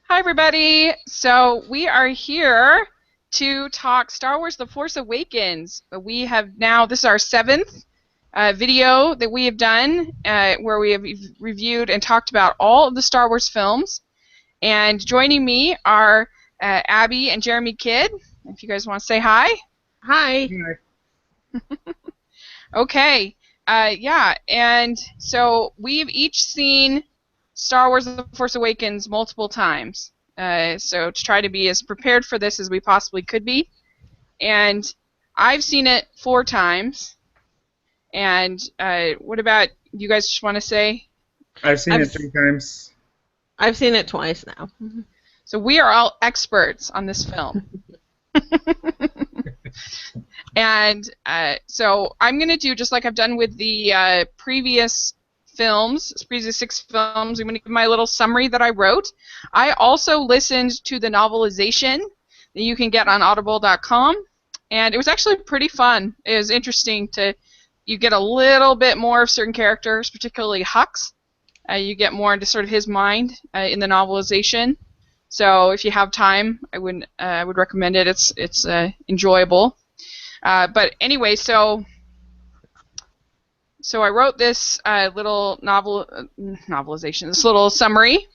Hi, everybody. So we are here to talk Star Wars The Force Awakens. We have now, this is our seventh video that we have done where we have reviewed and talked about all of the Star Wars films. And joining me are Abby and Jeremy Kidd. If you guys want to say hi. Hi. Okay. Yeah, and so we've each seen Star Wars The Force Awakens multiple times. So to try to be as prepared for this as we possibly could be. And I've seen it 4 times. And what about you guys just want to say? I've seen I've it 3 times. I've seen it twice now. So we are all experts on this film. And so I'm going to do just like I've done with the previous 6 films. I'm going to give my little summary that I wrote. I also listened to the novelization that you can get on audible.com, and it was actually pretty fun. It was interesting you get a little bit more of certain characters, particularly Hux. You get more into sort of his mind in the novelization. So if you have time, I would recommend it. It's enjoyable. But anyway, so I wrote this little novelization, this little summary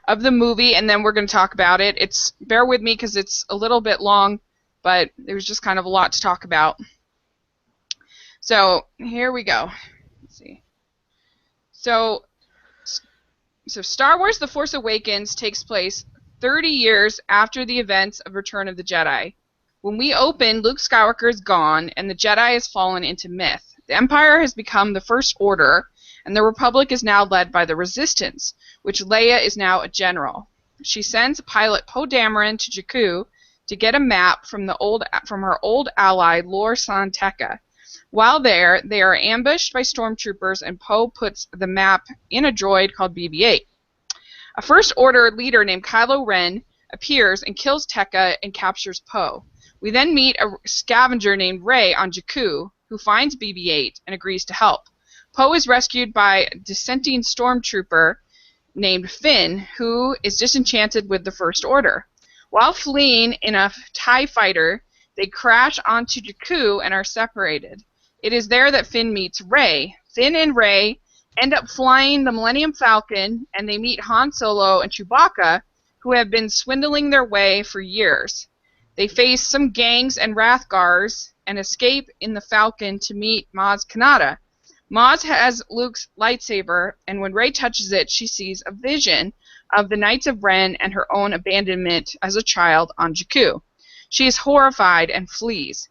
of the movie, and then we're going to talk about it. Bear with me because it's a little bit long, but there's just kind of a lot to talk about. So here we go. Let's see. So Star Wars: The Force Awakens takes place 30 years after the events of Return of the Jedi. When we open, Luke Skywalker is gone, and the Jedi has fallen into myth. The Empire has become the First Order, and the Republic is now led by the Resistance, which Leia is now a general. She sends pilot Poe Dameron to Jakku to get a map from her old ally Lor San Tekka. While there, they are ambushed by stormtroopers, and Poe puts the map in a droid called BB-8. A First Order leader named Kylo Ren appears and kills Tekka and captures Poe. We then meet a scavenger named Rey on Jakku, who finds BB-8 and agrees to help. Poe is rescued by a dissenting stormtrooper named Finn, who is disenchanted with the First Order. While fleeing in a TIE fighter, they crash onto Jakku and are separated. It is there that Finn meets Rey. Finn and Rey end up flying the Millennium Falcon, and they meet Han Solo and Chewbacca, who have been swindling their way for years. They face some gangs and Rathgars and escape in the Falcon to meet Maz Kanata. Maz has Luke's lightsaber, and when Rey touches it, she sees a vision of the Knights of Ren and her own abandonment as a child on Jakku. She is horrified and flees.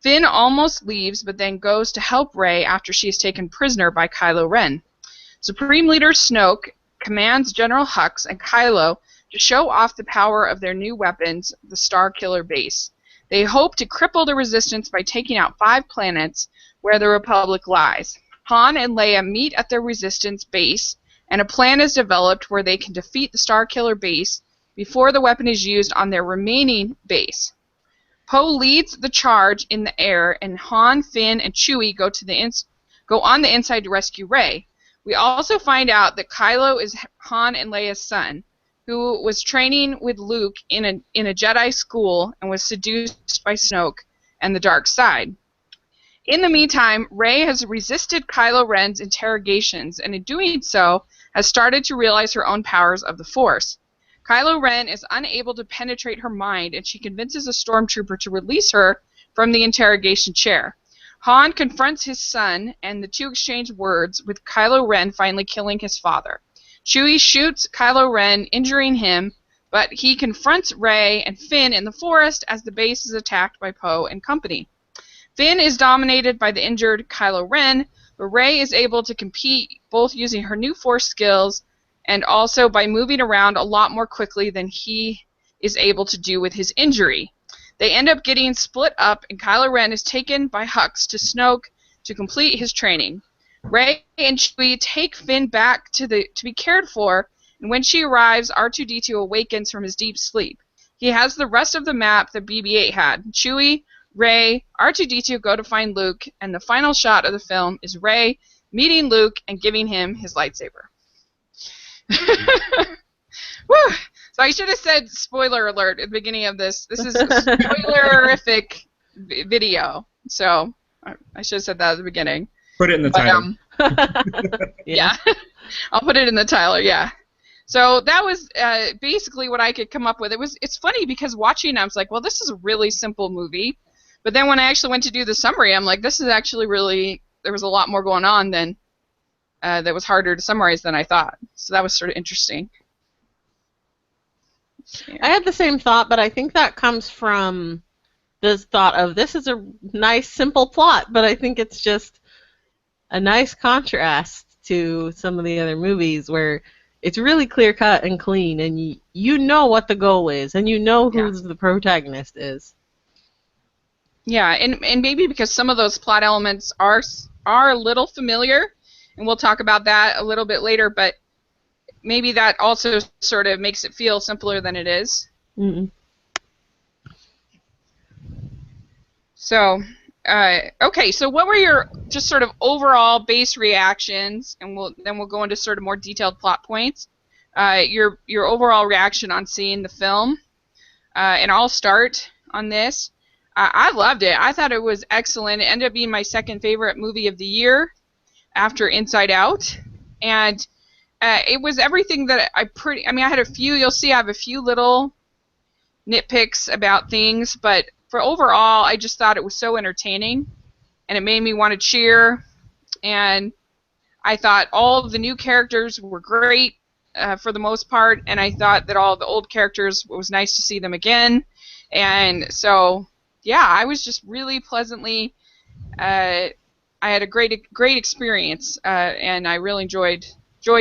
Finn almost leaves, but then goes to help Rey after she is taken prisoner by Kylo Ren. Supreme Leader Snoke commands General Hux and Kylo to show off the power of their new weapons, the Starkiller base. They hope to cripple the Resistance by taking out 5 planets where the Republic lies. Han and Leia meet at the Resistance base, and a plan is developed where they can defeat the Starkiller base before the weapon is used on their remaining base. Poe leads the charge in the air, and Han, Finn, and Chewie go on the inside to rescue Rey. We also find out that Kylo is Han and Leia's son, who was training with Luke in a Jedi school and was seduced by Snoke and the dark side. In the meantime, Rey has resisted Kylo Ren's interrogations, and in doing so, has started to realize her own powers of the Force. Kylo Ren is unable to penetrate her mind, and she convinces a stormtrooper to release her from the interrogation chair. Han confronts his son, and the two exchange words, with Kylo Ren finally killing his father. Chewie shoots Kylo Ren, injuring him, but he confronts Rey and Finn in the forest as the base is attacked by Poe and company. Finn is dominated by the injured Kylo Ren, but Rey is able to compete both using her new Force skills and also by moving around a lot more quickly than he is able to do with his injury. They end up getting split up, and Kylo Ren is taken by Hux to Snoke to complete his training. Rey and Chewie take Finn back to be cared for, and when she arrives, R2-D2 awakens from his deep sleep. He has the rest of the map that BB-8 had. Chewie, Rey, R2-D2 go to find Luke, and the final shot of the film is Rey meeting Luke and giving him his lightsaber. Woo! So I should have said spoiler alert at the beginning of this. This is a spoilerific video. So I should have said that at the beginning. Put it in the But, title. yeah. I'll put it in the title, yeah. So that was basically what I could come up with. It's funny because watching it, I was like, well, this is a really simple movie. But then when I actually went to do the summary, I'm like, this is actually really, there was a lot more going on than, that was harder to summarize than I thought. So that was sort of interesting. I had the same thought, but I think that comes from this thought of this is a nice, simple plot, but I think it's just a nice contrast to some of the other movies where it's really clear-cut and clean, and you know what the goal is, and you know who the protagonist is. Yeah, and maybe because some of those plot elements are a little familiar, and we'll talk about that a little bit later, but maybe that also sort of makes it feel simpler than it is. Mm-mm. So, okay, so what were your just sort of overall base reactions, and then we'll go into sort of more detailed plot points. Your overall reaction on seeing the film, and I'll start on this. I loved it. I thought it was excellent. It ended up being my second favorite movie of the year after Inside Out, and it was everything that I had a few. You'll see I have a few little nitpicks about things, but for overall, I just thought it was so entertaining, and it made me want to cheer, and I thought all of the new characters were great for the most part, and I thought that all the old characters, it was nice to see them again, and so, yeah, I was just really pleasantly, I had a great experience, and I really enjoyed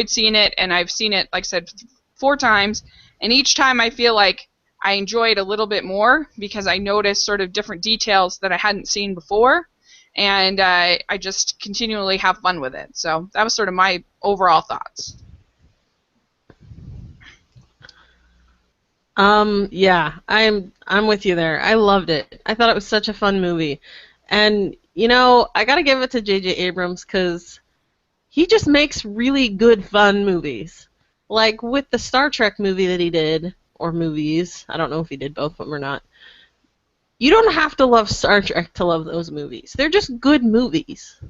seeing it, and I've seen it, like I said, 4 times, and each time I feel like I enjoy it a little bit more because I noticed sort of different details that I hadn't seen before, and I just continually have fun with it. So that was sort of my overall thoughts. Yeah, I'm with you there. I loved it. I thought it was such a fun movie. And, you know, I gotta give it to J.J. Abrams because he just makes really good, fun movies. Like with the Star Trek movie that he did, or movies, I don't know if he did both of them or not. You don't have to love Star Trek to love those movies. They're just good movies.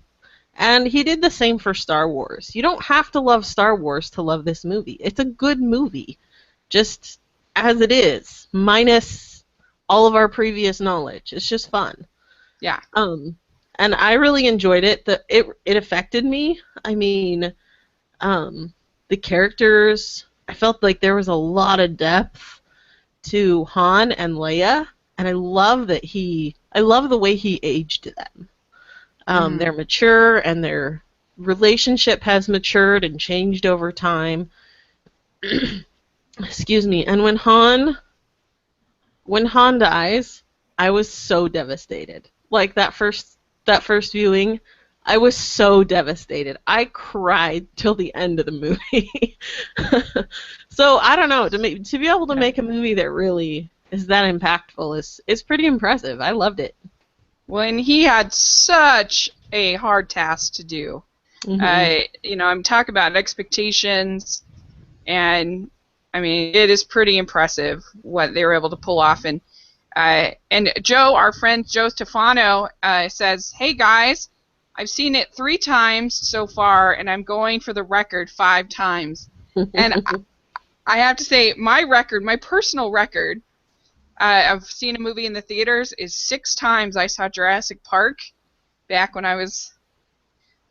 And he did the same for Star Wars. You don't have to love Star Wars to love this movie. It's a good movie, just as it is, minus all of our previous knowledge. It's just fun. Yeah. And I really enjoyed it. It affected me. I mean, the characters, I felt like there was a lot of depth to Han and Leia, and I love the way he aged them. They're mature, and their relationship has matured and changed over time. Excuse me. And when Han dies, I was so devastated. Like that first viewing, I was so devastated. I cried till the end of the movie. So I don't know, to be able to make a movie that really is that impactful is pretty impressive. I loved it. Well, and he had such a hard task to do. Mm-hmm. I'm talking about expectations, and I mean it is pretty impressive what they were able to pull off. And Joe, our friend Joe Stefano, says, "Hey guys, I've seen it 3 times so far, and I'm going for the record 5 times." And I have to say, my personal record of seeing a movie in the theaters is 6 times I saw Jurassic Park back when I was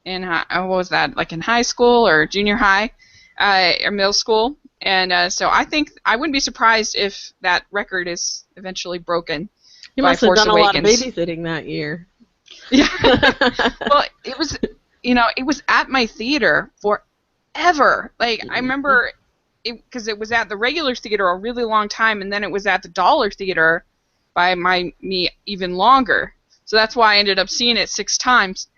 in, what was that, like in high school or junior high or middle school. And so I think I wouldn't be surprised if that record is eventually broken. You by must have Force done a lot of Awakens. babysitting that year. Yeah. Well, it was at my theater forever. Like, I remember because it was at the regular theater a really long time, and then it was at the dollar theater by me even longer. So that's why I ended up seeing it 6 times.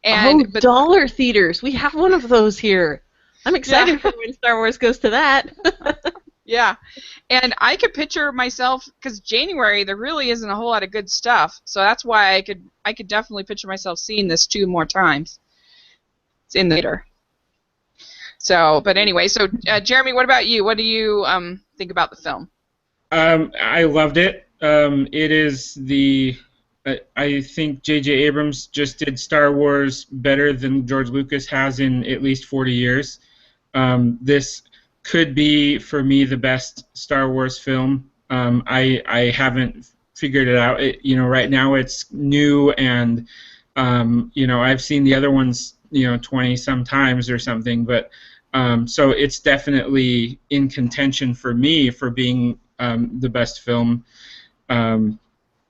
But dollar theaters. We have one of those here. I'm excited for when Star Wars goes to that. Yeah. And I could picture myself, because January there really isn't a whole lot of good stuff, so that's why I could definitely picture myself seeing this 2 more times. It's in the theater. So, but anyway, so Jeremy, what about you? What do you think about the film? I loved it. It is I think J.J. Abrams just did Star Wars better than George Lucas has in at least 40 years. This could be, for me, the best Star Wars film. I haven't figured it out. Right now it's new, and I've seen the other ones, 20 some times or something, but so it's definitely in contention for me for being the best film. Um,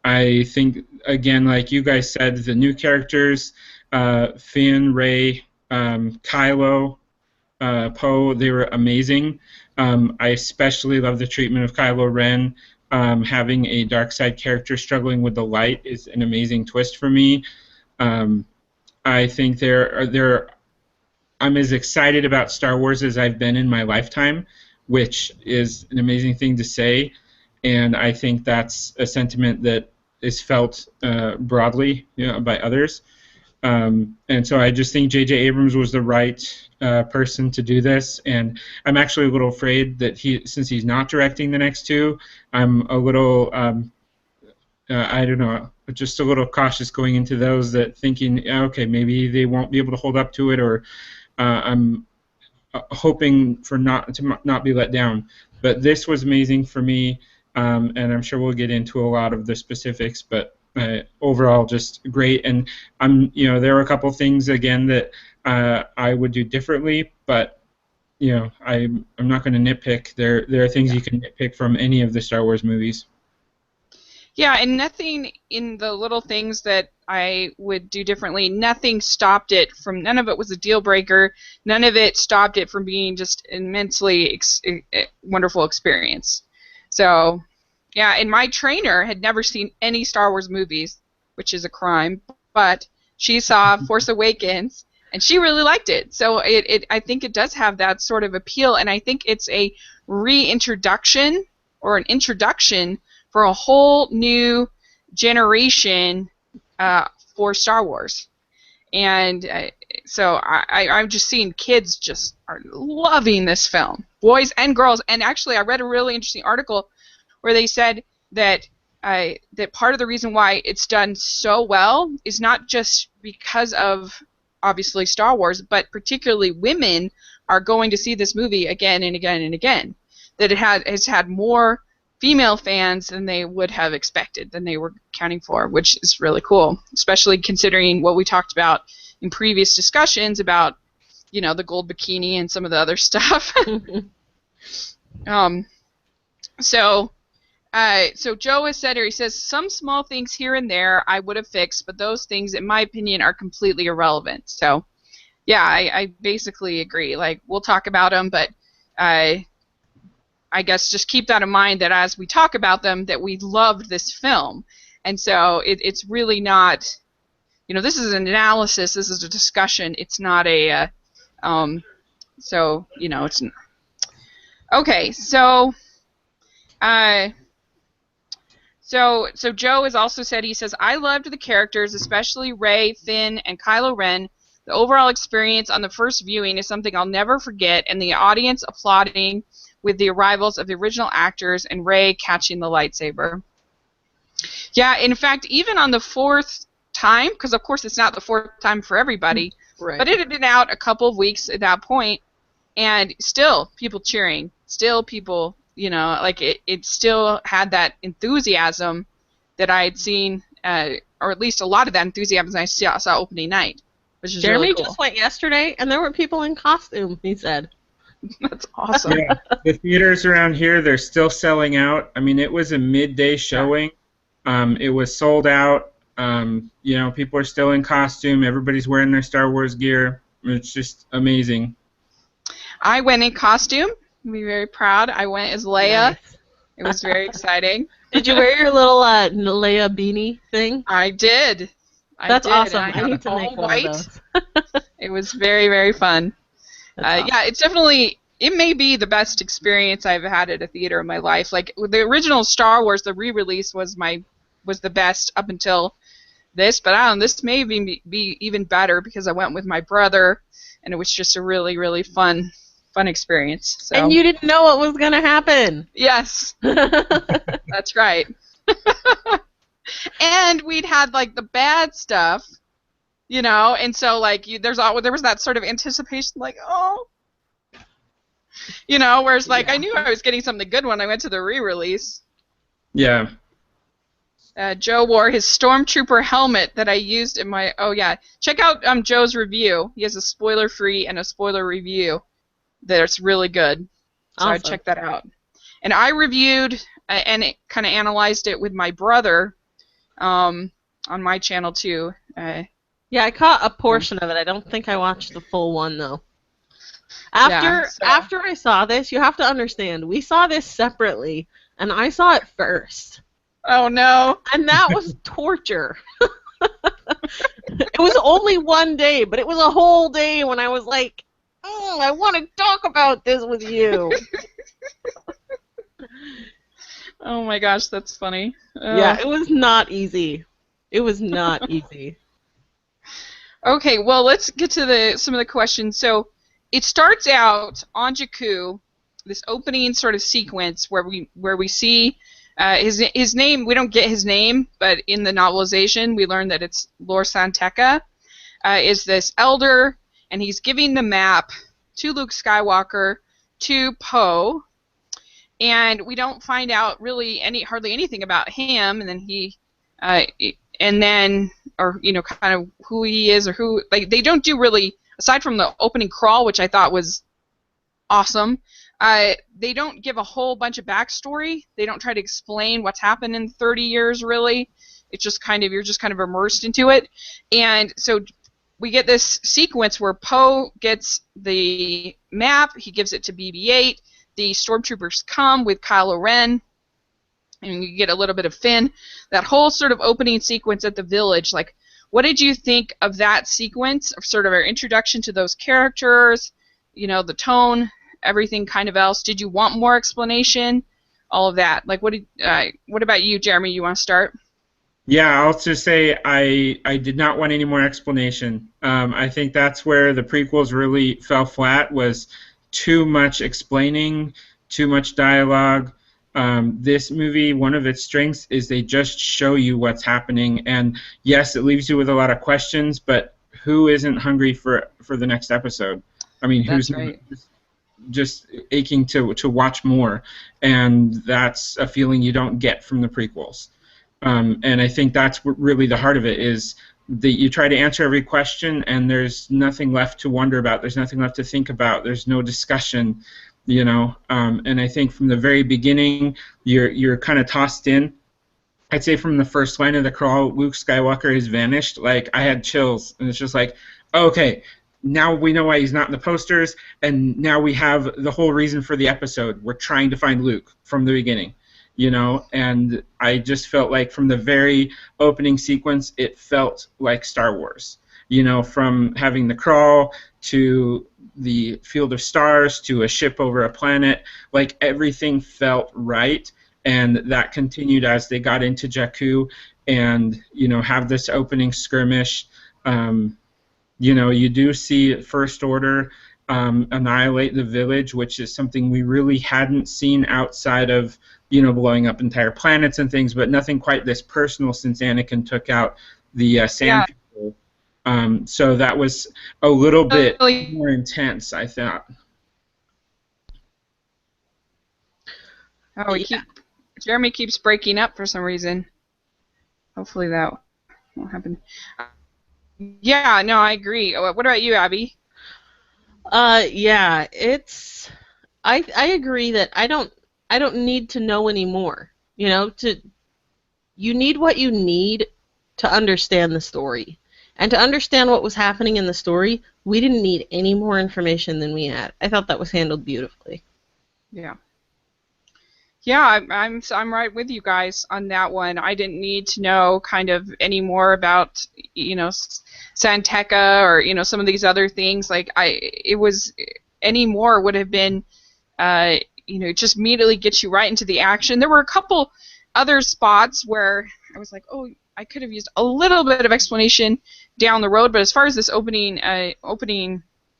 I think, again, like you guys said, the new characters, Finn, Rey, Kylo, Poe, they were amazing. I especially love the treatment of Kylo Ren. Having a dark side character struggling with the light is an amazing twist for me. Um, I think I'm as excited about Star Wars as I've been in my lifetime, which is an amazing thing to say, and I think that's a sentiment that is felt broadly, by others. And so I just think J.J. Abrams was the right person to do this, and I'm actually a little afraid that since he's not directing the next two, I'm a little, I don't know, just a little cautious going into those, that thinking, okay, maybe they won't be able to hold up to it, or I'm hoping for not be let down. But this was amazing for me, and I'm sure we'll get into a lot of the specifics, but overall just great. And there are a couple things again that I would do differently, but I'm not going to nitpick. There are things you can nitpick from any of the Star Wars movies. Yeah, and nothing in the little things that I would do differently, nothing stopped it from, none of it was a deal breaker, none of it stopped it from being just immensely wonderful experience. So, yeah, and my trainer had never seen any Star Wars movies, which is a crime, but she saw Force Awakens, and she really liked it. So I think it does have that sort of appeal, and I think it's a reintroduction or an introduction for a whole new generation for Star Wars. And so I'm just seeing kids just are loving this film, boys and girls. And actually, I read a really interesting article where they said that that part of the reason why it's done so well is not just because of, obviously, Star Wars, but particularly women are going to see this movie again and again and again. That it has had more female fans than they would have expected, than they were counting for, which is really cool, especially considering what we talked about in previous discussions about, the gold bikini and some of the other stuff. So Joe has said here, he says, some small things here and there I would have fixed, but those things, in my opinion, are completely irrelevant. So, yeah, I basically agree. Like, we'll talk about them, but I guess just keep that in mind, that as we talk about them, that we loved this film. And so it's really not, this is an analysis, this is a discussion, it's not a, it's, okay, so Joe has also said, he says, I loved the characters, especially Rey, Finn, and Kylo Ren. The overall experience on the first viewing is something I'll never forget, and the audience applauding with the arrivals of the original actors and Rey catching the lightsaber. Yeah, in fact, even on the fourth time, because of course it's not the fourth time for everybody, right, but it had been out a couple of weeks at that point, and still people cheering, still people, like it still had that enthusiasm that I had seen, or at least a lot of that enthusiasm I saw opening night, which is Jeremy really cool. just went yesterday, and there were people in costume, he said. That's awesome. Yeah, the theaters around here, they're still selling out. I mean, it was a midday showing. It was sold out. People are still in costume. Everybody's wearing their Star Wars gear. It's just amazing. I went in costume. I'll be very proud. I went as Leia. Nice. It was very exciting. Did you wear your little Leia beanie thing? I did. That's awesome. I need to make one of those. It was very, very fun. Awesome. Yeah, it's definitely, it may be the best experience I've had at a theater in my life. Like, the original Star Wars, the re-release was the best up until this, but I don't know, this may be even better because I went with my brother, and it was just a really, really fun fun experience. So. And you didn't know what was going to happen. Yes, that's right. And we'd had like the bad stuff, you know, and so like there was that sort of anticipation, like, oh, you know, whereas like I knew I was getting something good when I went to the re-release. Yeah. Joe wore his Stormtrooper helmet that I used in my. Oh yeah, check out Joe's review. He has a spoiler-free and a spoiler review that's really good. So Awesome. I'd check that out. And I reviewed and kind of analyzed it with my brother on my channel too. Yeah, I caught a portion of it. I don't think I watched the full one though. After I saw this, you have to understand, we saw this separately, and I saw it first. Oh no! And that was torture. It was only one day, but it was a whole day when I was like, oh, I want to talk about this with you. Oh my gosh, that's funny. Yeah, it was not easy. It was not easy. Okay, well, let's get to some of the questions. So, it starts out on Jakku, this opening sort of sequence where we see his name. We don't get his name, but in the novelization, we learn that it's Lor San Tekka, is this elder, and he's giving the map to Luke Skywalker, to Poe, and we don't find out really hardly anything about him, and then or you know, kind of who he is, or who, like, they don't do really, aside from the opening crawl, which I thought was awesome. They don't give a whole bunch of backstory. They don't try to explain what's happened in 30 years, really. It's just you're just kind of immersed into it. And so we get this sequence where Poe gets the map, he gives it to BB-8, the stormtroopers come with Kylo Ren, and you get a little bit of Finn. That whole sort of opening sequence at the village, like, what did you think of that sequence, of sort of our introduction to those characters, you know, the tone, everything kind of else? Did you want more explanation? All of that. Like, what about you, Jeremy? You want to start? Yeah, I'll just say I did not want any more explanation. I think that's where the prequels really fell flat, was too much explaining, too much dialogue. This movie, one of its strengths is they just show you what's happening, and yes, it leaves you with a lot of questions, but who isn't hungry for the next episode? I mean, That's who's right. just aching to watch more, and that's a feeling you don't get from the prequels. And I think that's really the heart of it, is that you try to answer every question, and there's nothing left to wonder about. There's nothing left to think about. There's no discussion, you know. And I think from the very beginning, you're kind of tossed in. I'd say from the first line of the crawl, Luke Skywalker has vanished. Like, I had chills, and it's just like, okay, now we know why he's not in the posters, and now we have the whole reason for the episode. We're trying to find Luke from the beginning. You know, and I just felt like from the very opening sequence, it felt like Star Wars. You know, from having the crawl to the field of stars to a ship over a planet, like everything felt right, and that continued as they got into Jakku, and you know, have this opening skirmish. You know, you do see First Order annihilate the village, which is something we really hadn't seen outside of, you know, blowing up entire planets and things, but nothing quite this personal since Anakin took out the sand people. So that was a little bit more intense, I thought. Oh, Jeremy keeps breaking up for some reason. Hopefully that won't happen. Yeah, no, I agree. What about you, Abby? Yeah, I agree that I don't need to know anymore. You know, you need what you need to understand the story. And to understand what was happening in the story, we didn't need any more information than we had. I thought that was handled beautifully. Yeah. Yeah, I'm right with you guys on that one. I didn't need to know kind of any more about, you know, San Tekka or, you know, some of these other things. Like, it was, any more would have been, you know, just immediately gets you right into the action. There were a couple other spots where I was like, oh, I could have used a little bit of explanation down the road, but as far as this opening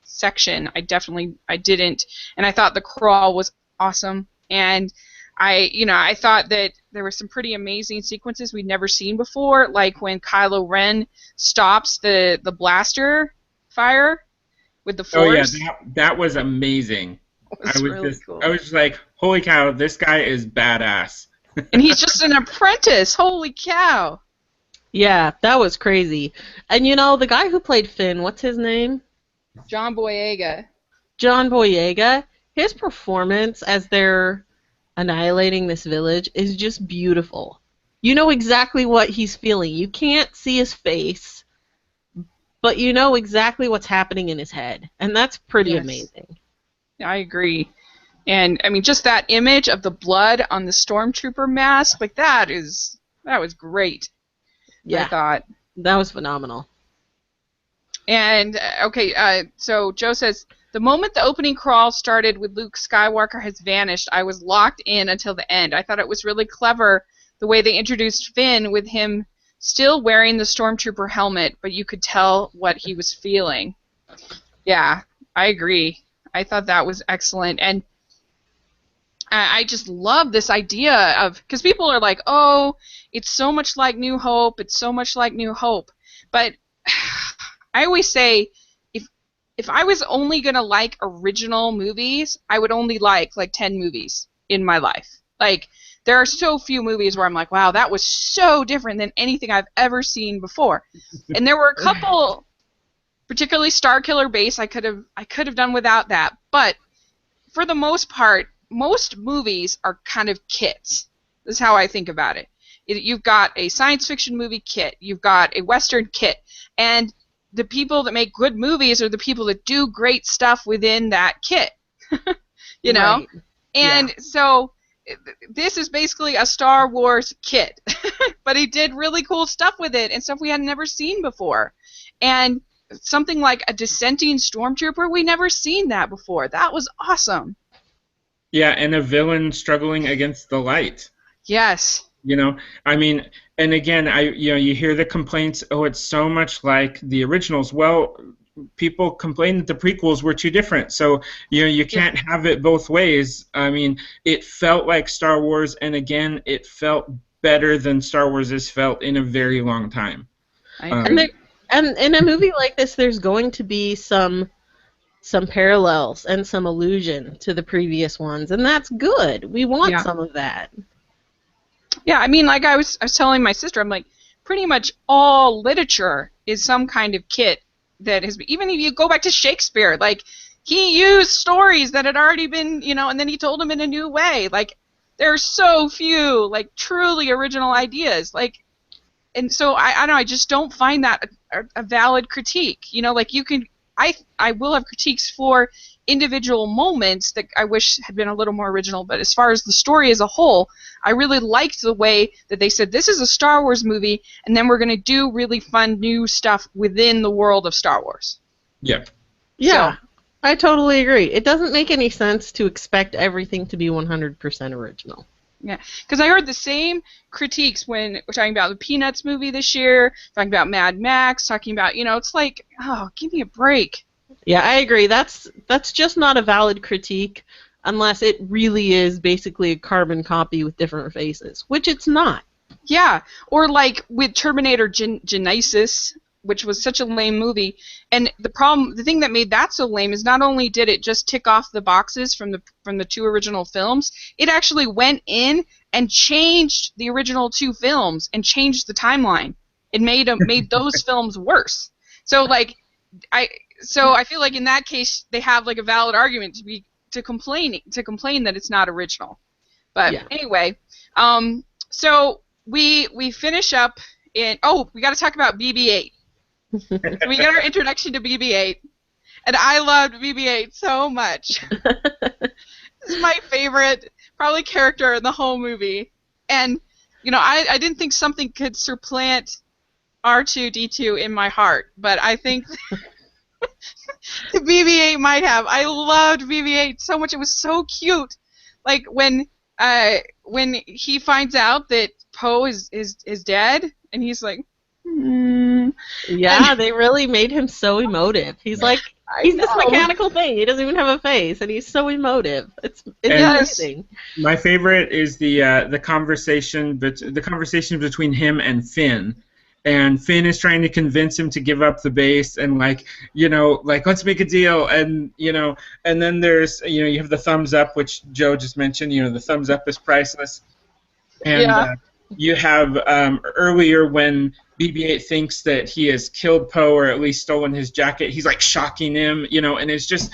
section. I didn't, and I thought the crawl was awesome, and I thought that there were some pretty amazing sequences we'd never seen before, like when Kylo Ren stops the blaster fire with the Force. Oh yeah, that was amazing. It was really cool. I was just like, holy cow, this guy is badass. And he's just an apprentice. Holy cow. Yeah, that was crazy. And the guy who played Finn, what's his name? John Boyega. John Boyega. His performance as they're annihilating this village is just beautiful. You know exactly what he's feeling. You can't see his face, but you know exactly what's happening in his head. And that's pretty amazing. I agree. And, I mean, just that image of the blood on the stormtrooper mask, like, that was great. Yeah. I thought. That was phenomenal. And, so Joe says, the moment the opening crawl started with Luke Skywalker has vanished, I was locked in until the end. I thought it was really clever the way they introduced Finn with him still wearing the stormtrooper helmet, but you could tell what he was feeling. Yeah, I agree. I thought that was excellent. And I just love this idea of, because people are like, oh, it's so much like New Hope, it's so much like New Hope. But I always say, if I was only going to like original movies, I would only like 10 movies in my life. Like, there are so few movies where I'm like, wow, that was so different than anything I've ever seen before. And there were a couple, particularly Starkiller Base, I could have done without that. But for the most part, most movies are kind of kits. This is how I think about it. You've got a science fiction movie kit. You've got a Western kit. And the people that make good movies are the people that do great stuff within that kit. you know? Right. And so this is basically a Star Wars kit. But he did really cool stuff with it and stuff we had never seen before. And something like a dissenting stormtrooper, we never seen that before. That was awesome. Yeah, and a villain struggling against the light. Yes. I mean, and again, you hear the complaints, oh, it's so much like the originals. Well, people complain that the prequels were too different, so you can't have it both ways. I mean, it felt like Star Wars, and again, it felt better than Star Wars has felt in a very long time. And in a movie like this, there's going to be some parallels and some allusion to the previous ones, and that's good. We want some of that. Yeah, I mean, like I was telling my sister, I'm like, pretty much all literature is some kind of kit that has been, even if you go back to Shakespeare, like, he used stories that had already been, and then he told them in a new way. Like, there are so few, like, truly original ideas. Like, and so I don't know, I just don't find that a valid critique. Like, you can, I will have critiques for individual moments that I wish had been a little more original, but as far as the story as a whole, I really liked the way that they said, this is a Star Wars movie, and then we're going to do really fun new stuff within the world of Star Wars. Yep. Yeah, so, I totally agree. It doesn't make any sense to expect everything to be 100% original. Yeah, because I heard the same critiques when we're talking about the Peanuts movie this year, talking about Mad Max, talking about, it's like, oh, give me a break. Yeah, I agree. That's just not a valid critique unless it really is basically a carbon copy with different faces, which it's not. Yeah, or like with Terminator Genisys, which was such a lame movie, and the thing that made that so lame is not only did it just tick off the boxes from the two original films, it actually went in and changed the original two films and changed the timeline. It made those films worse. So I feel like in that case they have like a valid argument to complain that it's not original. But anyway, so we finish up in we got to talk about BB-8. So we get our introduction to BB-8, and I loved BB-8 so much. This is my favorite probably character in the whole movie, and I didn't think something could supplant R2-D2 in my heart, but I think the BB-8 might have. I loved BB-8 so much. It was so cute. Like when he finds out that Poe is dead, and he's like, Yeah, they really made him so emotive. He's like I He's this know. mechanical thing. He doesn't even have a face, and he's so emotive. It's Yes. amazing. My favorite is the conversation, but the conversation between him and Finn. And Finn is trying to convince him to give up the base and like let's make a deal. And and then there's you have the thumbs up, which Joe just mentioned. The thumbs up is priceless. And Yeah. you have earlier when BB-8 thinks that he has killed Poe or at least stolen his jacket, he's like shocking him, and it's just,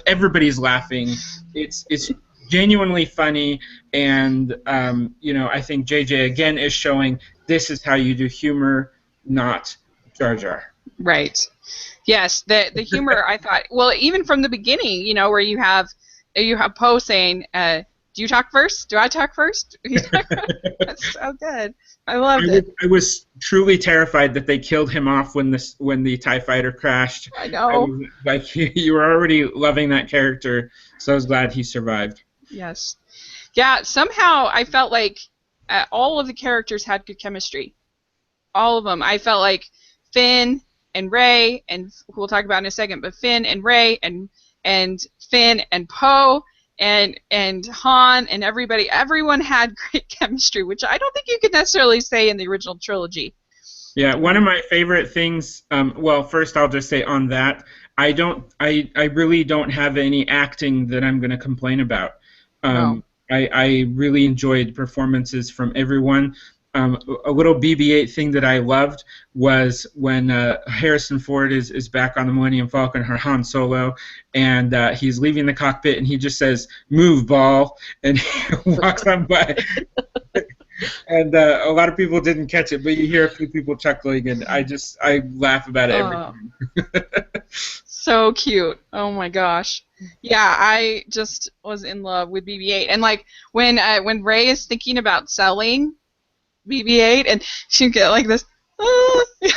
everybody's laughing. It's genuinely funny, and I think JJ again is showing this is how you do humor, not Jar Jar. Right. Yes, the humor I thought, well, even from the beginning, where you have Poe saying, "Do you talk first? Do I talk first?" That's so good. I loved it. I was truly terrified that they killed him off when the TIE fighter crashed. I know. Like you were already loving that character, so I was glad he survived. Yes. Yeah, somehow I felt like all of the characters had good chemistry. All of them. I felt like Finn and Rey, and who we'll talk about in a second, but Finn and Rey and Finn and Poe and Han and everyone had great chemistry, which I don't think you could necessarily say in the original trilogy. Yeah, one of my favorite things. Well, first I'll just say on that, I really don't have any acting that I'm going to complain about. No. I really enjoyed performances from everyone. A little BB-8 thing that I loved was when Harrison Ford is back on the Millennium Falcon, or Han Solo, and he's leaving the cockpit, and he just says, "Move, ball," and he walks on by. And a lot of people didn't catch it, but you hear a few people chuckling, and I laugh about it every time. So cute. Oh my gosh. Yeah, I just was in love with BB-8, and like when Rey is thinking about selling BB-8, and she'd get like this,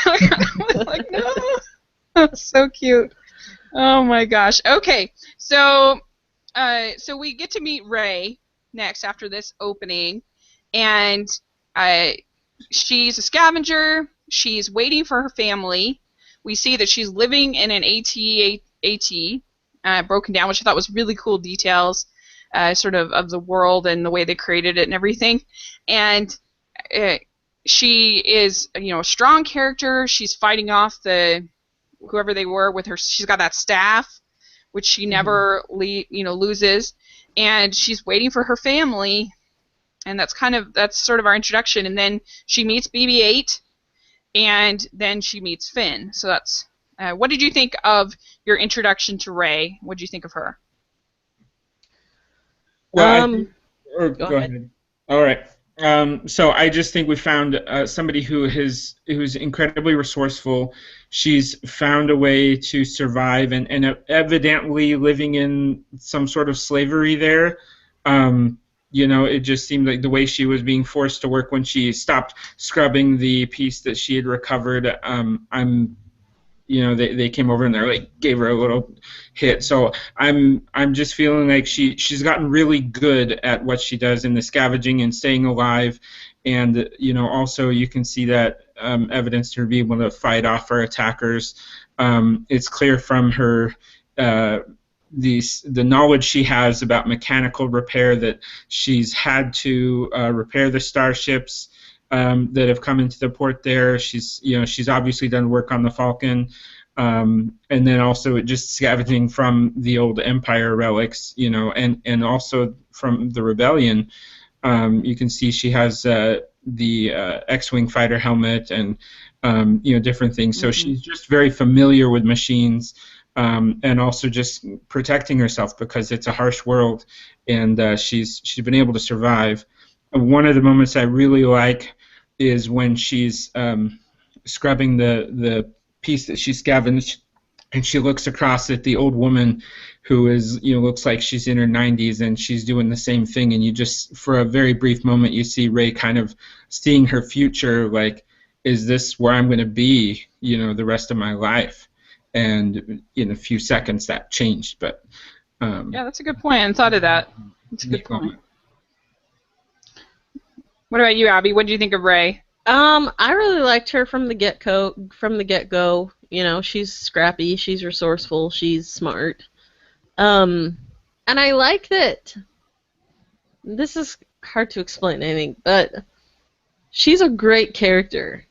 like no, so cute. Oh my gosh. Okay, so we get to meet Rey next after this opening, and she's a scavenger. She's waiting for her family. We see that she's living in an AT broken down, which I thought was really cool details, sort of the world and the way they created it and everything. And she is, a strong character. She's fighting off whoever they were with her. She's got that staff, which she never loses, and she's waiting for her family. And that's sort of our introduction. And then she meets BB-8, and then she meets Finn. So that's what did you think of your introduction to Rey? What did you think of her? Well, Go ahead. All right. So I just think we found somebody who's incredibly resourceful. She's found a way to survive, and evidently living in some sort of slavery there. It just seemed like the way she was being forced to work when she stopped scrubbing the piece that she had recovered. They came over and they like gave her a little hit. So I'm just feeling like she's gotten really good at what she does in the scavenging and staying alive, and also you can see that evidence to her being able to fight off her attackers. It's clear from her. The knowledge she has about mechanical repair, that she's had to repair the starships that have come into the port there. She's obviously done work on the Falcon, and then also just scavenging from the old Empire relics, and also from the Rebellion. You can see she has the X-wing fighter helmet and different things. So she's just very familiar with machines. And also just protecting herself because it's a harsh world, and she's been able to survive. One of the moments I really like is when she's scrubbing the piece that she scavenged, and she looks across at the old woman who is looks like she's in her 90s, and she's doing the same thing. And you just, for a very brief moment, you see Rey kind of seeing her future, like, is this where I'm going to be the rest of my life? And in a few seconds that changed, but yeah, that's a good point. I hadn't thought of that. That's a good point. What about you, Abby? What did you think of Rey? I really liked her from the get-go. You know, she's scrappy, she's resourceful, she's smart. Um, and I like that. This is hard to explain, I think, but she's a great character.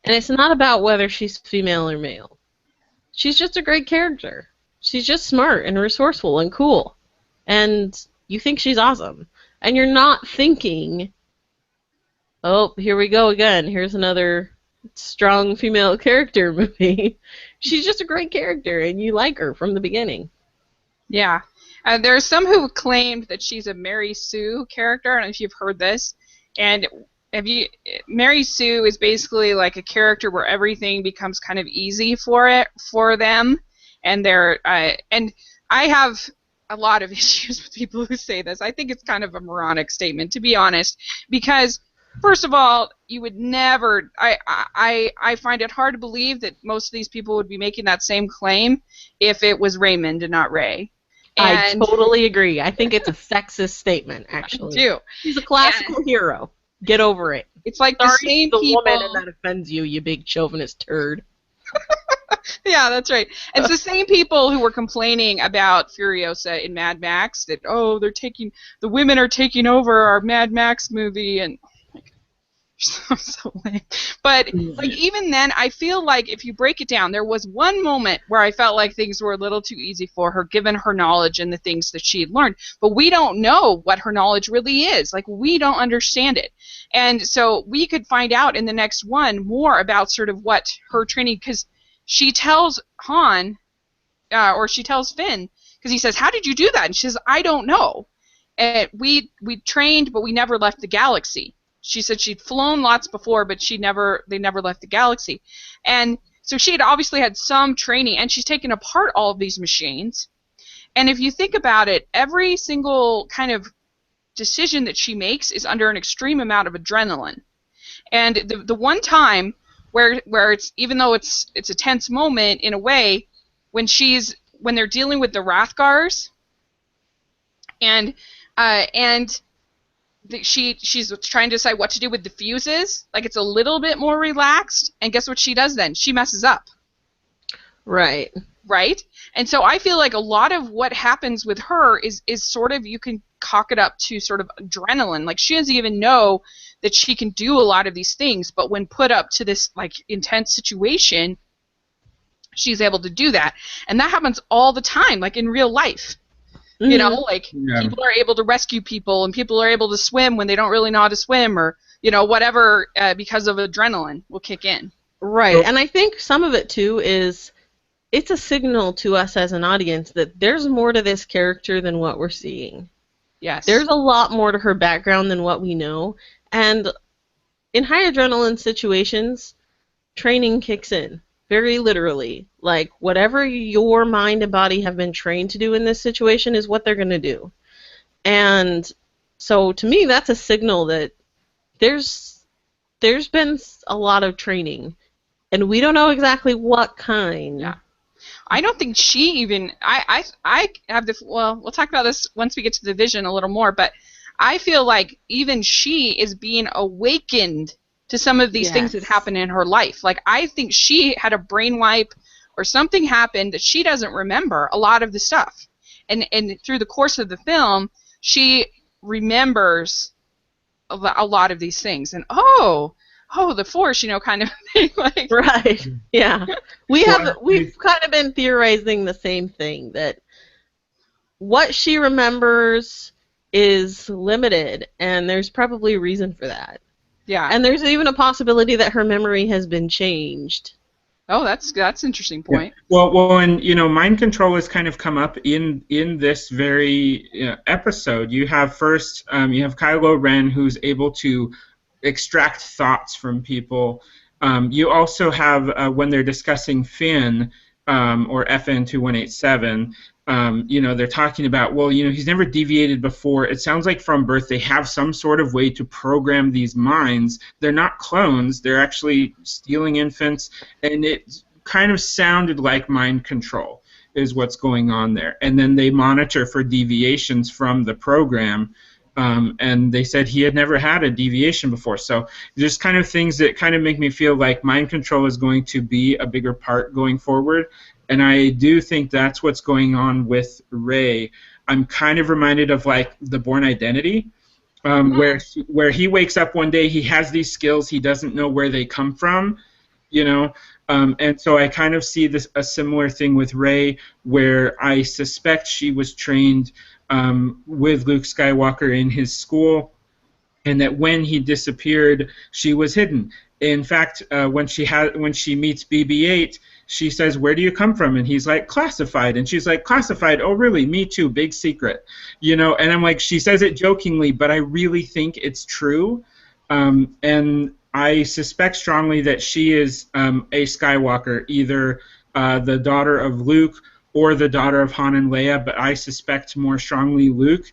And it's not about whether she's female or male. She's just a great character. She's just smart and resourceful and cool. And you think she's awesome. And you're not thinking, oh, here we go again. Here's another strong female character movie. She's just a great character, and you like her from the beginning. Yeah. There are some who claimed that she's a Mary Sue character. I don't know if you've heard this. And Mary Sue is basically like a character where everything becomes kind of easy for them, and and I have a lot of issues with people who say this. I think it's kind of a moronic statement, to be honest, because first of all, you would never. I find it hard to believe that most of these people would be making that same claim if it was Raymond and not Ray. And I totally agree. I think it's a sexist statement, actually. I do. He's a classical hero. Get over it. It's like Sorry, the same the people. woman, and that offends you, you big chauvinist turd. Yeah, that's right. It's the same people who were complaining about Furiosa in Mad Max that the women are taking over our Mad Max movie, and so lame. But like even then, I feel like if you break it down, there was one moment where I felt like things were a little too easy for her, given her knowledge and the things that she had learned. But we don't know what her knowledge really is. Like, we don't understand it, and so we could find out in the next one more about sort of what her training, because she tells Han, or she tells Finn, because he says, "How did you do that?" And she says, "I don't know. And we trained, but we never left the galaxy." She said she'd flown lots before, but they never left the galaxy. And so she had obviously had some training, and she's taken apart all of these machines. And if you think about it, every single kind of decision that she makes is under an extreme amount of adrenaline. And the one time where it's, even though it's a tense moment in a way, when they're dealing with the Rathgars, and she's trying to decide what to do with the fuses. Like, it's a little bit more relaxed, and guess what she does then? She messes up. Right. Right? And so I feel like a lot of what happens with her is sort of, you can cock it up to sort of adrenaline. Like, she doesn't even know that she can do a lot of these things, but when put up to this, like, intense situation, she's able to do that. And that happens all the time, like in real life. Mm-hmm. You know, like, people are able to rescue people, and people are able to swim when they don't really know how to swim, or, you know, whatever, because of adrenaline will kick in. Right, and I think some of it, too, is it's a signal to us as an audience that there's more to this character than what we're seeing. Yes. There's a lot more to her background than what we know, and in high adrenaline situations, training kicks in. Very literally. Like, whatever your mind and body have been trained to do in this situation is what they're going to do. And so, to me, that's a signal that there's been a lot of training. And we don't know exactly what kind. Yeah. I don't think she even... I have the... Well, we'll talk about this once we get to the vision a little more, but I feel like even she is being awakened to some of these things that happen in her life. Like, I think she had a brain wipe or something happened that she doesn't remember a lot of the stuff. And through the course of the film, she remembers a lot of these things. And, oh, the Force, you know, kind of thing. Like, right, yeah. We've kind of been theorizing the same thing, that what she remembers is limited, and there's probably a reason for that. Yeah. And there's even a possibility that her memory has been changed. Oh, that's an interesting point. Yeah. Well, and you know, mind control has kind of come up in this very episode. You have first, you have Kylo Ren, who's able to extract thoughts from people. You also have when they're discussing Finn, or FN2187. You know, they're talking about, well, you know, he's never deviated before. It sounds like from birth they have some sort of way to program these minds. They're not clones. They're actually stealing infants, and it kind of sounded like mind control is what's going on there. And then they monitor for deviations from the program. And they said he had never had a deviation before. So there's kind of things that kind of make me feel like mind control is going to be a bigger part going forward. And I do think that's what's going on with Rey. I'm kind of reminded of like the Bourne Identity, where he wakes up one day, he has these skills, he doesn't know where they come from, you know. And so I kind of see this a similar thing with Rey, where I suspect she was trained with Luke Skywalker in his school, and that when he disappeared, she was hidden. In fact, when she meets BB-8, she says, "Where do you come from?" And he's like, "Classified." And she's like, "Classified? Oh, really? Me too. Big secret." You know. And I'm like, she says it jokingly, but I really think it's true. And I suspect strongly that she is a Skywalker, either the daughter of Luke or the daughter of Han and Leia, but I suspect more strongly Luke,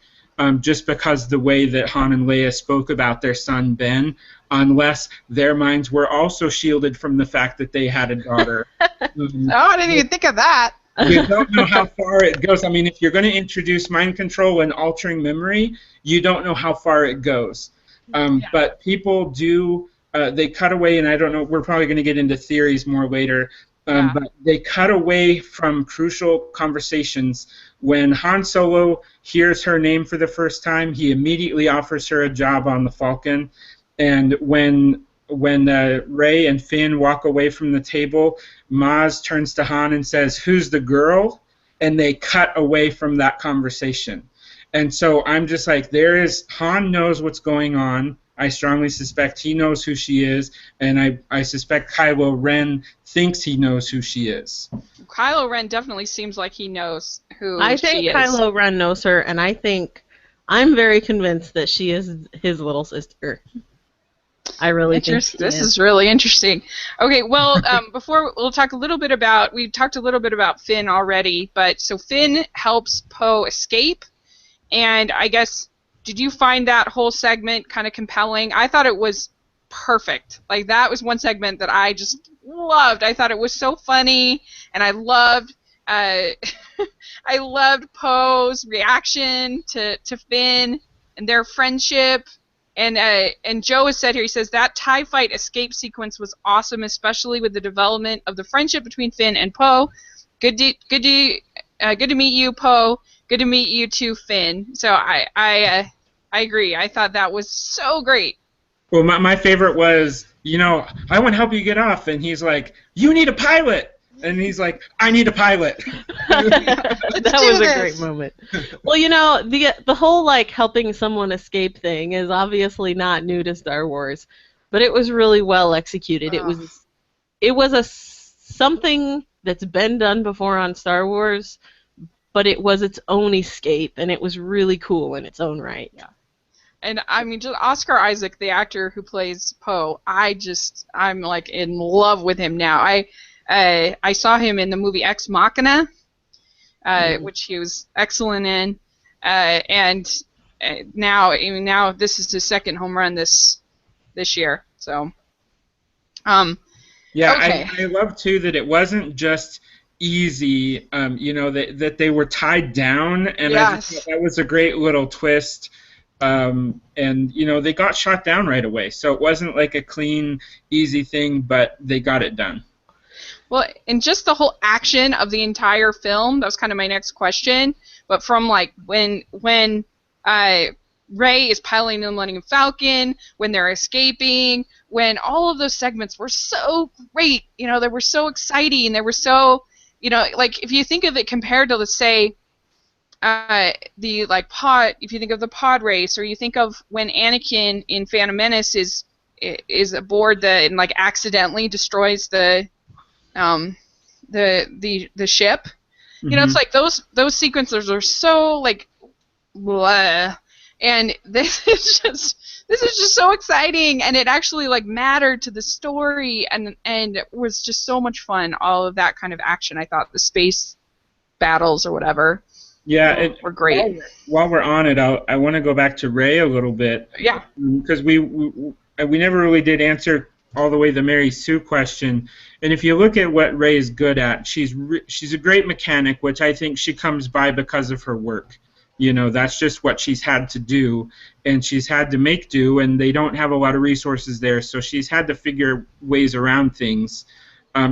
just because the way that Han and Leia spoke about their son Ben, unless their minds were also shielded from the fact that they had a daughter. Oh, I didn't even think of that. You don't know how far it goes. I mean, if you're going to introduce mind control and altering memory, you don't know how far it goes. But people do, they cut away, and I don't know, we're probably going to get into theories more later, but they cut away from crucial conversations. When Han Solo hears her name for the first time, he immediately offers her a job on the Falcon. And when Rey and Finn walk away from the table, Maz turns to Han and says, "Who's the girl?" And they cut away from that conversation. And so I'm just like, Han knows what's going on. I strongly suspect he knows who she is, and I suspect Kylo Ren thinks he knows who she is. Kylo Ren definitely seems like he knows who I she think is. Kylo Ren knows her, and I'm very convinced that she is his little sister. I really think she This is really interesting. Okay, well, before we'll talk a little bit about, we talked a little bit about Finn already, but so Finn helps Poe escape, and I guess, did you find that whole segment kind of compelling? I thought it was perfect. Like, that was one segment that I just loved. I thought it was so funny, and I loved I loved Poe's reaction to Finn and their friendship. And Joe has said here, he says, that TIE fight escape sequence was awesome, especially with the development of the friendship between Finn and Poe. Good to meet you, Poe. Good to meet you too, Finn. So I agree. I thought that was so great. Well, my favorite was, I want to help you get off, and he's like, "You need a pilot." And he's like, "I need a pilot." That was a great moment. Well, the whole helping someone escape thing is obviously not new to Star Wars, but it was really well executed. It was something that's been done before on Star Wars, but it was its own escape, and it was really cool in its own right. Yeah. And I mean, just Oscar Isaac, the actor who plays Poe, I'm like in love with him now. I saw him in the movie Ex Machina, which he was excellent in, and now this is his second home run this year. So, yeah, okay. I love too that it wasn't just easy. That they were tied down, and Yes. I just thought that was a great little twist. And they got shot down right away, so it wasn't like a clean, easy thing, but they got it done. Well, and just the whole action of the entire film, that was kind of my next question, but from when Rey is piloting the Millennium Falcon, when they're escaping, when all of those segments were so great, they were so exciting, they were so, if you think of it compared to, let's say, if you think of the pod race, or you think of when Anakin in Phantom Menace is aboard and accidentally destroys the ship. Mm-hmm. It's like those sequences are so blah. And this is just so exciting, and it actually mattered to the story, and it was just so much fun. All of that kind of action, I thought the space battles or whatever. Yeah, were great. While we're on it, I want to go back to Rey a little bit. Yeah. Because we never really did answer all the way the Mary Sue question. And if you look at what Rey is good at, she's a great mechanic, which I think she comes by because of her work. That's just what she's had to do, and she's had to make do, and they don't have a lot of resources there, so she's had to figure ways around things.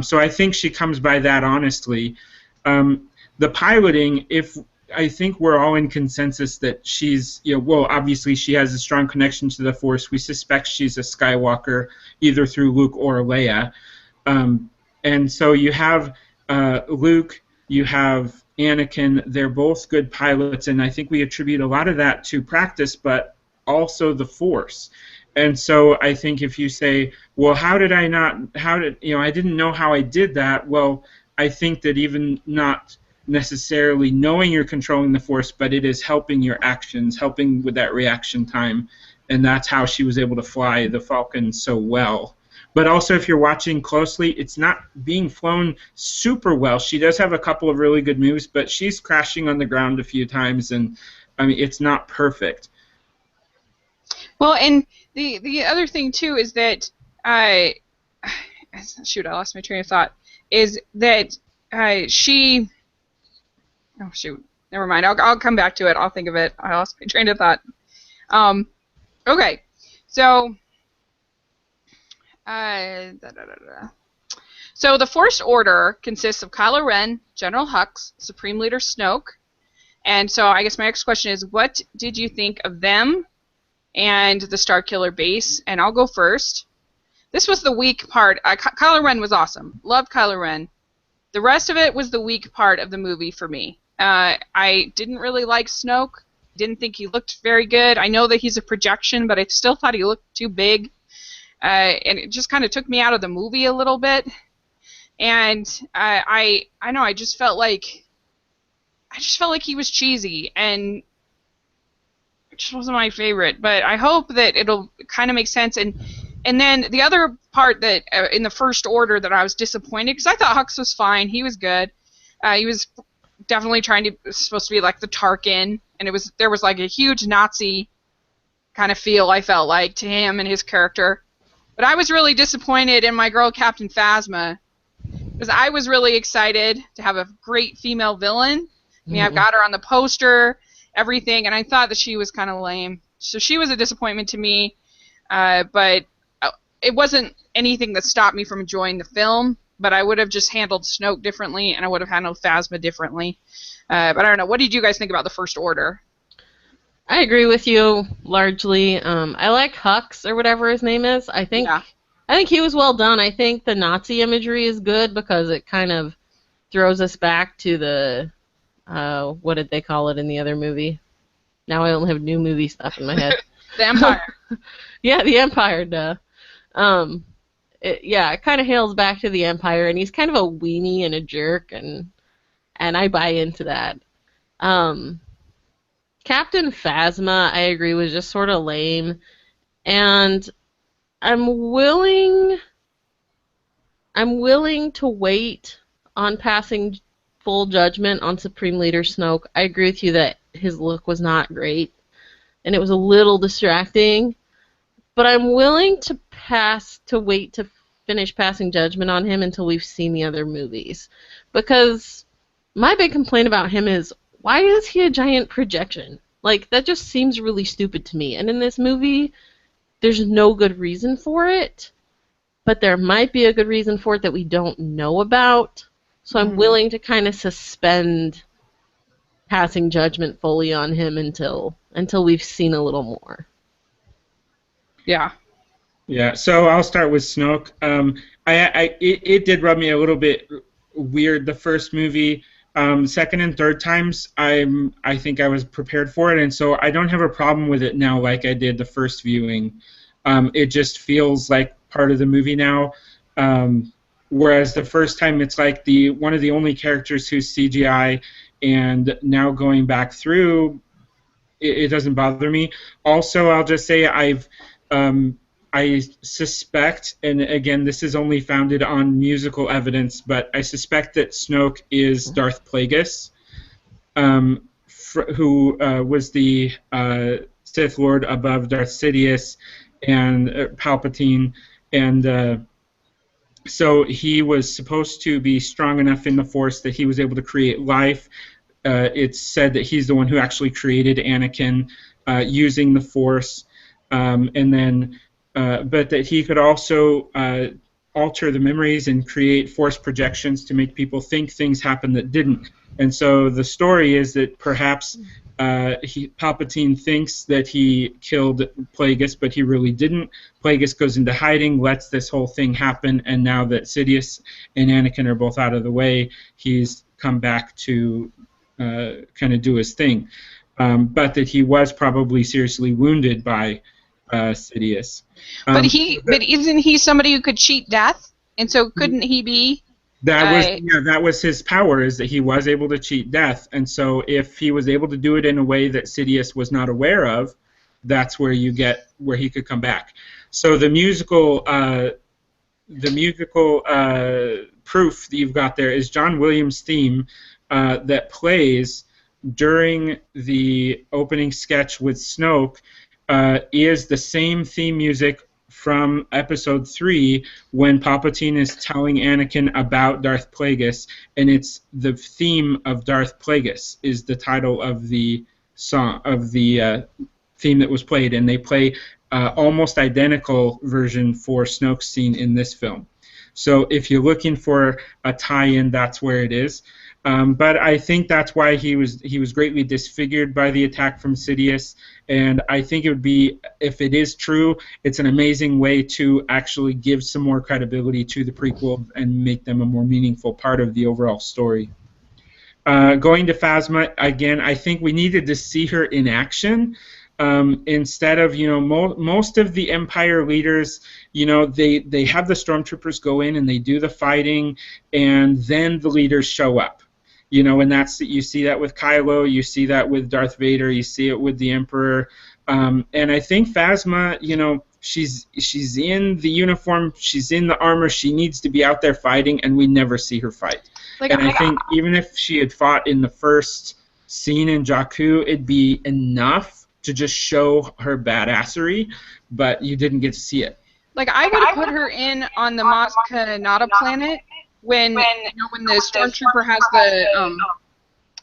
So I think she comes by that honestly. The piloting, if I think we're all in consensus that she's, well, obviously she has a strong connection to the Force. We suspect she's a Skywalker, either through Luke or Leia. And so you have Luke, you have Anakin. They're both good pilots, and I think we attribute a lot of that to practice, but also the Force. And so I think if you say, well, I didn't know how I did that. Well, I think that even not necessarily knowing you're controlling the Force, but it is helping your actions, helping with that reaction time, and that's how she was able to fly the Falcon so well. But also, if you're watching closely, it's not being flown super well. She does have a couple of really good moves, but she's crashing on the ground a few times, and I mean, it's not perfect. Well, and the other thing too is that I lost my train of thought. Is that she? Oh shoot, never mind. I'll come back to it. I'll think of it. I lost my train of thought. Okay, so. So the Force Order consists of Kylo Ren, General Hux, Supreme Leader Snoke, and so I guess my next question is, what did you think of them and the Starkiller base? And I'll go first. This was the weak part. Kylo Ren was awesome. Loved Kylo Ren. The rest of it was the weak part of the movie for me. I didn't really like Snoke. Didn't think he looked very good. I know that he's a projection, but I still thought he looked too big. And it just kind of took me out of the movie a little bit. And I know, I just felt like he was cheesy, and it just wasn't my favorite. But I hope that it'll kind of make sense. And then the other part that in the First Order that I was disappointed, because I thought Hux was fine. He was good. He was definitely supposed to be like the Tarkin, and there was like a huge Nazi kind of feel, I felt like, to him and his character. But I was really disappointed in my girl Captain Phasma, because I was really excited to have a great female villain. I mean, I've got her on the poster, everything, and I thought that she was kind of lame. So she was a disappointment to me, but it wasn't anything that stopped me from enjoying the film, but I would have just handled Snoke differently, and I would have handled Phasma differently. But I don't know. What did you guys think about the First Order? I agree with you largely. I like Hux or whatever his name is. I think he was well done. I think the Nazi imagery is good because it kind of throws us back to the what did they call it in the other movie? Now I only have new movie stuff in my head. The Empire. Yeah, the Empire. Duh. It kind of hails back to the Empire, and he's kind of a weenie and a jerk, and I buy into that. Captain Phasma, I agree, was just sort of lame, and I'm willing to wait on passing full judgment on Supreme Leader Snoke. I agree with you that his look was not great, and it was a little distracting, but I'm willing to wait to finish passing judgment on him until we've seen the other movies, because my big complaint about him is, why is he a giant projection? Like, that just seems really stupid to me. And in this movie, there's no good reason for it, but there might be a good reason for it that we don't know about. So I'm willing to kind of suspend passing judgment fully on him until we've seen a little more. Yeah. Yeah, so I'll start with Snoke. It did rub me a little bit weird, the first movie. Second and third times, I think I was prepared for it, and so I don't have a problem with it now like I did the first viewing. It just feels like part of the movie now, whereas the first time it's like one of the only characters who's CGI, and now going back through, it doesn't bother me. Also, I'll just say I suspect, and again, this is only founded on musical evidence, but I suspect that Snoke is Darth Plagueis, who was the Sith Lord above Darth Sidious and Palpatine, and so he was supposed to be strong enough in the Force that he was able to create life. it's said that he's the one who actually created Anakin using the Force, and then, but that he could also alter the memories and create Force projections to make people think things happened that didn't. And so the story is that perhaps Palpatine thinks that he killed Plagueis, but he really didn't. Plagueis goes into hiding, lets this whole thing happen, and now that Sidious and Anakin are both out of the way, he's come back to kind of do his thing. But that he was probably seriously wounded by Sidious. But isn't he somebody who could cheat death? And so couldn't he be? That was his power, is that he was able to cheat death, and so if he was able to do it in a way that Sidious was not aware of, that's where he could come back. So the musical proof that you've got there is John Williams' theme that plays during the opening sketch with Snoke is the same theme music from Episode 3 when Palpatine is telling Anakin about Darth Plagueis, and it's the theme of Darth Plagueis is the title of the song, of the theme that was played, and they play almost identical version for Snoke's scene in this film. So if you're looking for a tie-in, that's where it is. But I think that's why he was greatly disfigured by the attack from Sidious, and I think it would be, if it is true, it's an amazing way to actually give some more credibility to the prequel and make them a more meaningful part of the overall story. Going to Phasma, again, I think we needed to see her in action. Instead of, most of the Empire leaders, they have the stormtroopers go in and they do the fighting, and then the leaders show up. And you see that with Kylo, you see that with Darth Vader, you see it with the Emperor, and I think Phasma, she's in the uniform, she's in the armor, she needs to be out there fighting, and we never see her fight. I think even if she had fought in the first scene in Jakku, it'd be enough to just show her badassery, but you didn't get to see it. I would have put her in on the Maz Kanata planet when the stormtrooper has the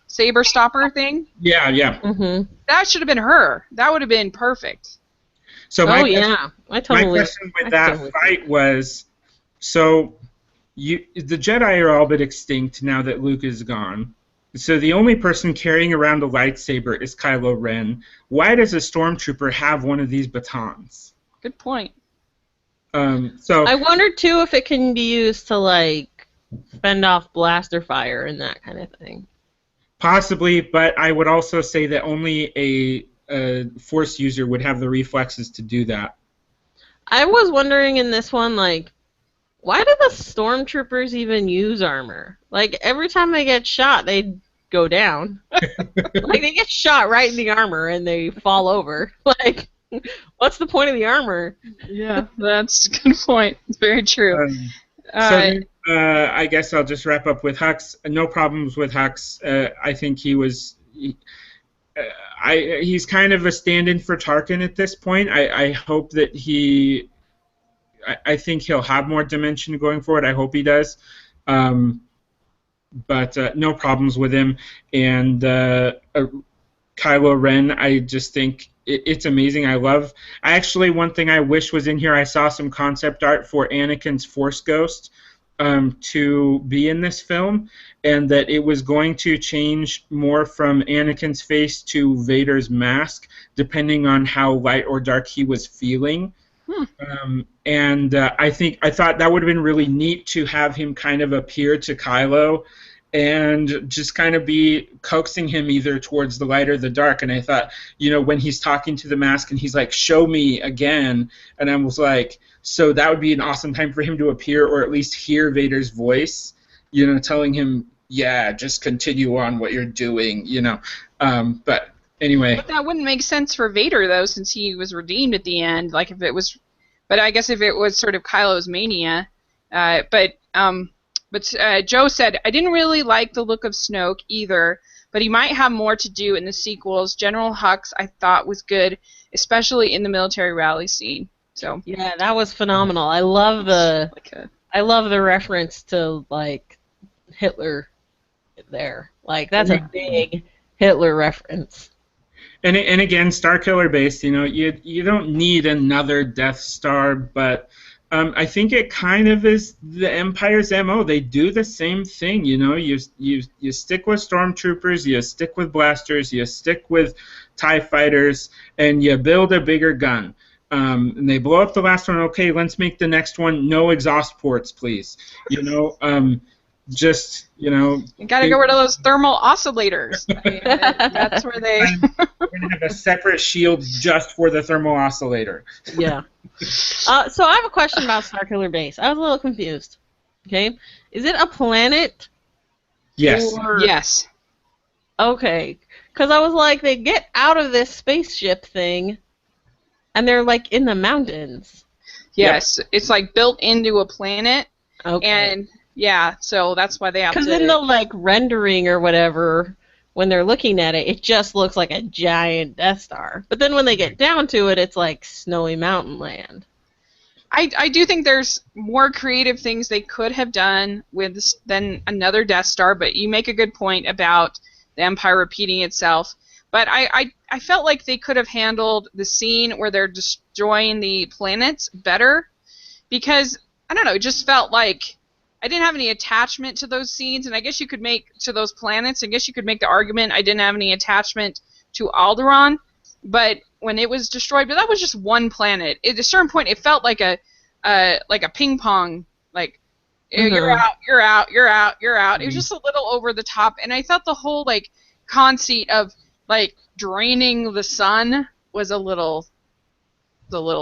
saber stopper thing. Yeah. Mm-hmm. That should have been her. That would have been perfect. So my question with that fight was, so the Jedi are all but extinct now that Luke is gone. So the only person carrying around a lightsaber is Kylo Ren. Why does a stormtrooper have one of these batons? Good point. So I wonder too if it can be used to fend off blaster fire and that kind of thing. Possibly, but I would also say that only a Force user would have the reflexes to do that. I was wondering in this one, why do the stormtroopers even use armor? Every time they get shot, they go down. They get shot right in the armor and they fall over. What's the point of the armor? Yeah, that's a good point. It's very true. I guess I'll just wrap up with Hux. No problems with Hux. I think he's kind of a stand-in for Tarkin at this point. I hope that I think he'll have more dimension going forward. I hope he does. But no problems with him. And Kylo Ren, I just think it's amazing. One thing I wish was in here, I saw some concept art for Anakin's Force Ghost to be in this film, and that it was going to change more from Anakin's face to Vader's mask, depending on how light or dark he was feeling. I thought that would have been really neat to have him kind of appear to Kylo and just kind of be coaxing him either towards the light or the dark. And I thought, when he's talking to the mask and he's like, show me again, and I was like, so that would be an awesome time for him to appear, or at least hear Vader's voice, telling him, yeah, just continue on what you're doing, but anyway. But that wouldn't make sense for Vader, though, since he was redeemed at the end. But I guess if it was sort of Kylo's mania. But Joe said, I didn't really like the look of Snoke either, but he might have more to do in the sequels. General Hux, I thought, was good, especially in the military rally scene. So yeah, that was phenomenal. I love the reference to Hitler there. Like, that's a big Hitler reference. And again, Starkiller Base, you don't need another Death Star, but I think it kind of is the Empire's MO. They do the same thing, you stick with stormtroopers, you stick with blasters, you stick with TIE fighters, and you build a bigger gun. And they blow up the last one. Okay, let's make the next one no exhaust ports, please. You got to get rid of those thermal oscillators. I mean, that's where they. We're gonna have a separate shield just for the thermal oscillator. Yeah. So I have a question about Starkiller Base. I was a little confused. Okay, is it a planet? Yes. Yes. Okay, because I was like, they get out of this spaceship thing, and they're like in the mountains. Yes, it's like built into a planet, Okay. and yeah, so that's why they have to. Because in the like rendering or whatever, when they're looking at it, it just looks like a giant Death Star. But then when they get down to it, it's like snowy mountain land. I do think there's more creative things they could have done with than another Death Star, but you make a good point about the Empire repeating itself. But I felt like they could have handled the scene where they're destroying the planets better, because, I don't know, it just felt like I didn't have any attachment to those scenes, and I guess you could make to those planets. I guess you could make the argument I didn't have any attachment to Alderaan, but when it was destroyed, but that was just one planet. At a certain point, it felt like a ping pong, like you're out, you're out, you're out, you're out. It was just a little over the top, and I thought the whole like conceit of like draining the sun was a little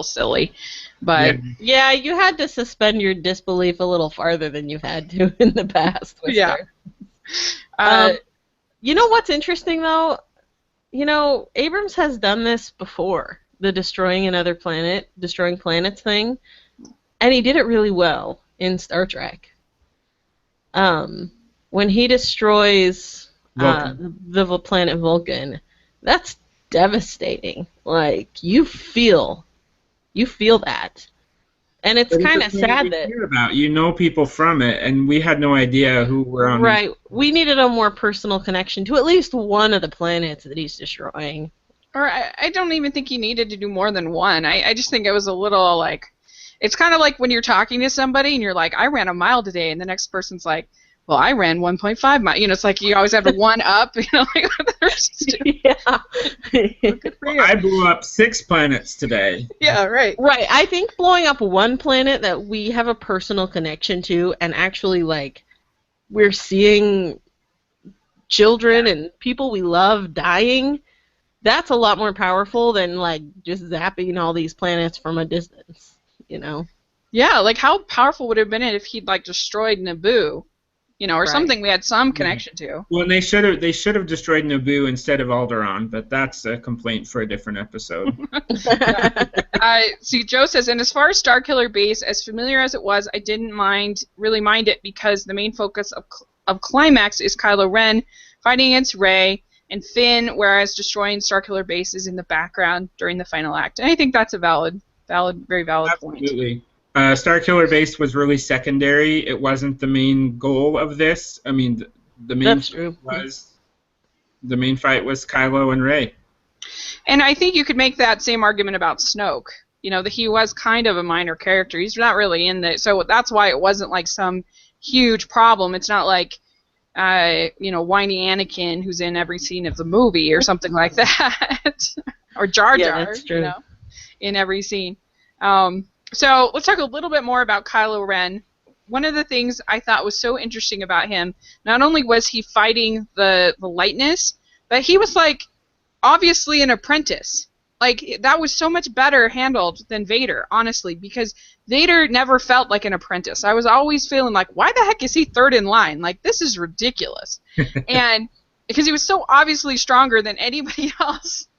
silly. But yeah, you had to suspend your disbelief a little farther than you had to in the past. Yeah. You know what's interesting though? Abrams has done this before, the destroying planets thing, and he did it really well in Star Trek. When he destroys the planet Vulcan, that's devastating. Like, you feel that, and it's kind of sad that people from it, and we had no idea who were on. Right, we needed a more personal connection to at least one of the planets that he's destroying. Or I don't even think he needed to do more than one. I just think it was a little like, it's kind of like when you're talking to somebody and you're like, I ran a mile today, and the next person's like, well, I ran 1.5 miles. It's like you always have to one up. Like yeah. Good for you. I blew up 6 planets today. Yeah, right. Right. I think blowing up one planet that we have a personal connection to, and actually, like, we're seeing children and people we love dying, that's a lot more powerful than, like, just zapping all these planets from a distance, Yeah, like, how powerful would it have been if he'd, like, destroyed Naboo? Or something we had some connection to. Well, and they should have destroyed Naboo instead of Alderaan, but that's a complaint for a different episode. See, Joe says, and as far as Starkiller Base, as familiar as it was, I didn't really mind it, because the main focus of Climax is Kylo Ren fighting against Rey and Finn, whereas destroying Starkiller Base is in the background during the final act. And I think that's a very valid point. Absolutely. Starkiller Base was really secondary. It wasn't the main goal of this. I mean, the main fight was Kylo and Rey. And I think you could make that same argument about Snoke. That he was kind of a minor character. He's not really in the, so that's why it wasn't like some huge problem. It's not like whiny Anakin who's in every scene of the movie or something like that, or Jar Jar. Yeah, that's true. In every scene. So let's talk a little bit more about Kylo Ren. One of the things I thought was so interesting about him, not only was he fighting the lightness, but he was like obviously an apprentice. Like, that was so much better handled than Vader, honestly, because Vader never felt like an apprentice. I was always feeling like, why the heck is he third in line? Like, this is ridiculous. And because he was so obviously stronger than anybody else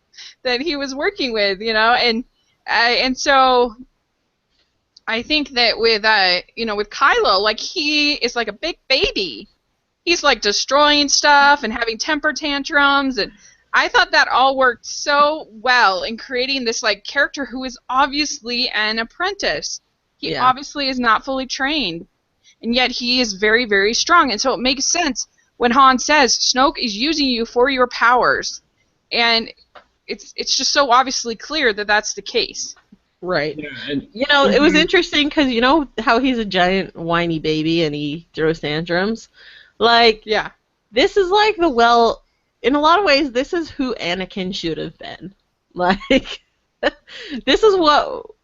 that he was working with, and so I think that with Kylo, like, he is like a big baby. He's like destroying stuff and having temper tantrums, and I thought that all worked so well in creating this like character who is obviously an apprentice. He obviously is not fully trained, and yet he is very, very strong, and so it makes sense when Han says, Snoke is using you for your powers. And it's just so obviously clear that that's the case. Right. Yeah, and You know, it was interesting because you know how he's a giant whiny baby and he throws tantrums? Like, Yeah. this is like in a lot of ways, this is who Anakin should have been. Like, this is what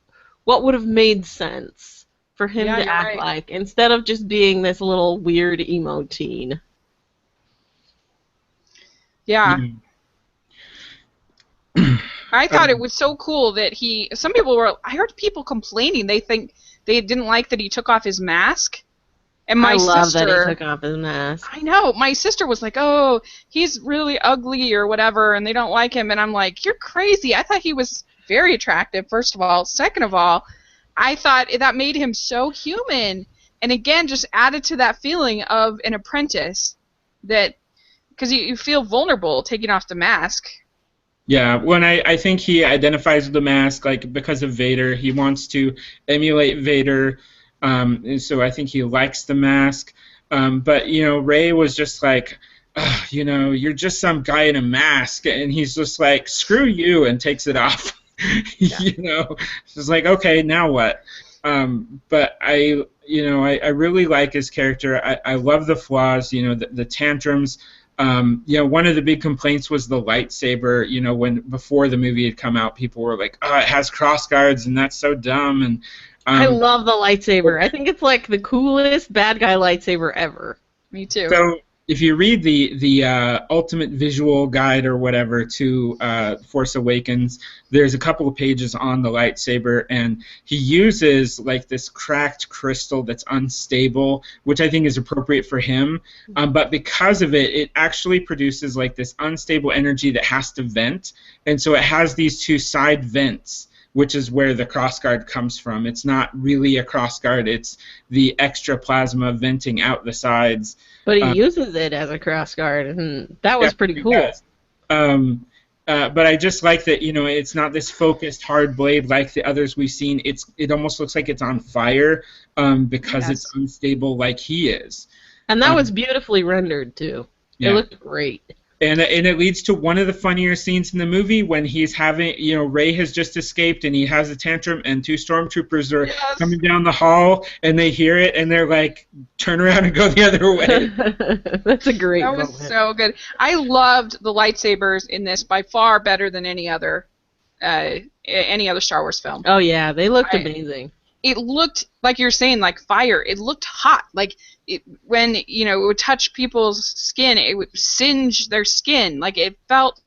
would have made sense for him Yeah, to you're act right. like, instead of just being this little weird emo teen. Yeah. yeah. I thought it was so cool that I heard people complaining they didn't like that he took off his mask. And my I love sister, that he took off his mask. I know, my sister was like, oh, he's really ugly or whatever, and they don't like him. And I'm like, you're crazy. I thought he was very attractive, first of all. Second of all, I thought that made him so human. And again, just added to that feeling of an apprentice that, because you feel vulnerable taking off the mask. Yeah, I think he identifies with the mask, like, because of Vader. He wants to emulate Vader, and so I think he likes the mask. But, Rey was just like, "Ugh, you're just some guy in a mask," and he's just like, screw you, and takes it off. Yeah. It's like, okay, now what? But I really like his character. I love the flaws, the tantrums. One of the big complaints was the lightsaber. Before the movie had come out, people were like, "Oh, it has cross guards, and that's so dumb." And I love the lightsaber. I think it's like the coolest bad guy lightsaber ever. Me too. So if you read the ultimate visual guide or whatever to Force Awakens, there's a couple of pages on the lightsaber, and he uses like this cracked crystal that's unstable, which I think is appropriate for him. But because of it, it actually produces like this unstable energy that has to vent, and so it has these two side vents, which is where the crossguard comes from. It's not really a crossguard, it's the extra plasma venting out the sides. But he uses it as a crossguard, and that was pretty cool. But I just like that, it's not this focused hard blade like the others we've seen. It almost looks like it's on fire because it's unstable like he is. And that was beautifully rendered, too. Yeah. It looked great. And it leads to one of the funnier scenes in the movie when he's having, Rey has just escaped and he has a tantrum and two stormtroopers are coming down the hall and they hear it and they're like, turn around and go the other way. That's a great moment. That was so good. I loved the lightsabers in this by far better than any other Star Wars film. Oh, yeah, they looked amazing. It looked, like you're saying, like fire. It looked hot. Like, when, it would touch people's skin, it would singe their skin. Like, it felt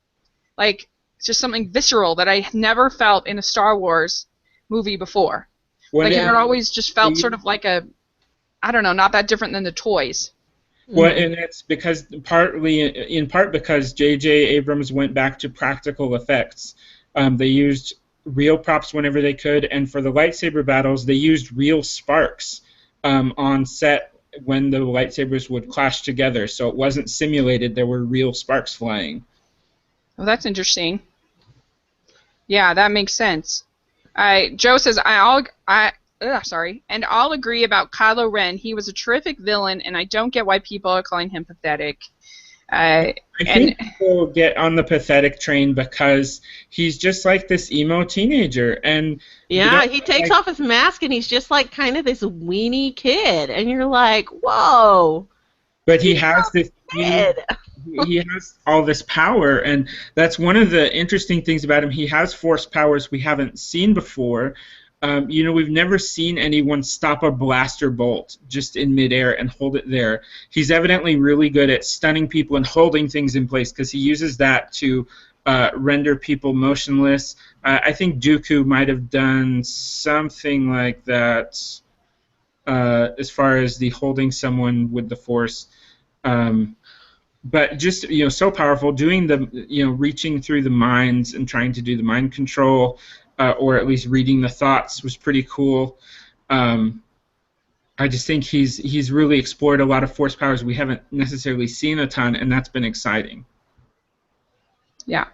like just something visceral that I never felt in a Star Wars movie before. It had always just felt sort of like I don't know, not that different than the toys. Well, and it's because in part because J.J. Abrams went back to practical effects. They used real props whenever they could, and for the lightsaber battles, they used real sparks on set when the lightsabers would clash together. So it wasn't simulated; there were real sparks flying. Oh, that's interesting. Yeah, that makes sense. Joe says, and I'll agree about Kylo Ren. He was a terrific villain, and I don't get why people are calling him pathetic. I think people get on the pathetic train because he's just like this emo teenager, and he takes off his mask and he's just like kind of this weenie kid, and you're like, whoa. But he has this. He has all this power, and that's one of the interesting things about him. He has force powers we haven't seen before. We've never seen anyone stop a blaster bolt just in midair and hold it there. He's evidently really good at stunning people and holding things in place because he uses that to render people motionless. I think Dooku might have done something like that as far as the holding someone with the Force. But just, so powerful, doing the, reaching through the minds and trying to do the mind control, or at least reading the thoughts was pretty cool. I just think he's really explored a lot of force powers we haven't necessarily seen a ton, and that's been exciting. Yeah,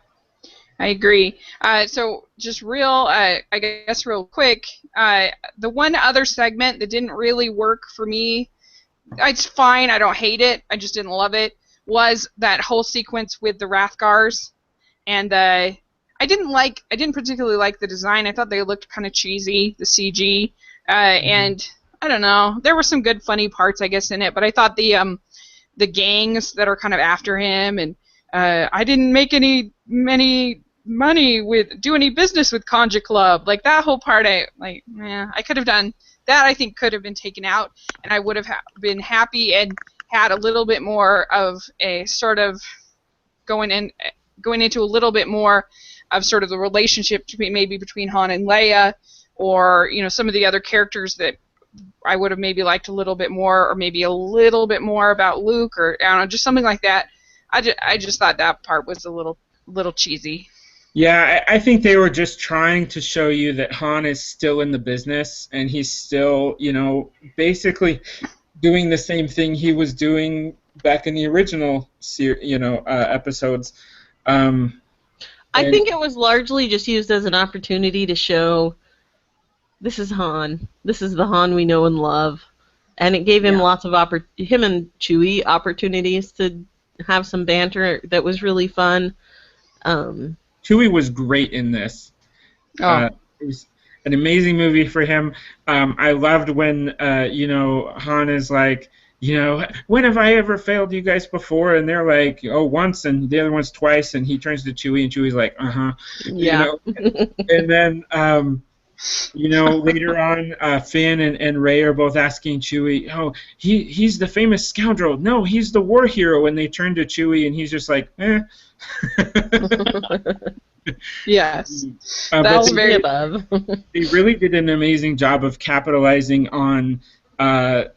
I agree. So just I guess real quick, the one other segment that didn't really work for me, it's fine, I don't hate it, I just didn't love it, was that whole sequence with the Rathgars, and I didn't particularly like the design. I thought they looked kind of cheesy, the CG, and I don't know. There were some good funny parts, I guess, in it, but I thought the gangs that are kind of after him, and I didn't make any money with do any business with Conja Club, like that whole part. I could have done that. I think could have been taken out, and I would have been happy and had a little bit more of a sort of going into a little bit more of sort of the relationship between Han and Leia, or some of the other characters that I would have maybe liked a little bit more, or maybe a little bit more about Luke, or I don't know, just something like that. I just thought that part was a little cheesy. Yeah, I think they were just trying to show you that Han is still in the business, and he's still, basically doing the same thing he was doing back in the original, episodes. I think it was largely just used as an opportunity to show this is Han. This is the Han we know and love. And it gave him lots of him and Chewie opportunities to have some banter that was really fun. Chewie was great in this. Oh. It was an amazing movie for him. I loved when, Han is like, when have I ever failed you guys before? And they're like, oh, once, and the other one's twice, and he turns to Chewie, and Chewie's like, uh-huh. Yeah. And then, later on, Finn and Rey are both asking Chewie, oh, he's the famous scoundrel. No, he's the war hero. And they turn to Chewie, and he's just like, eh. Yes. That's very above. They really did an amazing job of capitalizing on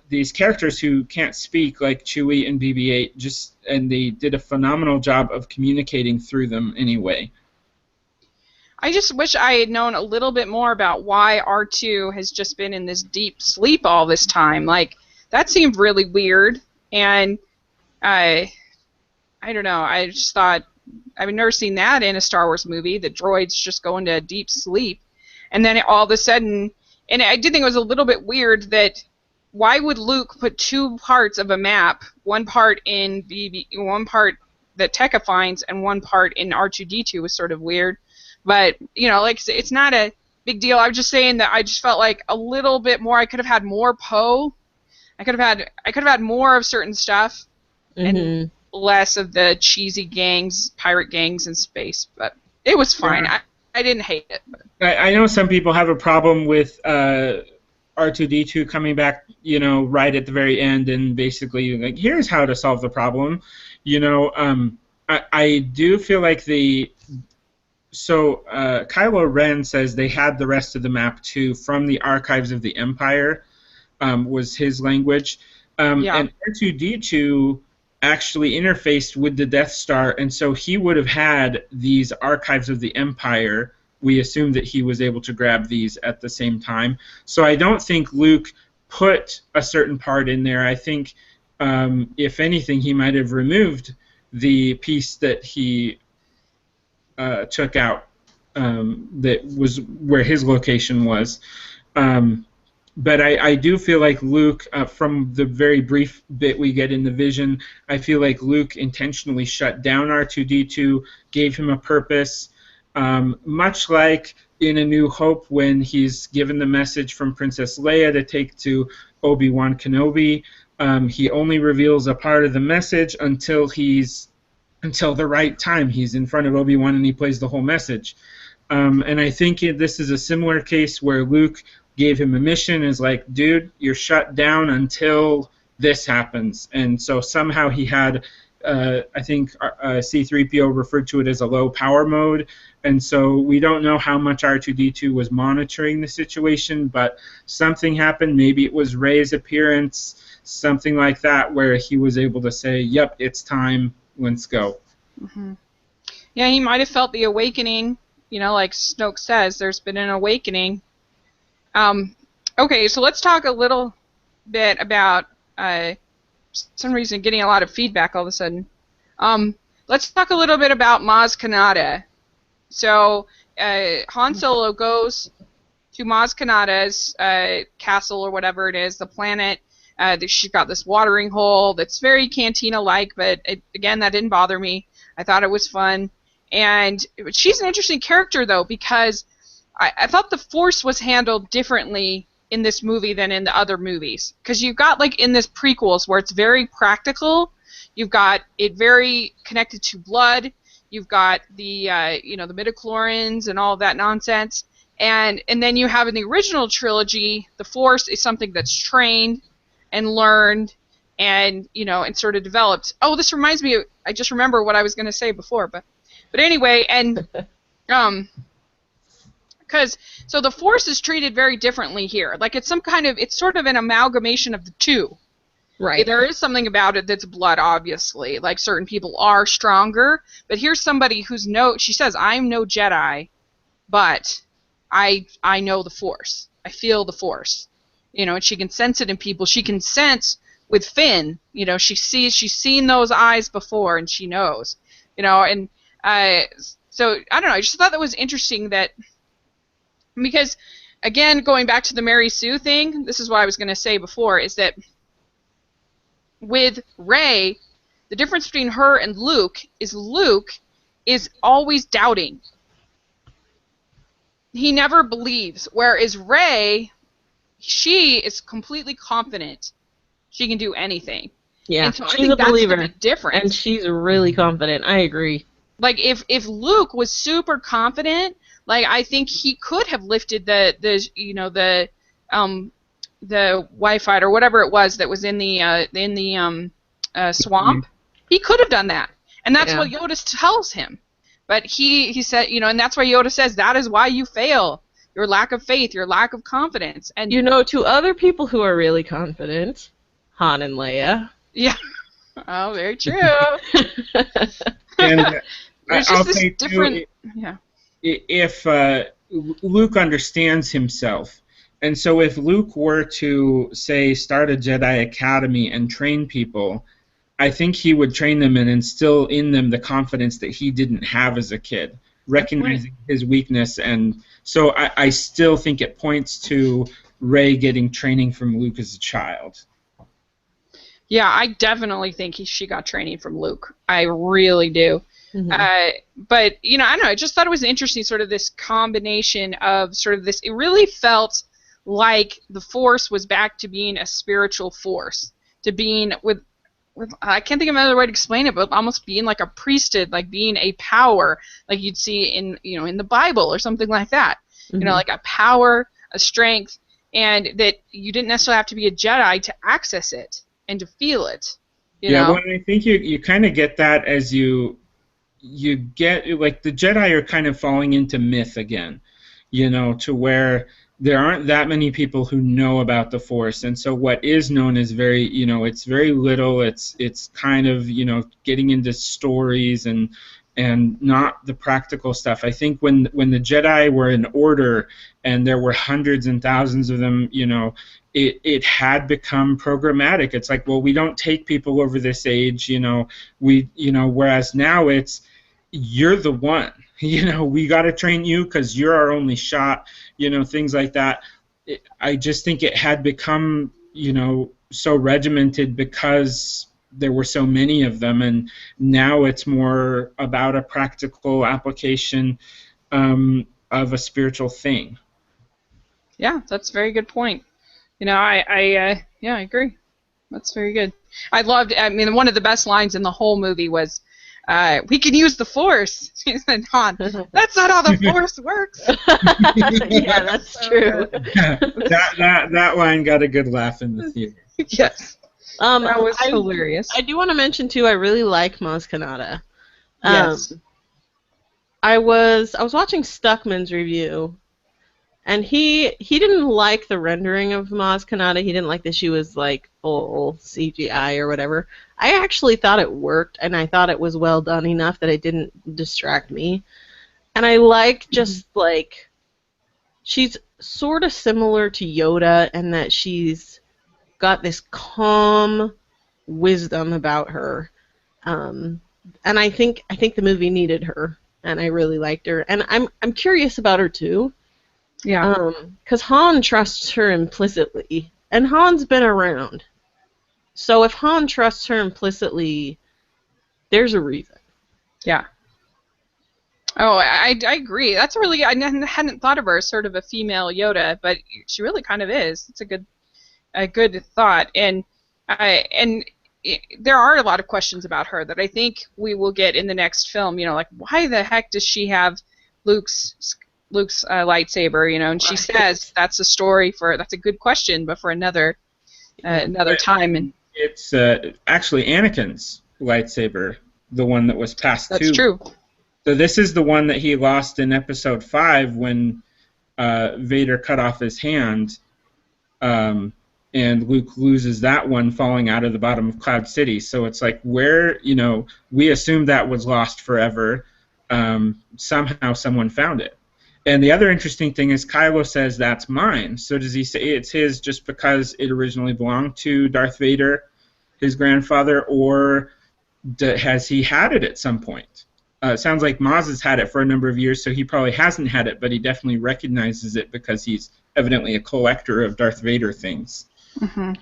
these characters who can't speak, like Chewie and BB-8, and they did a phenomenal job of communicating through them anyway. I just wish I had known a little bit more about why R2 has just been in this deep sleep all this time. Like, that seemed really weird, and I don't know, I just thought, I've never seen that in a Star Wars movie, the droids just go into deep sleep, and then all of a sudden, and I did think it was a little bit weird that why would Luke put two parts of a map, one part in one part that Tekka finds, and one part in R2-D2 was sort of weird. But, it's not a big deal. I was just saying that I just felt like a little bit more. I could have had more Poe. I could have had more of certain stuff, and less of the cheesy pirate gangs in space. But it was fine. Yeah. I didn't hate it. I know some people have a problem with R2-D2 coming back, right at the very end, and basically like, here's how to solve the problem. I do feel like Kylo Ren says they had the rest of the map too from the archives of the Empire, was his language. And R2-D2 actually interfaced with the Death Star, and so he would have had these archives of the Empire. We assume that he was able to grab these at the same time. So I don't think Luke put a certain part in there. I think, if anything, he might have removed the piece that he took out, that was where his location was. But I do feel like Luke, from the very brief bit we get in the vision, I feel like Luke intentionally shut down R2-D2, gave him a purpose, much like in A New Hope when he's given the message from Princess Leia to take to Obi-Wan Kenobi. He only reveals a part of the message until the right time. He's in front of Obi-Wan and he plays the whole message. And I think this is a similar case where Luke gave him a mission, is like, dude, you're shut down until this happens. And so somehow he had, I think C-3PO referred to it as a low power mode, and so we don't know how much R2-D2 was monitoring the situation, but something happened. Maybe it was Rey's appearance, something like that, where he was able to say, yep, it's time, let's go. Mm-hmm. Yeah, he might have felt the awakening, like Snoke says, there's been an awakening. Okay, so let's talk a little bit about, for some reason, getting a lot of feedback all of a sudden. Let's talk a little bit about Maz Kanata. So, Han Solo goes to Maz Kanata's castle, or whatever it is, the planet She's got this watering hole that's very Cantina-like, but again, that didn't bother me. I thought it was fun. And she's an interesting character, though, because I thought the Force was handled differently in this movie than in the other movies. Because you've got, like, in this prequels where it's very practical, you've got it very connected to blood, you've got the, the midichlorians and all of that nonsense. And then you have in the original trilogy, the Force is something that's trained and learned and, and sort of developed. Oh, this reminds me, I just remember what I was going to say before, but anyway, and, so the Force is treated very differently here. Like, it's sort of an amalgamation of the two. Right. There is something about it that's blood, obviously. Like, certain people are stronger, but here's somebody she says, I'm no Jedi, but I know the Force. I feel the Force. And she can sense it in people. She can sense with Finn, she's seen those eyes before and she knows. And so I don't know, I just thought that was interesting because again, going back to the Mary Sue thing, this is what I was going to say before, is that with Rey, the difference between her and Luke is always doubting. He never believes, whereas Rey, she is completely confident she can do anything. Yeah, and so she's a believer, that's the difference. And she's really confident. I agree. Like, if Luke was super confident, like, I think he could have lifted the Y-Fight or whatever it was that was in the swamp. He could have done that, and that's what Yoda tells him. But he said, and that's why Yoda says that is why you fail. Your lack of faith, your lack of confidence. And to other people who are really confident, Han and Leia. Yeah. Oh, very true. And There's I'll just this say different. Too, yeah. If Luke understands himself, and so if Luke were to, say, start a Jedi Academy and train people, I think he would train them and instill in them the confidence that he didn't have as a kid, recognizing his weakness. And so I still think it points to Rey getting training from Luke as a child. Yeah, I definitely think she got training from Luke. I really do. Mm-hmm. But, I don't know, I just thought it was interesting, sort of this combination of sort of this, it really felt like the Force was back to being a spiritual force, to being with I can't think of another way to explain it, but almost being like a priesthood, like being a power, like you'd see in in the Bible or something like that. Mm-hmm. Like a power, a strength, and that you didn't necessarily have to be a Jedi to access it and to feel it. You know? Well, I think you kind of get that as you get, like, the Jedi are kind of falling into myth again, to where there aren't that many people who know about the Force, and so what is known is very, it's very little. It's kind of, getting into stories and not the practical stuff. I think when the Jedi were in order and there were hundreds and thousands of them, it had become programmatic. It's like, well, we don't take people over this age, whereas now it's, you're the one. We got to train you because you're our only shot, things like that. I just think it had become, so regimented because there were so many of them, and now it's more about a practical application of a spiritual thing. Yeah, that's a very good point. I agree. That's very good. I mean, one of the best lines in the whole movie was, we can use the Force. She said, Han, that's not how the Force works. Yeah, that's true. that line got a good laugh in the theater. Yes. That was hilarious. I do want to mention, too, I really like Maz Kanata. Yes. I was watching Stuckman's review, and he didn't like the rendering of Maz Kanata. He didn't like that she was, like, full CGI or whatever. I actually thought it worked, and I thought it was well done enough that it didn't distract me. And I like just, like, she's sort of similar to Yoda in that she's got this calm wisdom about her. And I think the movie needed her, and I really liked her. And I'm curious about her, too. Yeah. Because Han trusts her implicitly, and Han's been around. So if Han trusts her implicitly, there's a reason. Yeah. Oh, I agree. That's really, I hadn't thought of her as sort of a female Yoda, but she really kind of is. It's a good thought, and there are a lot of questions about her that I think we will get in the next film. You know, like why the heck does she have Luke's lightsaber? You know, and she says that's a story for that's a good question, but for another time. And it's actually Anakin's lightsaber, the one that was passed to. that's true. So this is the one that he lost in Episode 5 when Vader cut off his hand. And Luke loses that one falling out of the bottom of Cloud City. So it's like where, you know, we assumed that was lost forever. Somehow someone found it. And the other interesting thing is Kylo says that's mine. So does he say it's his just because it originally belonged to Darth Vader, his grandfather, or has he had it at some point? It sounds like Maz has had it for a number of years, so he probably hasn't had it, but he definitely recognizes it because he's evidently a collector of Darth Vader things. Mm-hmm.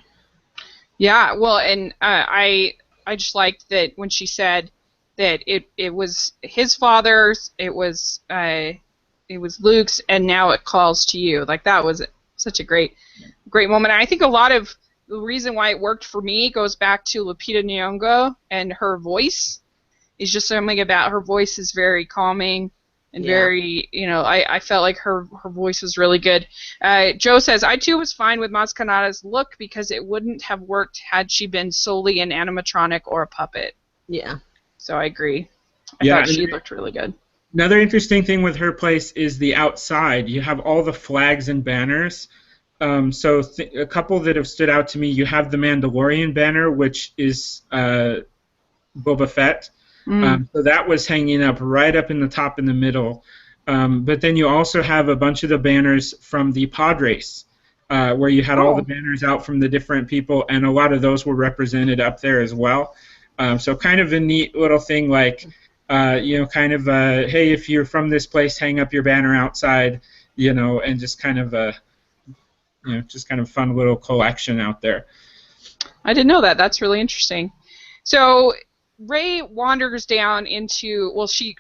Yeah, well, and I just liked that when she said that it was his father's, it was Luke's, and now it calls to you. Like that was such a great moment. And I think a lot of the reason why it worked for me goes back to Lupita Nyong'o and her voice. It's just something about her voice is very calming and very, you know, I felt like her voice was really good. Joe says, I too was fine with Maz Kanata's look because it wouldn't have worked had she been solely an animatronic or a puppet. Yeah. So I agree. I thought she looked really good. Another interesting thing with her place is the outside. You have all the flags and banners. So a couple that have stood out to me, you have the Mandalorian banner, which is Boba Fett. So that was hanging up right up in the top in the middle. But then you also have a bunch of the banners from the pod race, where you had all the banners out from the different people, and a lot of those were represented up there as well. So kind of a neat little thing, like, you know, kind of, hey, if you're from this place, hang up your banner outside, you know, and just kind of you know, just kind of fun little collection out there. I didn't know that. That's really interesting. So Rey wanders down into, well, she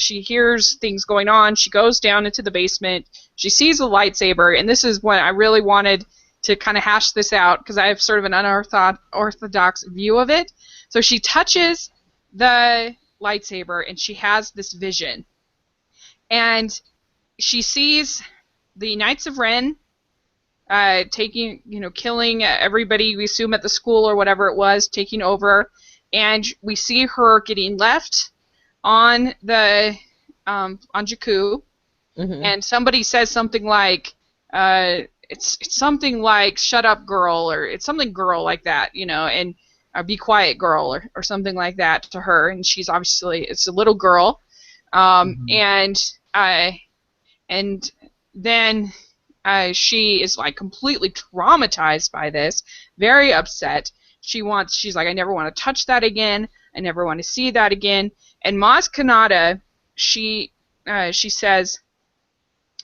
hears things going on. She goes down into the basement. She sees a lightsaber, and this is what I really wanted to kind of hash this out because I have sort of an unorthodox view of it. So she touches the lightsaber, and she has this vision. And she sees the Knights of Ren taking, you know, killing everybody, we assume at the school or whatever it was, taking over. And we see her getting left on the on Jakku, and somebody says something like, it's something like "shut up, girl," or it's something girl like that, you know, and "be quiet, girl," or something like that to her. And she's obviously it's a little girl, and then she is like completely traumatized by this, very upset. She's like, I never want to touch that again. I never want to see that again. And Maz Kanata, she says,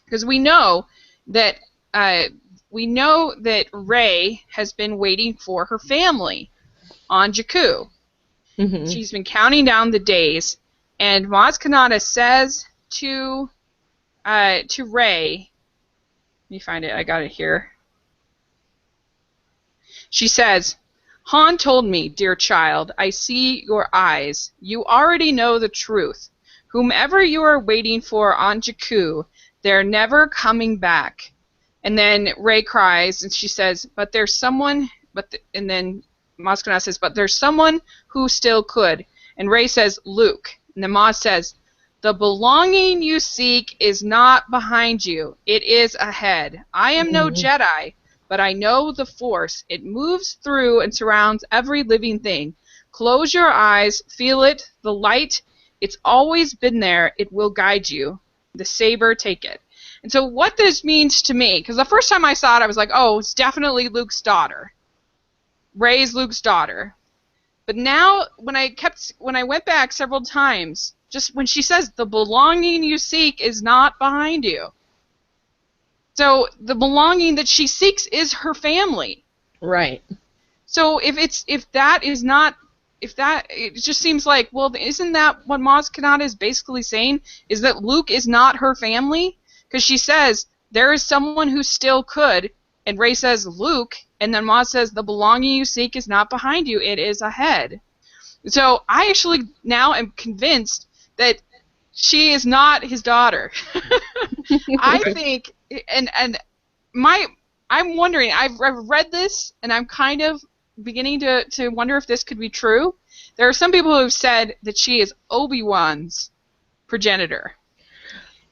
because we know that Rey has been waiting for her family on Jakku. She's been counting down the days, and Maz Kanata says to Rey, let me find it. I got it here. She says, Han told me, dear child, I see your eyes. You already know the truth. Whomever you are waiting for on Jakku, they're never coming back. And then Rey cries, and she says, but there's someone, and then Maz Kanata says, but there's someone who still could. And Rey says, Luke. And then Maz says, the belonging you seek is not behind you. It is ahead. I am no Jedi, but I know the Force. It moves through and surrounds every living thing. Close your eyes, feel it, the light. It's always been there. It will guide you. The saber, take it. And so what this means to me, because the first time I saw it, I was like, oh, it's definitely Luke's daughter. Rey's Luke's daughter. But now, when I went back several times, just when she says, the belonging you seek is not behind you. So the belonging that she seeks is her family. Right. So if that is not, if that, it just seems like, well, isn't that what Maz Kanata is basically saying? Is that Luke is not her family? Because she says there is someone who still could, and Rey says Luke, and then Maz says the belonging you seek is not behind you, it is ahead. So I actually now am convinced that she is not his daughter. I think, and I'm wondering. I've read this, and I'm kind of beginning to wonder if this could be true. There are some people who have said that she is Obi-Wan's progenitor.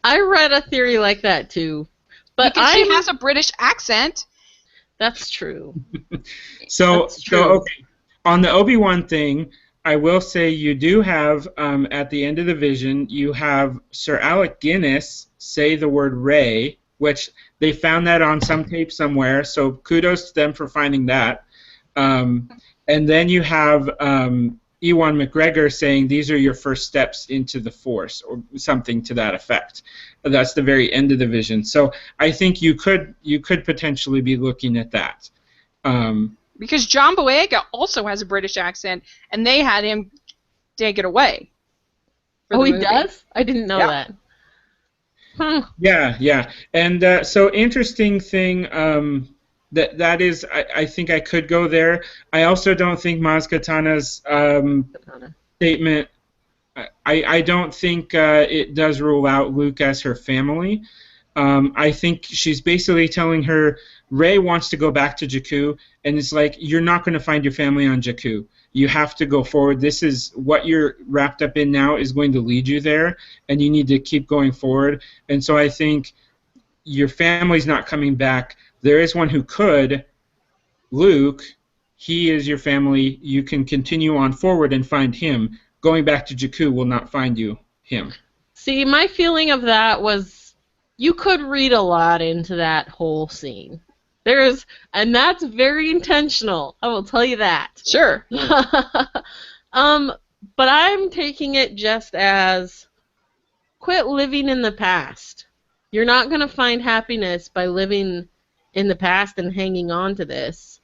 I read a theory like that too, but because she has a British accent. That's true. So okay, on the Obi-Wan thing, I will say you do have, at the end of the vision, you have Sir Alec Guinness say the word Rey, which they found that on some tape somewhere, so kudos to them for finding that. And then you have Ewan McGregor saying these are your first steps into the Force, or something to that effect. That's the very end of the vision. So I think you could potentially be looking at that. Because John Boyega also has a British accent, and they had him take it away. Oh, he does? I didn't know that. Huh. Yeah. And so interesting thing, that is, I think I could go there. I also don't think Maz Kanata's statement, I don't think it does rule out Luke as her family. I think she's basically telling her Rey wants to go back to Jakku, and it's like, you're not going to find your family on Jakku. You have to go forward. This is what you're wrapped up in now is going to lead you there, and you need to keep going forward. And so I think your family's not coming back. There is one who could, Luke. He is your family. You can continue on forward and find him. Going back to Jakku will not find him. See, my feeling of that was you could read a lot into that whole scene. And that's very intentional. I will tell you that. Sure. But I'm taking it just as quit living in the past. You're not going to find happiness by living in the past and hanging on to this.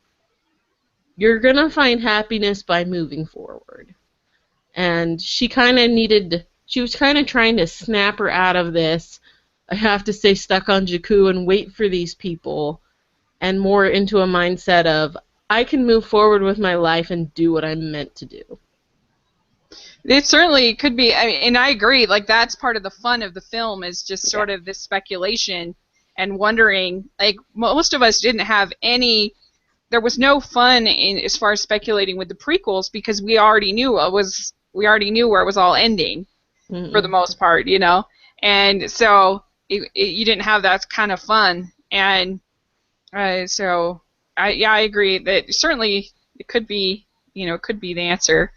You're going to find happiness by moving forward. And she was kind of trying to snap her out of this. I have to stay stuck on Jakku and wait for these people, and more into a mindset of, I can move forward with my life and do what I'm meant to do. It certainly could be, and I agree, like, that's part of the fun of the film, is just sort of this speculation and wondering, like, most of us didn't have there was no fun as far as speculating with the prequels, because we already knew where it was all ending, for the most part, you know? And so you didn't have that kind of fun, and so I agree that certainly it could be, it could be the answer,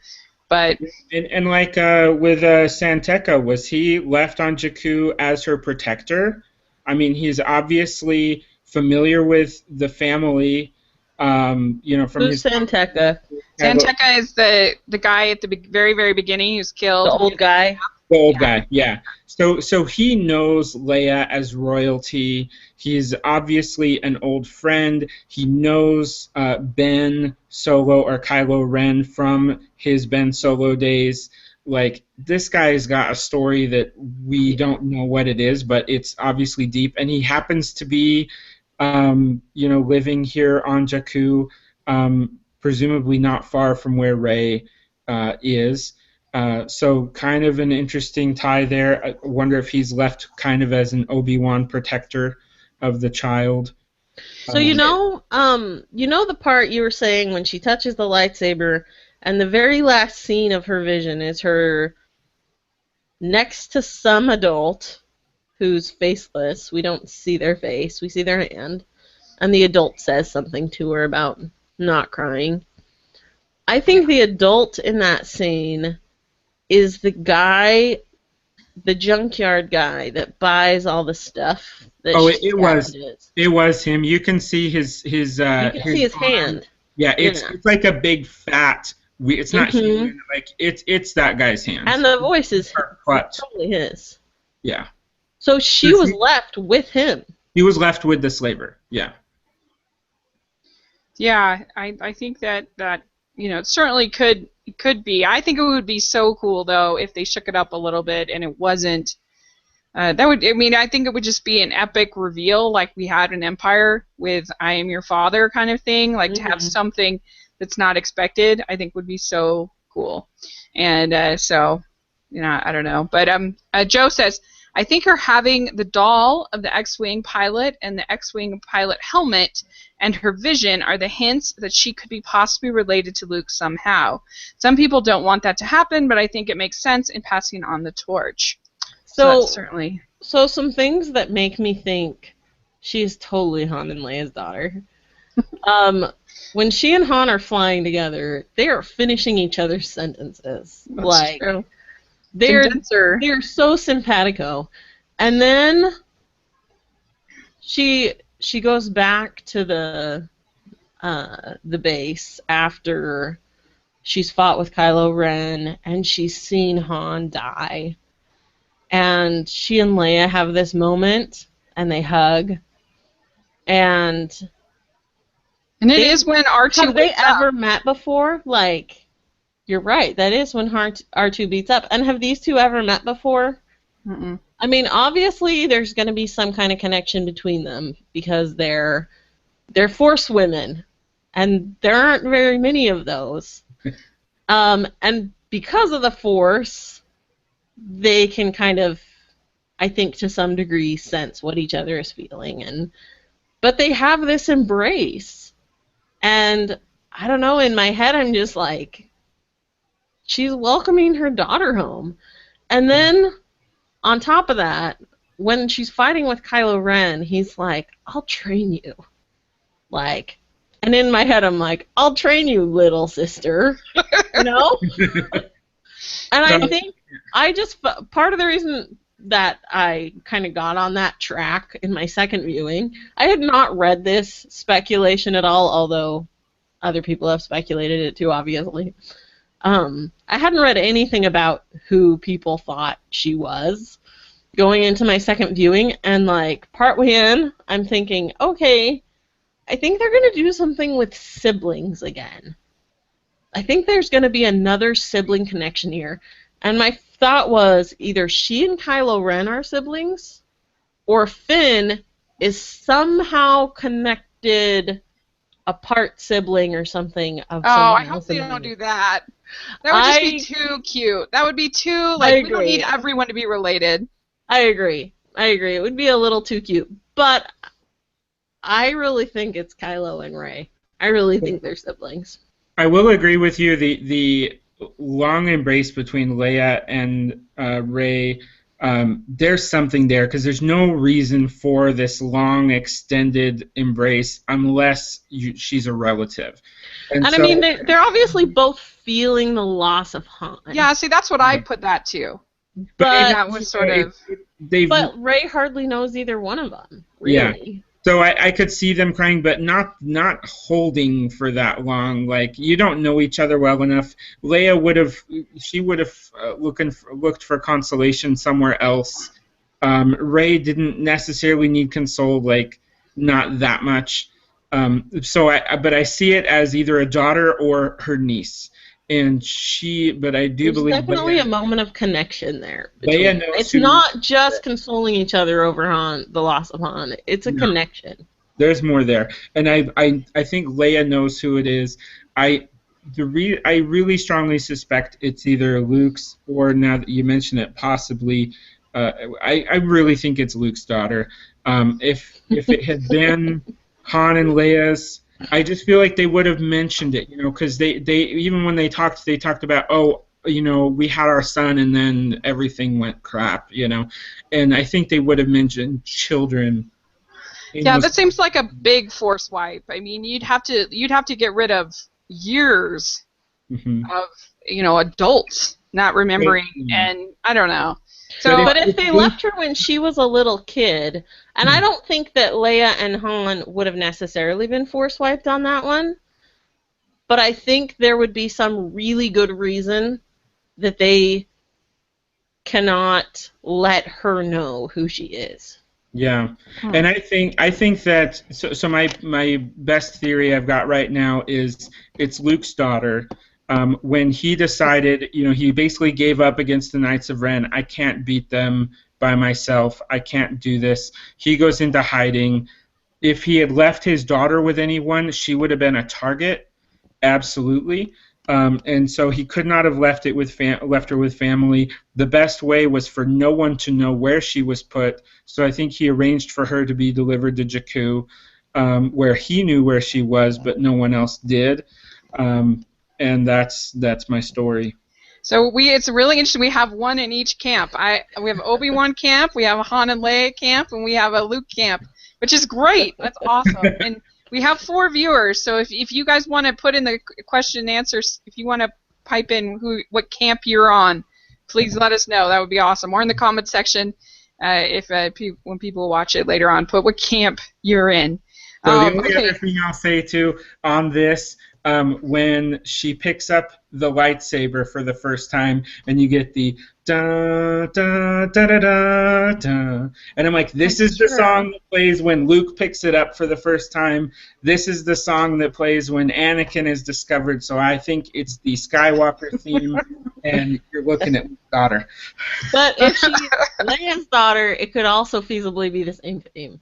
but and like with Santeca, was he left on Jakku as her protector? I mean, he's obviously familiar with the family, from Who's Santeca? Santeca is the guy at the very, very beginning who's killed. The old guy. The old guy, yeah. So he knows Leia as royalty. He's obviously an old friend. He knows Ben Solo or Kylo Ren from his Ben Solo days. Like, this guy's got a story that we don't know what it is, but it's obviously deep. And he happens to be, living here on Jakku, presumably not far from where Rey is. So kind of an interesting tie there. I wonder if he's left kind of as an Obi-Wan protector of the child. So the part you were saying when she touches the lightsaber, and the very last scene of her vision is her next to some adult who's faceless. We don't see their face, we see their hand, and the adult says something to her about not crying. I think the adult in that scene is the guy, the junkyard guy that buys all the stuff. It was him. You can see his hand. Yeah, it's like a big fat. It's not human. Like it's that guy's hand. And the voice is totally his. Yeah. So she was left with him. He was left with the slaver. Yeah. Yeah, I think that it certainly could be. I think it would be so cool though if they shook it up a little bit and it wasn't. That would, I mean, I think it would just be an epic reveal like we had in Empire with "I am your father" kind of thing. Like to have Hmm. something that's not expected, I think would be so cool. And so, I don't know. But Joe says, I think her having the doll of the X-wing pilot and the X-wing pilot helmet and her vision are the hints that she could be possibly related to Luke somehow. Some people don't want that to happen, but I think it makes sense in passing on the torch. So that's So, certainly. so some things that make me think she's totally Han and Leia's daughter. Um, when she and Han are flying together, they are finishing each other's sentences. That's Like true. they're Condenser. they're so simpatico. And then she goes back to the base after she's fought with Kylo Ren and she's seen Han die. And she and Leia have this moment and they hug. And And it they is when R2 have they wakes up. ever met before? Like, you're right. That is when R2 beats up. And have these two ever met before? Mm-mm. I mean, obviously there's going to be some kind of connection between them because they're Force women, and there aren't very many of those. And because of the Force, they can kind of, I think, to some degree, sense what each other is feeling, but they have this embrace, and I don't know. In my head, I'm just like, she's welcoming her daughter home, and then on top of that, when she's fighting with Kylo Ren, he's like, "I'll train you." Like, and in my head, I'm like, "I'll train you, little sister," you know? And I think part of the reason that I kind of got on that track in my second viewing, I had not read this speculation at all, although other people have speculated it too, obviously. I hadn't read anything about who people thought she was going into my second viewing, and like partway in, I'm thinking, okay, I think they're going to do something with siblings again. I think there's going to be another sibling connection here. And my thought was either she and Kylo Ren are siblings, or Finn is somehow connected, a part sibling or something of Oh, someone I hope else they in the don't movie. do that. That would just be too cute. That would be too, like, we don't need everyone to be related. I agree. It would be a little too cute. But I really think it's Kylo and Rey. I really think they're siblings. I will agree with you. The long embrace between Leia and Rey, there's something there because there's no reason for this long extended embrace unless she's a relative. And so, I mean, they're obviously both feeling the loss of Han. Yeah, see, that's what I put that to. But that was sort of. But Rey hardly knows either one of them, really. Yeah. So I could see them crying, but not holding for that long. Like, you don't know each other well enough. Leia would have looked for consolation somewhere else. Rey didn't necessarily need console, like, not that much. But I see it as either a daughter or her niece. But I do believe there's definitely Leia, a moment of connection there. Leia knows it's not just consoling each other over the loss of Han. It's a connection. There's more there, and I think Leia knows who it is. I really strongly suspect it's either Luke's or, now that you mention it, possibly. I really think it's Luke's daughter. If it had been Han and Leia's, I just feel like they would have mentioned it, because they even when they talked about, we had our son and then everything went crap, and I think they would have mentioned children. Yeah, that seems like a big force wipe. I mean, you'd have to get rid of years of adults not remembering, and I don't know. So, but if they left her when she was a little kid, and I don't think that Leia and Han would have necessarily been force wiped on that one, but I think there would be some really good reason that they cannot let her know who she is. Yeah, Hmm. and I think that so my best theory I've got right now is it's Luke's daughter. When he decided, he basically gave up against the Knights of Ren. I can't beat them by myself. I can't do this. He goes into hiding. If he had left his daughter with anyone, she would have been a target. Absolutely. And so he could not have left her with family. The best way was for no one to know where she was put. So I think he arranged for her to be delivered to Jakku, where he knew where she was, but no one else did. And that's my story. So it's really interesting. We have one in each camp. We have Obi-Wan camp, we have a Han and Leia camp, and we have a Luke camp, which is great. That's awesome. And we have 4 viewers, so if you guys want to put in the question and answers, if you want to pipe in what camp you're on, please let us know. That would be awesome. Or in the comment section, when people watch it later on, put what camp you're in. So the only Okay. other thing I'll say too on this, when she picks up the lightsaber for the first time, and you get the da da da da da da, and I'm like, this is the song that plays when Luke picks it up for the first time. This is the song that plays when Anakin is discovered. So I think it's the Skywalker theme, and you're looking at Luke's daughter. But if she's Leia's daughter, it could also feasibly be the same theme.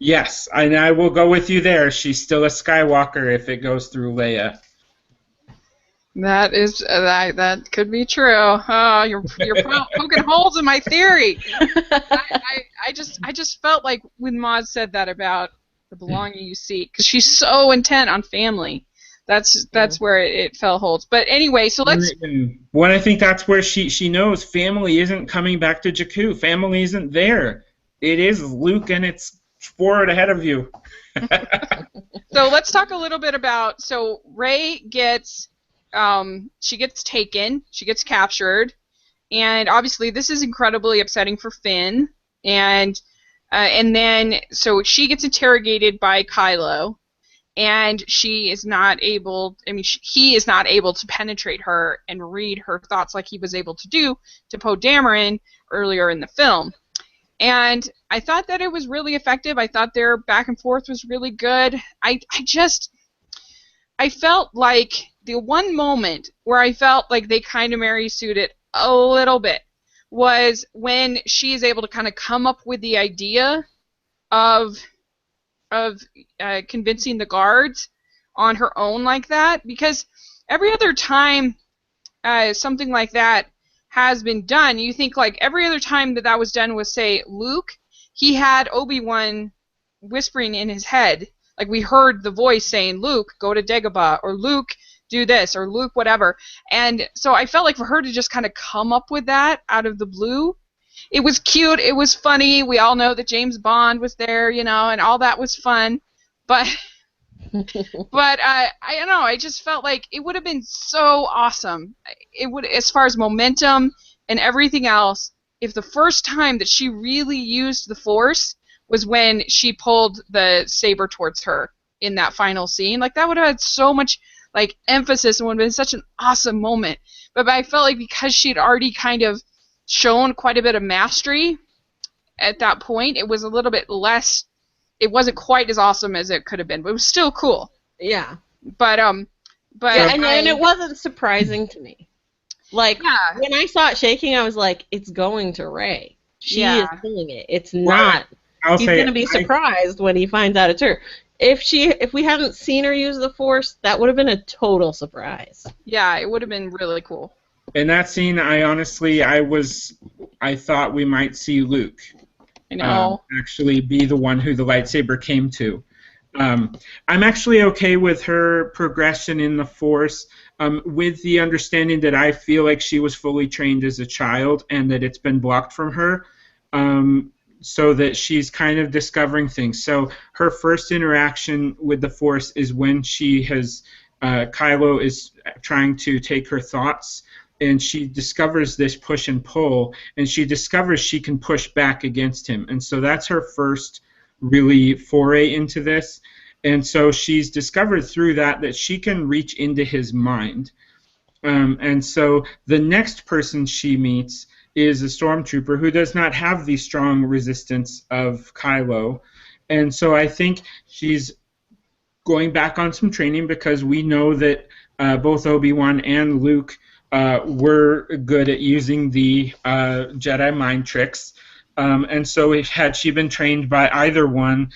Yes, and I will go with you there. She's still a Skywalker if it goes through Leia. That could be true. Oh, you're poking holes in my theory. I just felt like when Maz said that about the belonging you seek, because she's so intent on family. That's where it fell holes. But anyway, so let's. When I think that's where she knows family isn't coming back to Jakku. Family isn't there. It is Luke, and it's forward ahead of you. So let's talk a little bit about. So Rey gets. She gets taken. She gets captured, and obviously this is incredibly upsetting for Finn. And then so she gets interrogated by Kylo. And she is not able. I mean, he is not able to penetrate her and read her thoughts like he was able to do to Poe Dameron earlier in the film. And I thought that it was really effective. I thought their back and forth was really good. I felt like the one moment where I felt like they kind of Mary suited a little bit was when she is able to kind of come up with the idea of convincing the guards on her own like that, because every other time something like that has been done, you think like every other time that was done was, say, Luke, he had Obi-Wan whispering in his head, like we heard the voice saying, Luke, go to Dagobah, or Luke, do this, or Luke, whatever. And so I felt like for her to just kind of come up with that out of the blue, it was cute, it was funny. We all know that James Bond was there, and all that was fun. But I don't know, I just felt like it would have been so awesome. It would, as far as momentum and everything else, if the first time that she really used the Force was when she pulled the saber towards her in that final scene. Like, that would have had so much like emphasis and would have been such an awesome moment. But I felt like because she'd already kind of shown quite a bit of mastery at that point, it was a little bit less. It wasn't quite as awesome as it could have been, but it was still cool. Yeah. But yeah, and it wasn't surprising to me. Like, yeah. when I saw it shaking, I was like, it's going to Rey. She Yeah. is pulling it. It's not. I'll He's say going to be surprised when he finds out it's her. If we hadn't seen her use the Force, that would have been a total surprise. Yeah, it would have been really cool. In that scene, I thought we might see Luke actually be the one who the lightsaber came to. I'm actually okay with her progression in the Force, with the understanding that I feel like she was fully trained as a child and that it's been blocked from her, so that she's kind of discovering things. So her first interaction with the Force is when Kylo is trying to take her thoughts, and she discovers this push and pull, and she discovers she can push back against him. And so that's her first really foray into this. And so she's discovered through that she can reach into his mind. And so the next person she meets is a stormtrooper who does not have the strong resistance of Kylo. And so I think she's going back on some training because we know that both Obi-Wan and Luke were good at using the Jedi mind tricks. And so had she been trained by either one,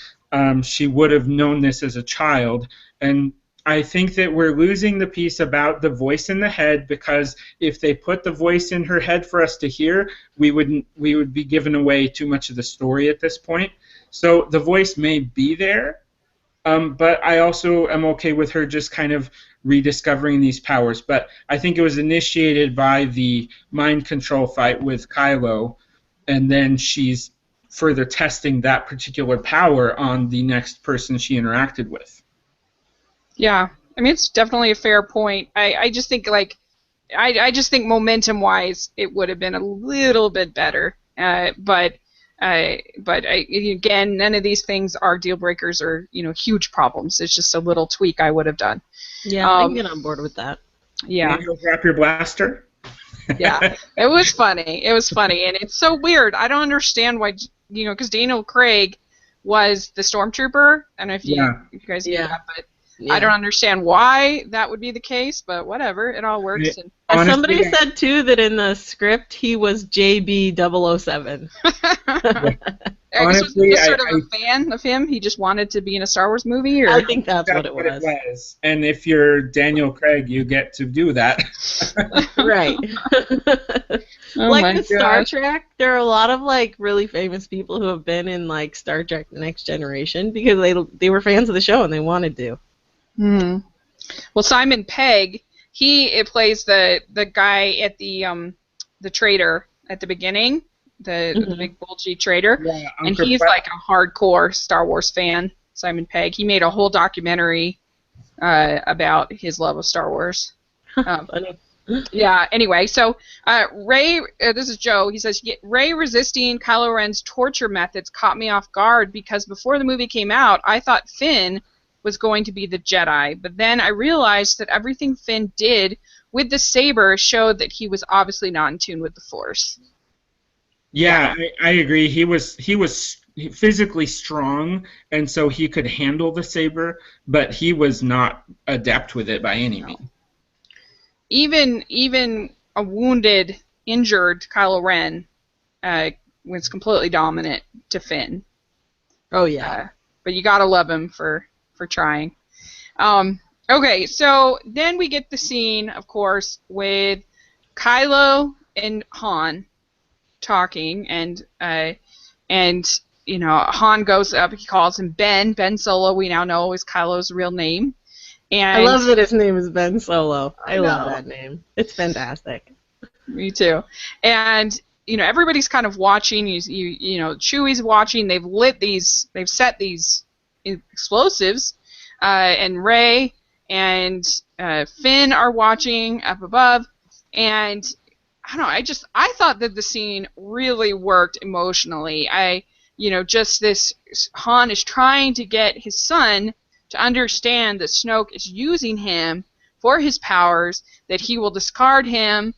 she would have known this as a child. And I think that we're losing the piece about the voice in the head, because if they put the voice in her head for us to hear, we would be giving away too much of the story at this point. So the voice may be there, but I also am okay with her just kind of rediscovering these powers. But I think it was initiated by the mind control fight with Kylo, and then she's further testing that particular power on the next person she interacted with. Yeah, I mean, it's definitely a fair point. I just think, like, I just think momentum-wise, it would have been a little bit better. But again, none of these things are deal breakers or huge problems. It's just a little tweak I would have done. Yeah, I can get on board with that. Yeah. Can you grab your blaster? Yeah, it was funny. It was funny, and it's so weird. I don't understand why, because Daniel Craig was the stormtrooper. I don't know if you guys knew that, but I don't understand why that would be the case, but whatever. It all works. And honestly, somebody said, too, that in the script he was JB007. I guess was just sort of a fan of him. He just wanted to be in a Star Wars movie? Or? I think that's what it was. And if you're Daniel Craig, you get to do that. Right. Like with Star Trek, there are a lot of like really famous people who have been in like Star Trek: The Next Generation because they were fans of the show and they wanted to. Hmm. Well, Simon Pegg, he plays the guy at the trader at the beginning, the big bulgy trader, and he's like a hardcore Star Wars fan. Simon Pegg. He made a whole documentary about his love of Star Wars. Funny. Yeah. Anyway, so Ray, this is Joe. He says Ray resisting Kylo Ren's torture methods caught me off guard because before the movie came out, I thought Finn was going to be the Jedi, but then I realized that everything Finn did with the saber showed that he was obviously not in tune with the Force. Yeah, I agree. He was physically strong, and so he could handle the saber, but he was not adept with it by any means. Even a wounded, injured Kylo Ren was completely dominant to Finn. Oh yeah. But you gotta love him for trying. Okay, so then we get the scene, of course, with Kylo and Han talking, and Han goes up. He calls him Ben Solo. We now know is Kylo's real name. And I love that his name is Ben Solo. I love that name. It's fantastic. Me too. And everybody's kind of watching. Chewie's watching. They've set these explosives, and Rey and Finn are watching up above, and I don't know, I thought that the scene really worked emotionally. Just this Han is trying to get his son to understand that Snoke is using him for his powers, that he will discard him,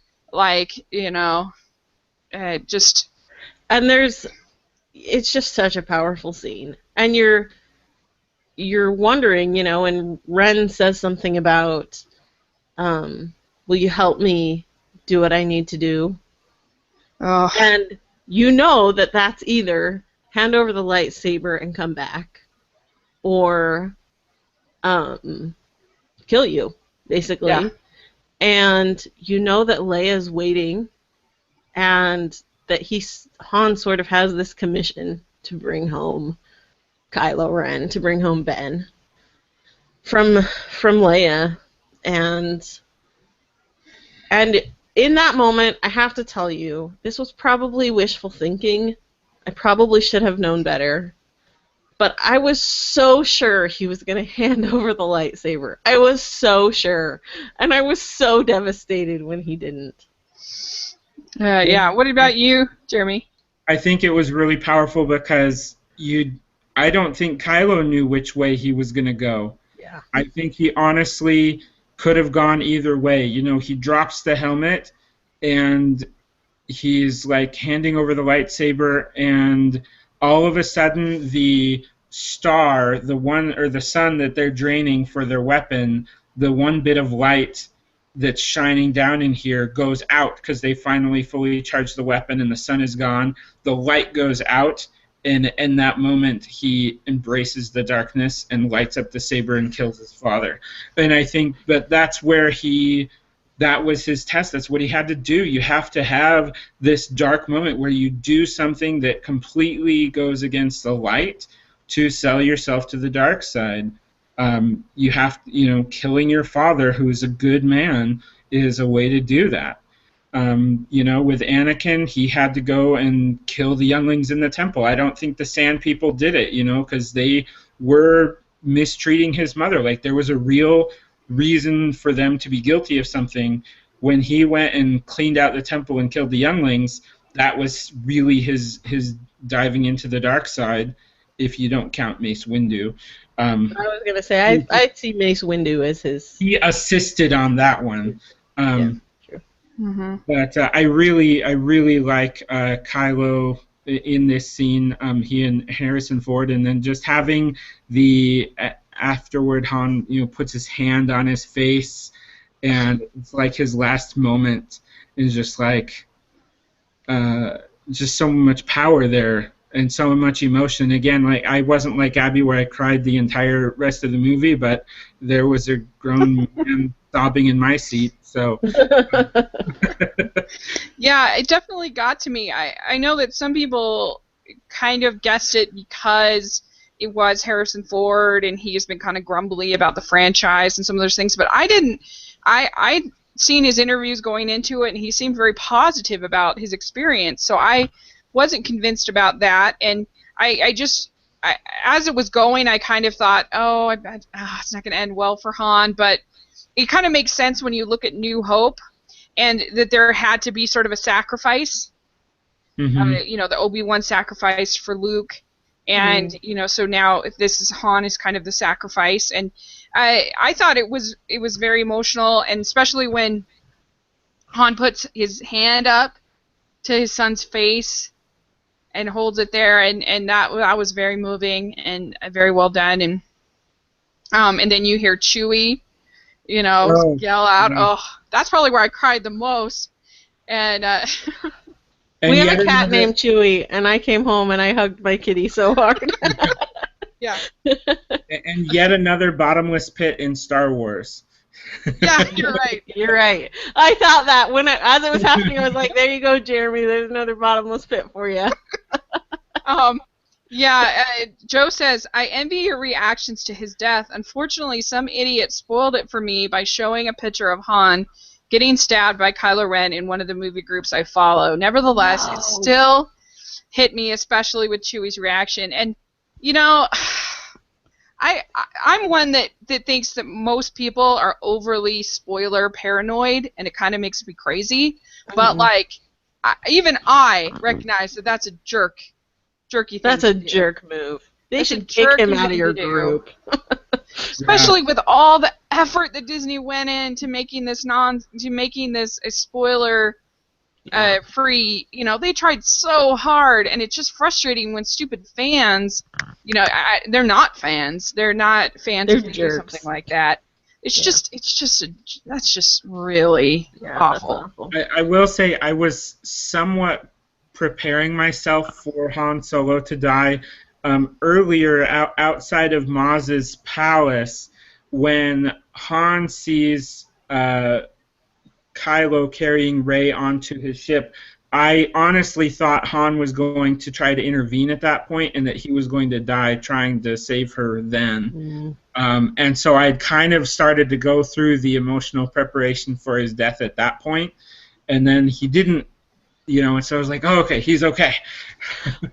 just. And it's just such a powerful scene, and you're wondering, and Ren says something about, will you help me do what I need to do? Oh. And that's either hand over the lightsaber and come back, or kill you, basically. Yeah. And that Leia's waiting, and that Han sort of has this commission to bring home Kylo Ren, to bring home Ben from Leia, and in that moment, I have to tell you, this was probably wishful thinking. I probably should have known better, but I was so sure he was going to hand over the lightsaber. I was so sure, and I was so devastated when he didn't. Yeah. What about you, Jeremy? I think it was really powerful because I don't think Kylo knew which way he was going to go. Yeah. I think he honestly could have gone either way. He drops the helmet, and he's like handing over the lightsaber, and all of a sudden the star, the one or the sun that they're draining for their weapon, the one bit of light that's shining down in here goes out because they finally fully charged the weapon and the sun is gone. The light goes out, and in that moment he embraces the darkness and lights up the saber and kills his father. And I think that's where that was his test. That's what he had to do. You have to have this dark moment where you do something that completely goes against the light to sell yourself to the dark side. You have, killing your father, who's a good man, is a way to do that. With Anakin, he had to go and kill the younglings in the temple. I don't think the Sand People did it, because they were mistreating his mother. Like, there was a real reason for them to be guilty of something. When he went and cleaned out the temple and killed the younglings, that was really his diving into the dark side, if you don't count Mace Windu. I was going to say, I see Mace Windu as his... He assisted on that one. Yeah, true. Mm-hmm. But I really like Kylo in this scene. He and Harrison Ford, and then just having the afterward Han, puts his hand on his face, and it's like his last moment is just like just so much power there and so much emotion. Again, like, I wasn't like Abby where I cried the entire rest of the movie, but there was a grown man sobbing in my seat. So yeah, it definitely got to me. I know that some people kind of guessed it because it was Harrison Ford and he has been kind of grumbly about the franchise and some of those things, but I didn't. I'd seen his interviews going into it, and he seemed very positive about his experience, so I wasn't convinced about that. And I as it was going, I kind of thought, it's not going to end well for Han, but it kind of makes sense when you look at New Hope, and that there had to be sort of a sacrifice. Mm-hmm. The Obi-Wan sacrifice for Luke, and so now if this is Han is kind of the sacrifice, and I thought it was very emotional, and especially when Han puts his hand up to his son's face and holds it there, and that was very moving and very well done, and then you hear Chewie, yell out. Oh, that's probably where I cried the most, and. We have a cat named Chewie, and I came home and I hugged my kitty so hard. Yeah. And yet another bottomless pit in Star Wars. Yeah, you're right. You're right. I thought that as it was happening, I was like, "There you go, Jeremy. There's another bottomless pit for you." Joe says, I envy your reactions to his death. Unfortunately, some idiot spoiled it for me by showing a picture of Han getting stabbed by Kylo Ren in one of the movie groups I follow. Nevertheless, it still hit me, especially with Chewie's reaction. And, I'm one that thinks that most people are overly spoiler paranoid, and it kind of makes me crazy. But, even I recognize that that's a jerky thing. That's a jerk move. They should kick him out of your group. Especially with all the effort that Disney went into making this a spoiler free. They tried so hard, and it's just frustrating when stupid fans, they're not fans. They're not fans They're who do jerks. something like that. That's just really awful. I will say I was somewhat preparing myself for Han Solo to die earlier outside of Maz's palace, when Han sees Kylo carrying Rey onto his ship. I honestly thought Han was going to try to intervene at that point, and that he was going to die trying to save her then. And so I kind of started to go through the emotional preparation for his death at that point, and then he didn't, and so I was like, oh, okay, he's okay.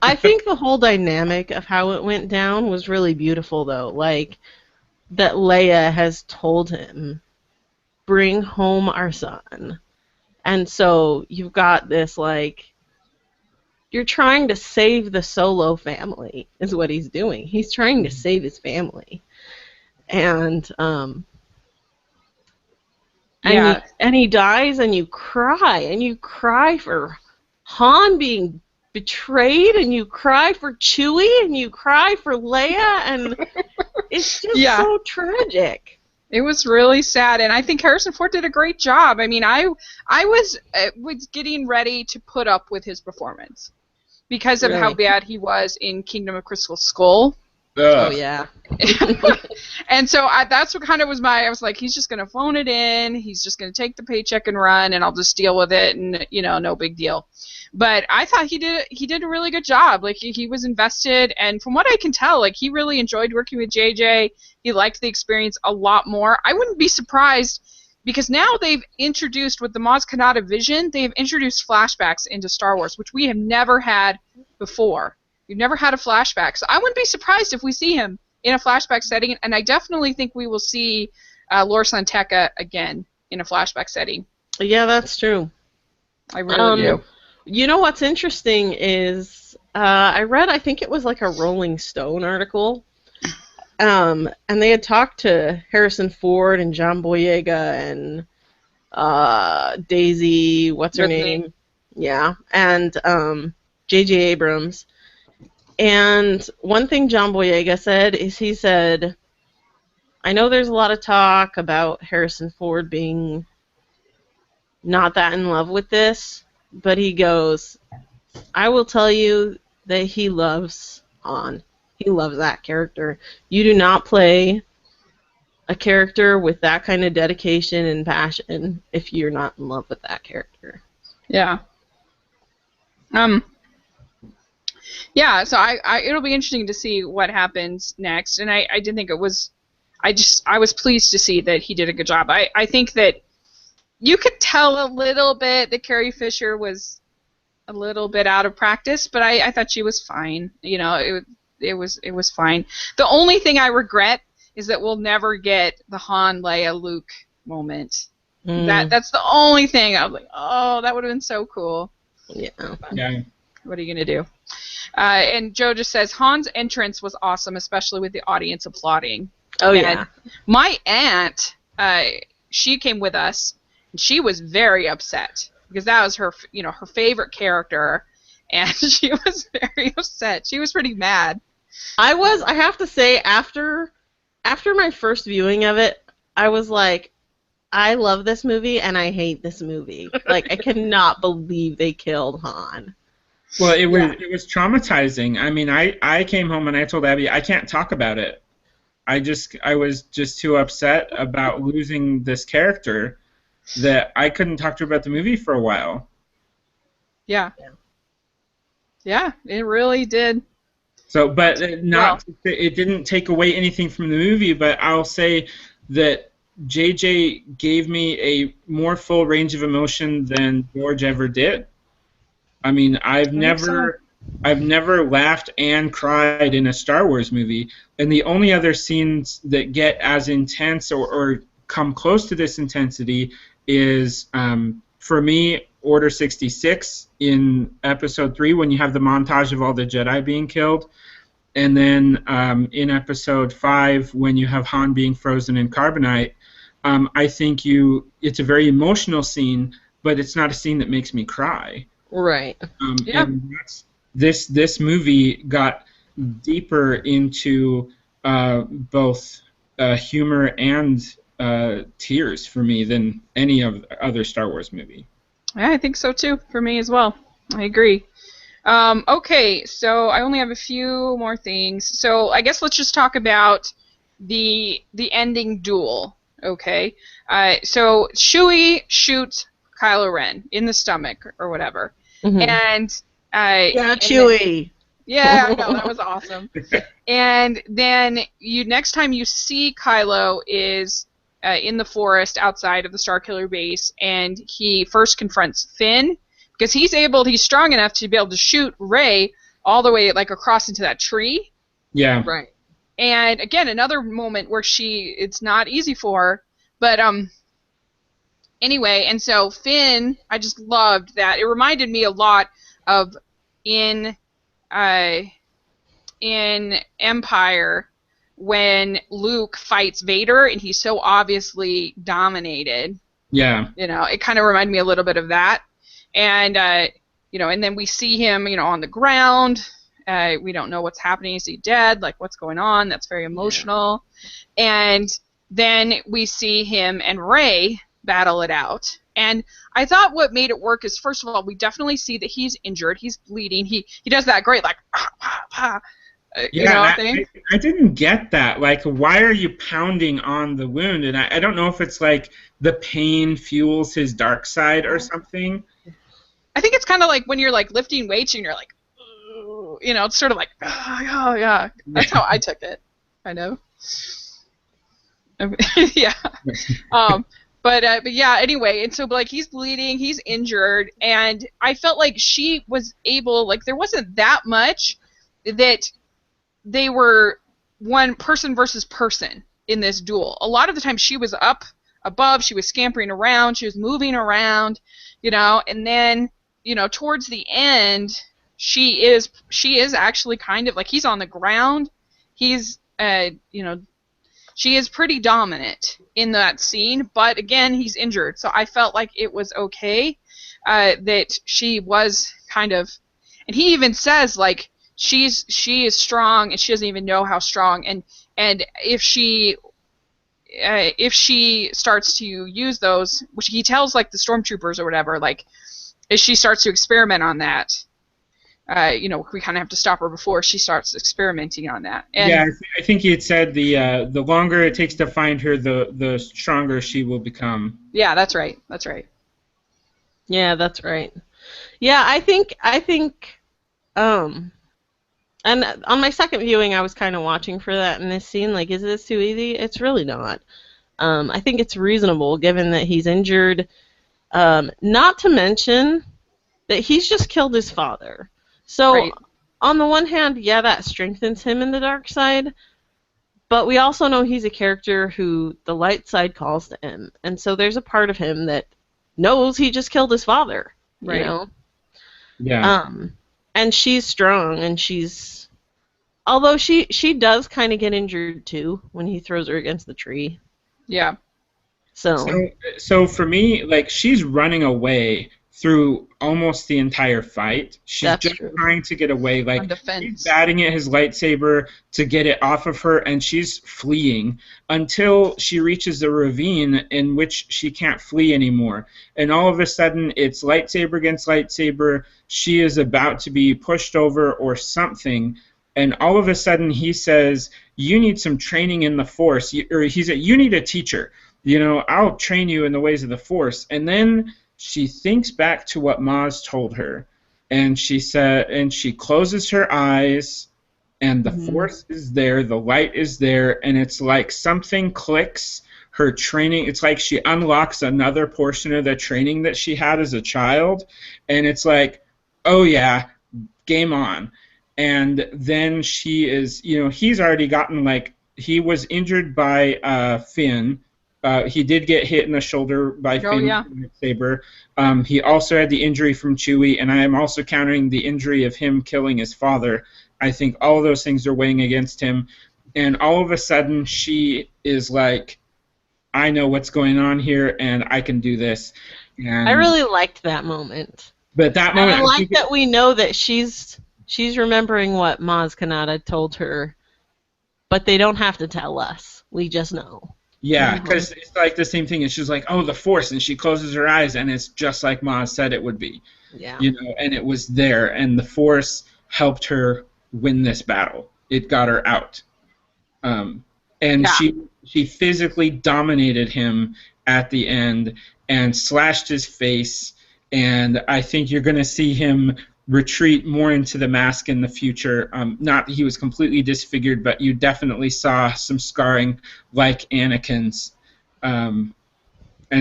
I think the whole dynamic of how it went down was really beautiful, though. Like, that Leia has told him, bring home our son. And so you've got this, you're trying to save the Solo family, is what he's doing. He's trying to save his family. And he dies, and you cry for Han being betrayed, and you cry for Chewie, and you cry for Leia, and it's just Yeah. so tragic. It was really sad, and I think Harrison Ford did a great job. I mean, I was getting ready to put up with his performance because of how Really? bad he was in Kingdom of Crystal Skull. Oh yeah. And so that's what kind of was I was like, he's just going to phone it in. He's just going to take the paycheck and run, and I'll just deal with it, and, no big deal. But I thought he did a really good job. Like, he was invested, and from what I can tell, like, he really enjoyed working with JJ. He liked the experience a lot more. I wouldn't be surprised, because now they've introduced, with the Maz Kanata vision, they've introduced flashbacks into Star Wars, which we have never had before. We've never had a flashback. So I wouldn't be surprised if we see him in a flashback setting, and I definitely think we will see Lor San Tekka again in a flashback setting. Yeah, that's true. I really do. You know what's interesting is I read, I think it was like a Rolling Stone article, and they had talked to Harrison Ford and John Boyega and Daisy, what's her name? Yeah, and J.J. Abrams. And one thing John Boyega said is he said, I know there's a lot of talk about Harrison Ford being not that in love with this, but he goes, I will tell you that he loves Han. He loves that character. You do not play a character with that kind of dedication and passion if you're not in love with that character. Yeah. Yeah, so it'll be interesting to see what happens next, and I did think it was, I was pleased to see that he did a good job. I think that you could tell a little bit that Carrie Fisher was a little bit out of practice, but I thought she was fine. It was fine. The only thing I regret is that we'll never get the Han, Leia, Luke moment. That's the only thing. I was like, oh, that would have been so cool. Yeah. What are you gonna do? And Joe just says Han's entrance was awesome, especially with the audience applauding. Oh, and yeah. My aunt, she came with us, and she was very upset because that was her, her favorite character, and she was very upset. She was pretty mad. I have to say, after my first viewing of it, I was like, I love this movie and I hate this movie. Like, I cannot believe they killed Han. Well, it was traumatizing. I mean, I came home and I told Abby I can't talk about it. I was just too upset about losing this character that I couldn't talk to her about the movie for a while. Yeah, it really did. So, but it didn't take away anything from the movie. But I'll say that JJ gave me a more full range of emotion than George ever did. I mean, I've never laughed and cried in a Star Wars movie, and the only other scenes that get as intense or come close to this intensity is, for me, Order 66 in Episode 3 when you have the montage of all the Jedi being killed, and then in Episode 5 when you have Han being frozen in carbonite. I think it's a very emotional scene, but it's not a scene that makes me cry. Right. And this movie got deeper into both humor and tears for me than any other Star Wars movie. Yeah, I think so too, for me as well. I agree. Okay, so I only have a few more things. So I guess let's just talk about the ending duel. Okay. So Chewie shoots Kylo Ren in the stomach or whatever. Mm-hmm. And Chewie. Yeah, I know, that was awesome. And then next time you see Kylo is in the forest outside of the Starkiller base, and he first confronts Finn because he's strong enough to be able to shoot Rey all the way like across into that tree. Yeah. Right. And again, another moment where it's not easy for her, but anyway, and so Finn, I just loved that. It reminded me a lot of in Empire when Luke fights Vader and he's so obviously dominated. Yeah. It kind of reminded me a little bit of that. And and then we see him, on the ground. We don't know what's happening. Is he dead? Like, what's going on? That's very emotional. Yeah. And then we see him and Rey battle it out. And I thought what made it work is, first of all, we definitely see that he's injured. He's bleeding. He does that great, like, thing. I didn't get that. Like, why are you pounding on the wound? And I don't know if it's like the pain fuels his dark side or something. I think it's kind of like when you're like lifting weights and you're like, it's sort of like, oh yeah. That's how I took it, kind of. Yeah. But yeah. Anyway, and so like he's bleeding, he's injured, and I felt like she was able, like there wasn't that much that they were one person versus person in this duel. A lot of the time she was up above, she was scampering around, she was moving around, and then towards the end, she is actually kind of like, he's on the ground. He's she is pretty dominant in that scene, but again, he's injured. So I felt like it was okay that she was kind of, and he even says like she is strong and she doesn't even know how strong, and if she starts to use those, which he tells like the stormtroopers or whatever, like if she starts to experiment on that, we kind of have to stop her before she starts experimenting on that. And yeah, I think he had said the longer it takes to find her, the stronger she will become. Yeah, that's right. That's right. Yeah, that's right. Yeah, I think, and on my second viewing, I was kind of watching for that in this scene. Like, is this too easy? It's really not. I think it's reasonable given that he's injured. Not to mention that he's just killed his father. So, right. On the one hand, yeah, that strengthens him in the dark side, but we also know he's a character who the light side calls to him, and so there's a part of him that knows he just killed his father, right. Yeah. And she's strong, and although she does kind of get injured too when he throws her against the tree. Yeah. So for me, like, she's running away through almost the entire fight. She's That's just true. trying to get away. Like, he's batting at his lightsaber to get it off of her, and she's fleeing until she reaches the ravine in which she can't flee anymore. And all of a sudden, it's lightsaber against lightsaber. She is about to be pushed over or something. And all of a sudden, he says, "You need some training in the Force." Or he said, "You need a teacher. I'll train you in the ways of the Force." And then she thinks back to what Maz told her, and she closes her eyes, and the Force is there, the light is there, and it's like something clicks. Her training, it's like she unlocks another portion of the training that she had as a child, and it's like, oh yeah, game on. And then she is, he's already gotten, like, he was injured by Finn. He did get hit in the shoulder by Finn with saber. He also had the injury from Chewie, and I am also countering the injury of him killing his father. I think all of those things are weighing against him. And all of a sudden, she is like, I know what's going on here, and I can do this. And I really liked that moment. But that moment, I like that we know that she's remembering what Maz Kanata told her, but they don't have to tell us. We just know. Yeah, because it's like the same thing. And she's like, oh, the Force, and she closes her eyes, and it's just like Maz said it would be. Yeah. And it was there, and the Force helped her win this battle. It got her out. She physically dominated him at the end and slashed his face, and I think you're going to see him retreat more into the mask in the future. Not that he was completely disfigured, but you definitely saw some scarring like Anakin's. And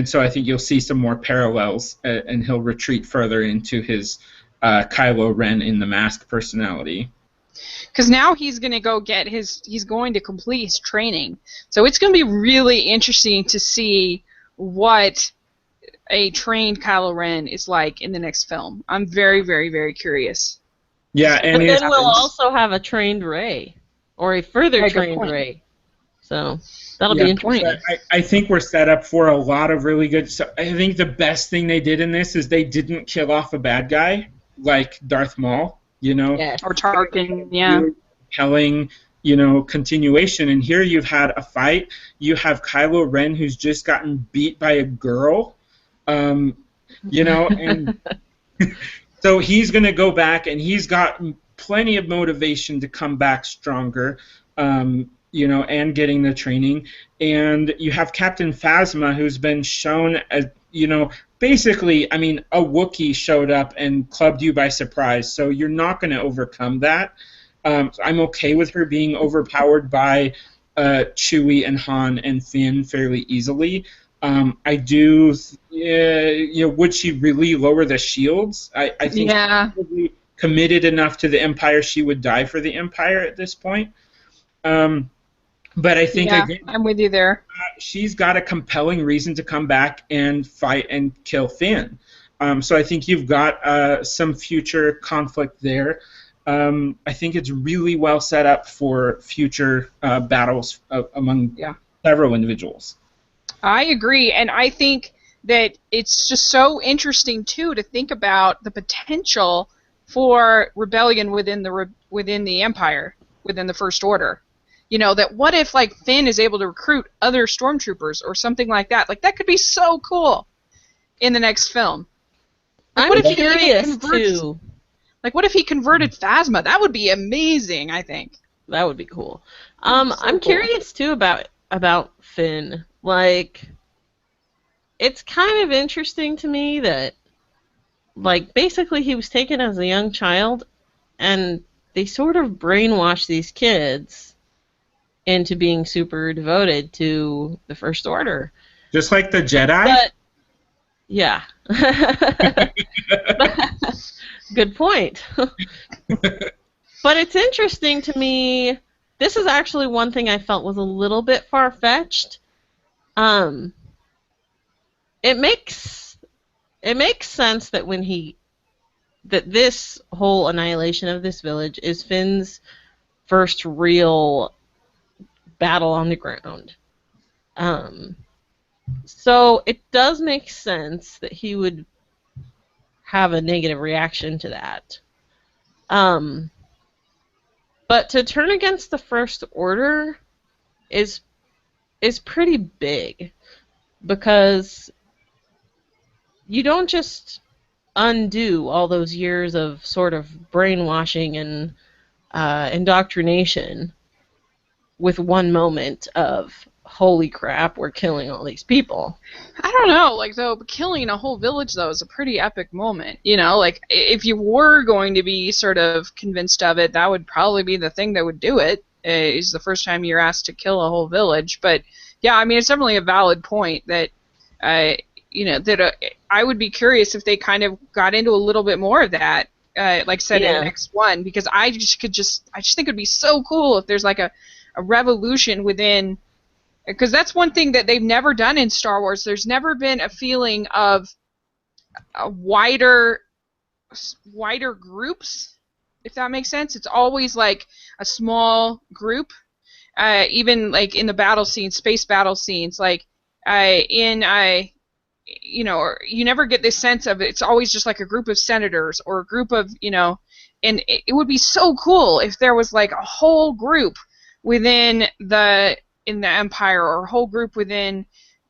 so I think you'll see some more parallels, and he'll retreat further into his Kylo Ren in the mask personality. Because now he's going to he's going to complete his training. So it's going to be really interesting to see what a trained Kylo Ren is like in the next film. I'm very, very, very curious. Yeah, and but then we'll also have a trained Rey, or a further trained Rey. So that'll be interesting. I think we're set up for a lot of really good. So I think the best thing they did in this is they didn't kill off a bad guy. like Darth Maul, you know, Yes. Or Tarkin, yeah. really compelling, you know, continuation. And here you've had a fight. You have Kylo Ren who's just gotten beat by a girl, um, you know, and so he's going to go back, and he's got plenty of motivation to come back stronger, you know, and getting the training. And you have Captain Phasma, who's been shown as, you know, basically, I mean, a Wookiee showed up and clubbed you by surprise, so you're not going to overcome that. So I'm okay with her being overpowered by Chewie and Han and Finn fairly easily. I do, you know, would she really lower the shields? I think Yeah. she's probably committed enough to the Empire she would die for the Empire at this point. But I think, Yeah, again, I'm with you there. she's got a compelling reason to come back and fight and kill Finn. So I think you've got some future conflict there. I think it's really well set up for future battles among Yeah. several individuals. I agree, and I think that it's just so interesting too to think about the potential for rebellion within the Empire, within the First Order. You know, that what if like Finn is able to recruit other stormtroopers or something like that? Like that could be so cool in the next film. Like, I'm what if he even curious converts- too. Like what if he converted Phasma? That would be amazing, I think. That would be cool. So I'm cool. curious too about Finn. Like, it's kind of interesting to me that, like, basically he was taken as a young child, and they sort of brainwashed these kids into being super devoted to the First Order. Just like the Jedi? But yeah. Good point. But it's interesting to me. This is actually one thing I felt was a little bit far-fetched. It makes sense that that this whole annihilation of this village is Finn's first real battle on the ground. So it does make sense that he would have a negative reaction to that. But to turn against the First Order is pretty big, because you don't just undo all those years of sort of brainwashing and indoctrination with one moment of, holy crap, we're killing all these people. I don't know, like, though, killing a whole village, though, is a pretty epic moment, you know? Like, if you were going to be sort of convinced of it, that would probably be the thing that would do it, is the first time you're asked to kill a whole village. But, yeah, I mean, it's definitely a valid point that, you know, that I would be curious if they kind of got into a little bit more of that, like I said, in the next one, because I just think it would be so cool if there's, like, a revolution within... Because that's one thing that they've never done in Star Wars. There's never been a feeling of a wider groups, if that makes sense. It's always like a small group, even like in the battle scenes, space battle scenes, like you know, or you never get this sense of it's always just like a group of senators or a group of, you know, and it would be so cool if there was like a whole group within in the Empire, or a whole group within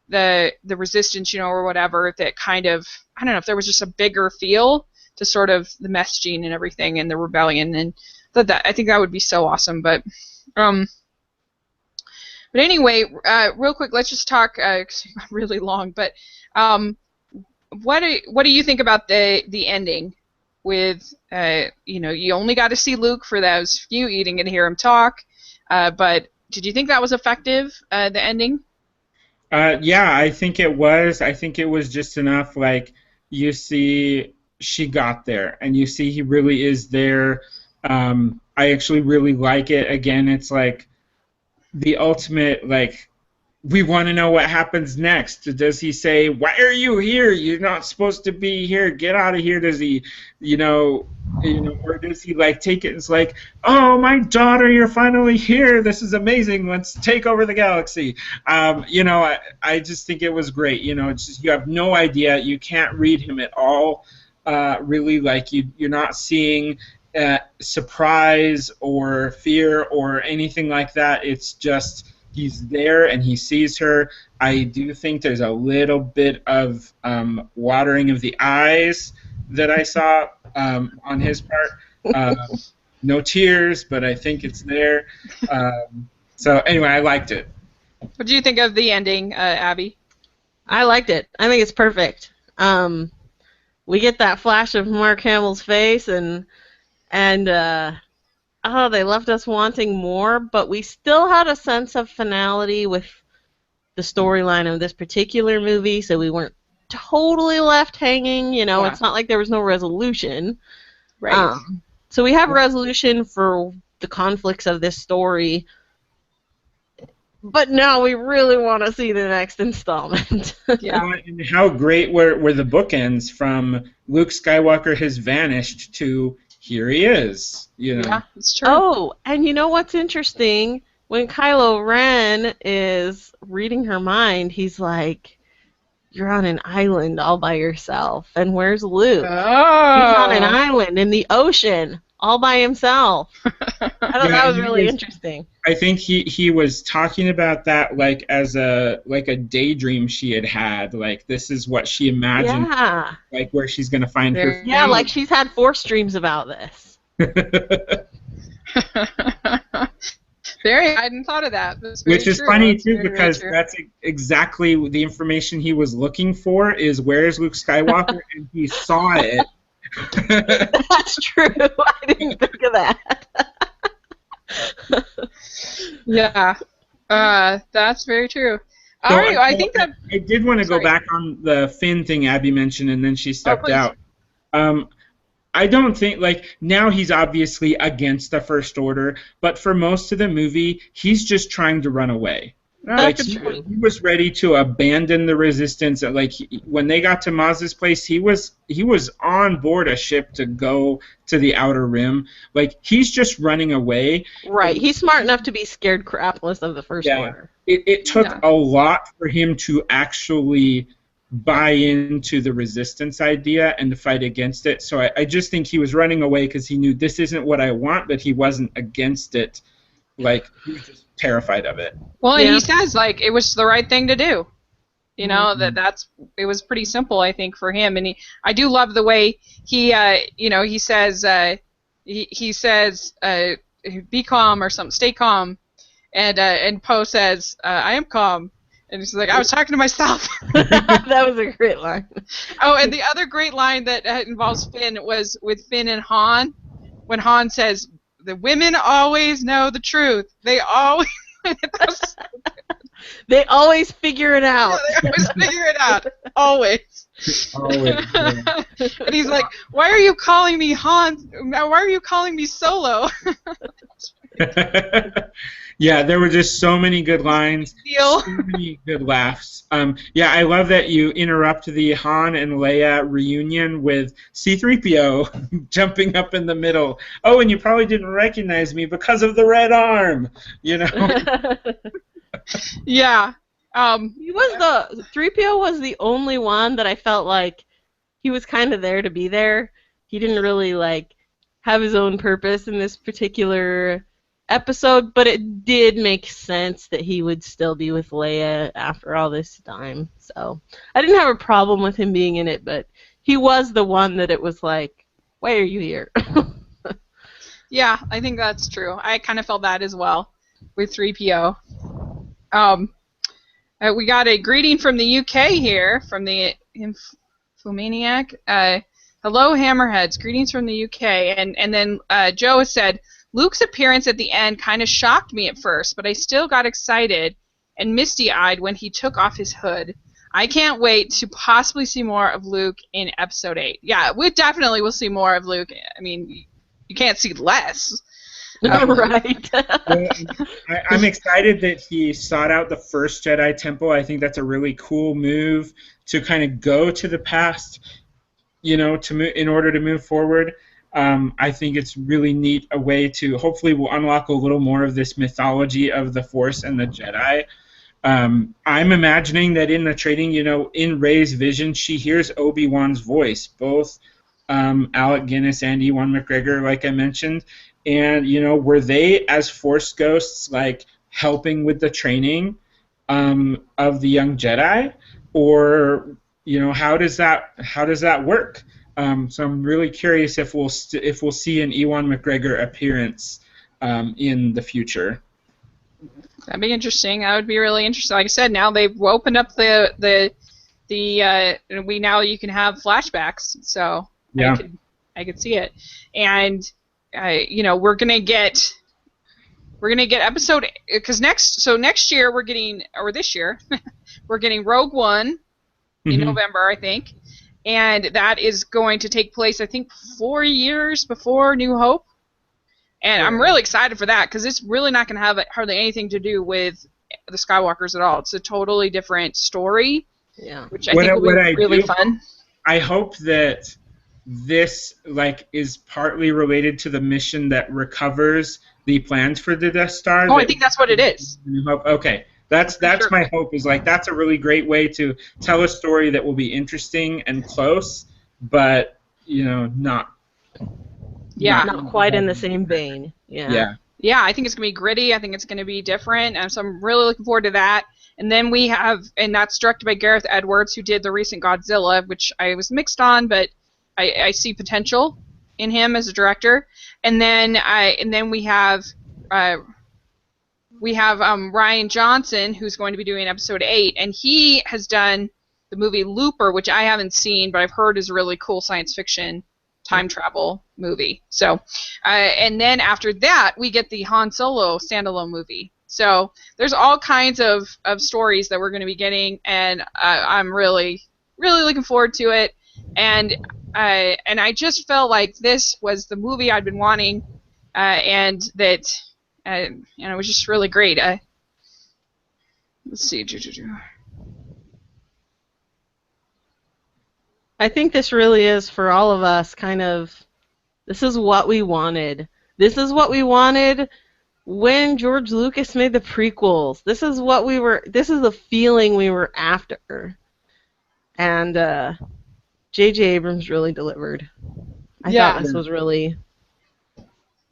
the Resistance, you know, or whatever, that kind of, I don't know, if there was just a bigger feel to sort of the messaging and everything and the rebellion, and that I think that would be so awesome. But anyway, real quick, let's just talk really long, but what do you think about the ending with, you know, you only got to see Luke for those few, you didn't get to hear him talk, but did you think that was effective, the ending? Yeah, I think it was. I think it was just enough, like, you see she got there, and you see he really is there. I actually really like it. Again, it's like the ultimate, like, we want to know what happens next. Does he say, "Why are you here? You're not supposed to be here. Get out of here"? Does he, you know, or does he like take it? It's like, "Oh, my daughter, you're finally here. This is amazing. Let's take over the galaxy." You know, I just think it was great. You know, it's just, you have no idea. You can't read him at all. really like you're not seeing surprise or fear or anything like that. It's just he's there and he sees her. I do think there's a little bit of watering of the eyes that I saw on his part. No tears, but I think it's there. So anyway, I liked it. What do you think of the ending, Abby? I liked it. I think it's perfect. We get that flash of Mark Hamill's face, and they left us wanting more, but we still had a sense of finality with the storyline of this particular movie, so we weren't totally left hanging. You know, Yeah. It's not like there was no resolution. Right. So we have resolution for the conflicts of this story, but now we really want to see the next installment. Yeah. And how great were the bookends from Luke Skywalker has vanished to here he is. You know. Yeah, it's true. Oh, and you know what's interesting? When Kylo Ren is reading her mind, he's like, "You're on an island all by yourself." And where's Luke? He's on an island in the ocean all by himself. I thought that was really interesting. I think he was talking about that like as a daydream she had. Like this is what she imagined. Yeah. Like where she's gonna find her. Yeah, like she's had 4 streams about this. I hadn't thought of that. Which is funny too, because that's exactly the information he was looking for. Is where's Luke Skywalker, and he saw it. That's true. I didn't think of that. Yeah, that's very true. So All right, I think that I did want to go back on the Finn thing Abby mentioned, and then she stepped out. I don't think, like, now he's obviously against the First Order, but for most of the movie, he's just trying to run away. Like, he was ready to abandon the Resistance. Like, when they got to Maz's place, he was on board a ship to go to the Outer Rim. Like, he's just running away. Right, he's smart enough to be scared crapless of the First Order. It took a lot for him to actually buy into the Resistance idea and to fight against it. So I just think he was running away because he knew this isn't what I want, but he wasn't against it. Like, he was just terrified of it. Well, and he says, like, it was the right thing to do. You know, it was pretty simple, I think, for him. And I do love the way he says, be calm or something, stay calm. And Poe says, I am calm. And he's like, I was talking to myself. That was a great line. Oh, and the other great line that involves Finn was with Finn and Han, when Han says, the women always know the truth. They always... They always figure it out. Yeah, they always figure it out. Always. Always. Yeah. And he's like, why are you calling me Han? Why are you calling me Solo? Yeah, there were just so many good lines, so many good laughs. Yeah, I love that you interrupt the Han and Leia reunion with C-3PO jumping up in the middle. Oh, and you probably didn't recognize me because of the red arm, you know? Yeah. 3PO was the only one that I felt like he was kind of there to be there. He didn't really, like, have his own purpose in this particular episode, but it did make sense that he would still be with Leia after all this time. So I didn't have a problem with him being in it, but he was the one that it was like, why are you here? Yeah, I think that's true. I kind of felt that as well with 3PO. We got a greeting from the UK here, from the Infomaniac. Hello, Hammerheads. Greetings from the UK. And then Joe has said, Luke's appearance at the end kind of shocked me at first, but I still got excited and misty-eyed when he took off his hood. I can't wait to possibly see more of Luke in Episode 8. Yeah, we definitely will see more of Luke. I mean, you can't see less. Right. I'm excited that he sought out the first Jedi Temple. I think that's a really cool move to kind of go to the past, you know, in order to move forward. I think it's really neat, a way to hopefully we'll unlock a little more of this mythology of the Force and the Jedi. I'm imagining that in the trading, you know, in Rey's vision, she hears Obi-Wan's voice, both Alec Guinness and Ewan McGregor, like I mentioned. And, were they as Force ghosts, like, helping with the training of the young Jedi? Or, how does that work? So I'm really curious if we'll see an Ewan McGregor appearance in the future. That'd be interesting. That would be really interesting. Like I said, now they've opened up we now you can have flashbacks, so Yeah. I could see it, and we're gonna get episode, because next year we're getting, or this year we're getting Rogue One in November, I think, and that is going to take place, I think, 4 years before New Hope. And I'm really excited for that, because it's really not going to have hardly anything to do with the Skywalkers at all. It's a totally different story, which I think will be really fun. I hope that this is partly related to the mission that recovers the plans for the Death Star. Oh, I think that's what it is. Okay, that's my hope. Is that's a really great way to tell a story that will be interesting and close, but not. Yeah. Not quite in the same vein. Yeah. Yeah, I think it's going to be gritty. I think it's going to be different. And so I'm really looking forward to that. And then and that's directed by Gareth Edwards, who did the recent Godzilla, which I was mixed on, but I see potential in him as a director. And then we have Ryan Johnson, who's going to be doing episode 8, and he has done the movie Looper, which I haven't seen, but I've heard is a really cool science fiction time travel movie. So, and then after that, we get the Han Solo standalone movie. So there's all kinds of stories that we're going to be getting, and I'm really, really looking forward to it. And I just felt like this was the movie I'd been wanting, and that it was just really great. Let's see. I think this really is, for all of us, kind of, this is what we wanted. This is what we wanted when George Lucas made the prequels. This is the feeling we were after. And J.J. Abrams really delivered. I thought this was really...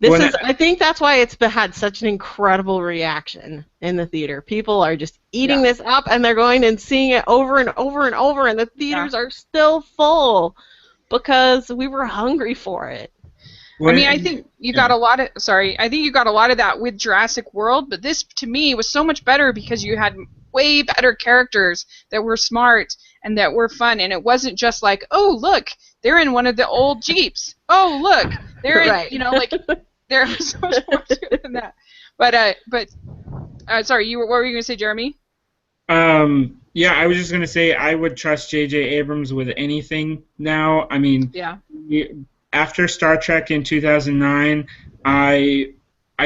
I think that's why it's had such an incredible reaction in the theater. People are just eating this up, and they're going and seeing it over and over and over, and the theaters are still full because we were hungry for it. I think you got a lot of that with Jurassic World, but this, to me, was so much better because you had way better characters that were smart and that were fun, and it wasn't just like, oh, look, they're in one of the old Jeeps. Oh, look, they're in, there was so much more to it than that. But sorry, what were you going to say, Jeremy? Yeah, I was just going to say I would trust J.J. Abrams with anything now. I mean, after Star Trek in 2009, I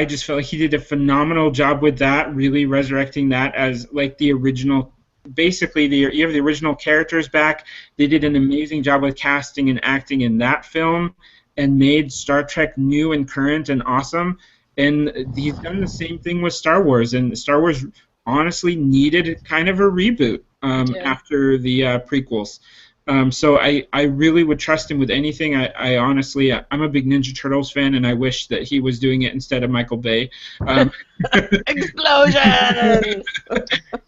just felt like he did a phenomenal job with that, really resurrecting that as like the original. Basically, you have the original characters back. They did an amazing job with casting and acting in that film, and made Star Trek new and current and awesome. And he's done the same thing with Star Wars. And Star Wars honestly needed kind of a reboot after the prequels. So I really would trust him with anything. I honestly, I'm a big Ninja Turtles fan, and I wish that he was doing it instead of Michael Bay. Explosions!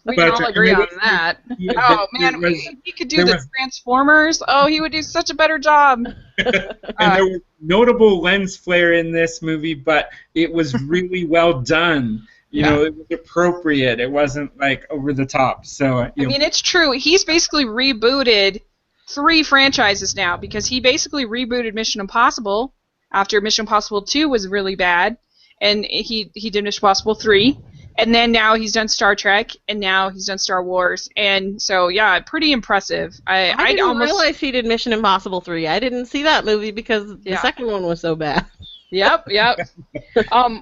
We can all agree on that. Oh, man, he could do the Transformers. Oh, he would do such a better job. And there was notable lens flare in this movie, but it was really well done. It was appropriate. It wasn't, like, over the top. So I mean, it's true. He's basically rebooted 3 franchises now, because he basically rebooted Mission Impossible after Mission Impossible 2 was really bad, and he did Mission Impossible 3, and then now he's done Star Trek, and now he's done Star Wars, and so pretty impressive. I didn't realize he did Mission Impossible 3. I didn't see that movie because the second one was so bad. Yep.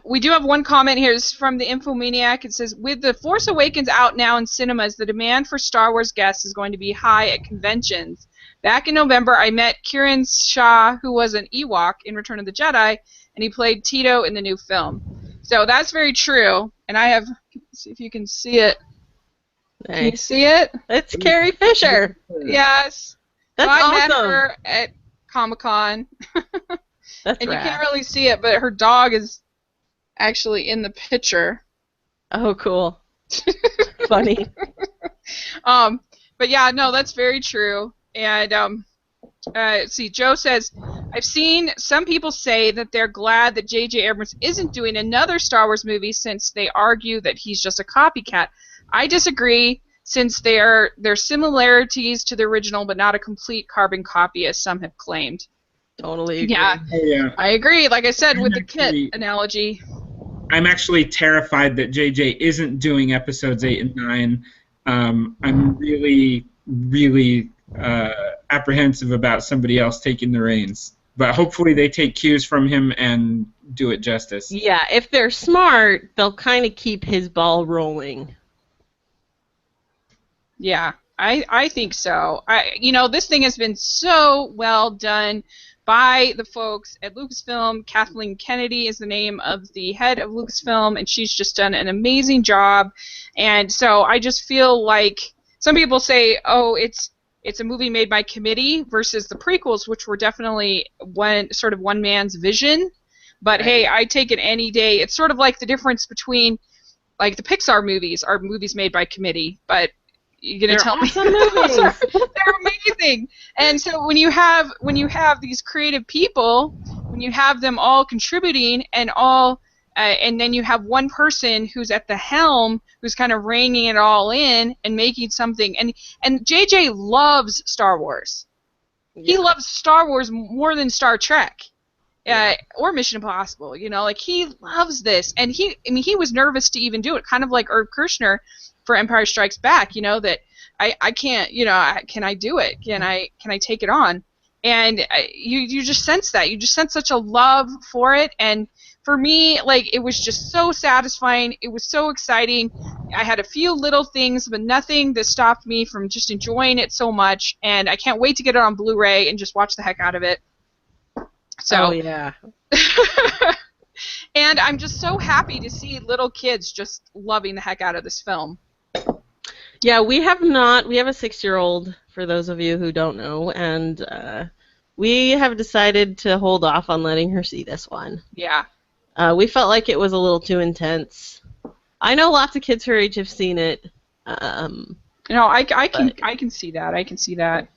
We do have one comment here. It's from the Infomaniac. It says, with The Force Awakens out now in cinemas, the demand for Star Wars guests is going to be high at conventions. Back in November, I met Kieran Shaw, who was an Ewok in Return of the Jedi, and he played Tito in the new film. So that's very true. And I have, see if you can see it. Nice. Can you see it? It's Carrie Fisher. Yes. That's so I awesome. met her at Comic-Con. That's And you rad. can't really see it, but her dog is actually in the picture. Oh, cool. Funny. Um, but yeah, no, that's very true. And see, Joe says, I've seen some people say that they're glad that J.J. Abrams isn't doing another Star Wars movie since they argue that he's just a copycat. I disagree, since they're similarities to the original, but not a complete carbon copy, as some have claimed. Totally agree. Yeah, Oh yeah. I agree. Like I said, with the Actually, kit analogy. I'm actually terrified that JJ isn't doing episodes 8 and 9. I'm really, really apprehensive about somebody else taking the reins. But hopefully they take cues from him and do it justice. Yeah, if they're smart, they'll kind of keep his ball rolling. Yeah, I think so. This thing has been so well done by the folks at Lucasfilm. Kathleen Kennedy is the name of the head of Lucasfilm, and she's just done an amazing job. And so I just feel like some people say, oh, it's a movie made by committee versus the prequels, which were definitely one man's vision. But Right. hey, I take it any day. It's sort of like the difference between like the Pixar movies are movies made by committee, but you're gonna They're tell me awesome movies. they're amazing. And so when you have these creative people, when you have them all contributing and all, and then you have one person who's at the helm who's kind of reining it all in and making something. And JJ loves Star Wars. He Yeah. loves Star Wars more than Star Trek. Yeah. Or Mission Impossible, like he loves this, and he was nervous to even do it, kind of like Irv Kershner for Empire Strikes Back, that I can't, can I do it? Can I take it on? And you just sense that, you just sense such a love for it, and for me, like, it was just so satisfying. It was so exciting. I had a few little things, but nothing that stopped me from just enjoying it so much, and I can't wait to get it on Blu-ray and just watch the heck out of it. So, Oh yeah. and I'm just so happy to see little kids just loving the heck out of this film. Yeah, we have not. We have a 6-year-old, for those of you who don't know, and we have decided to hold off on letting her see this one. Yeah. We felt like it was a little too intense. I know lots of kids her age have seen it. I can see that. I can see that.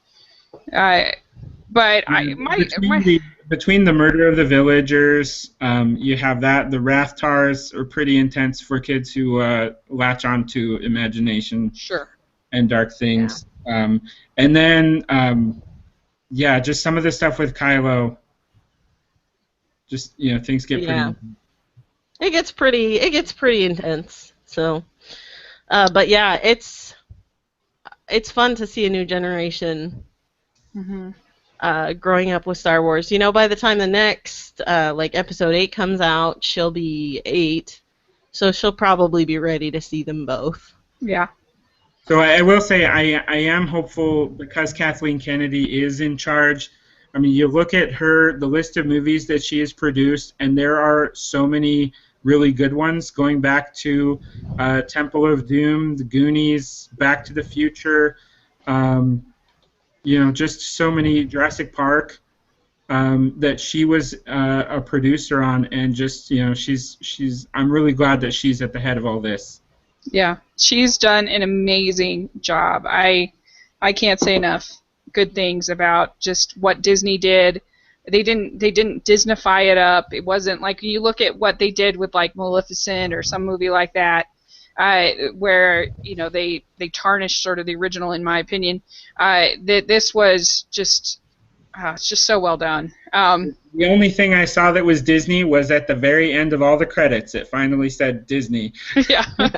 But Between the murder of the villagers, you have that. The Rathtars are pretty intense for kids who latch on to imagination sure. and dark things. And then, just some of the stuff with Kylo. Just things get pretty. It gets pretty intense. So, but yeah, it's fun to see a new generation. Mm-hmm. Growing up with Star Wars. By the time the next, Episode 8 comes out, she'll be 8, so she'll probably be ready to see them both. Yeah. So I will say I am hopeful because Kathleen Kennedy is in charge. I mean, you look at the list of movies that she has produced, and there are so many really good ones, going back to Temple of Doom, The Goonies, Back to the Future, just so many, Jurassic Park, that she was a producer on, and just I'm really glad that she's at the head of all this. Yeah, she's done an amazing job. I can't say enough good things about just what Disney did. They didn't Disneyfy it up. It wasn't like you look at what they did with like Maleficent or some movie like that. Where they tarnished sort of the original, in my opinion. This was just it's just so well done. The only thing I saw that was Disney was at the very end of all the credits. It finally said Disney. Yeah. But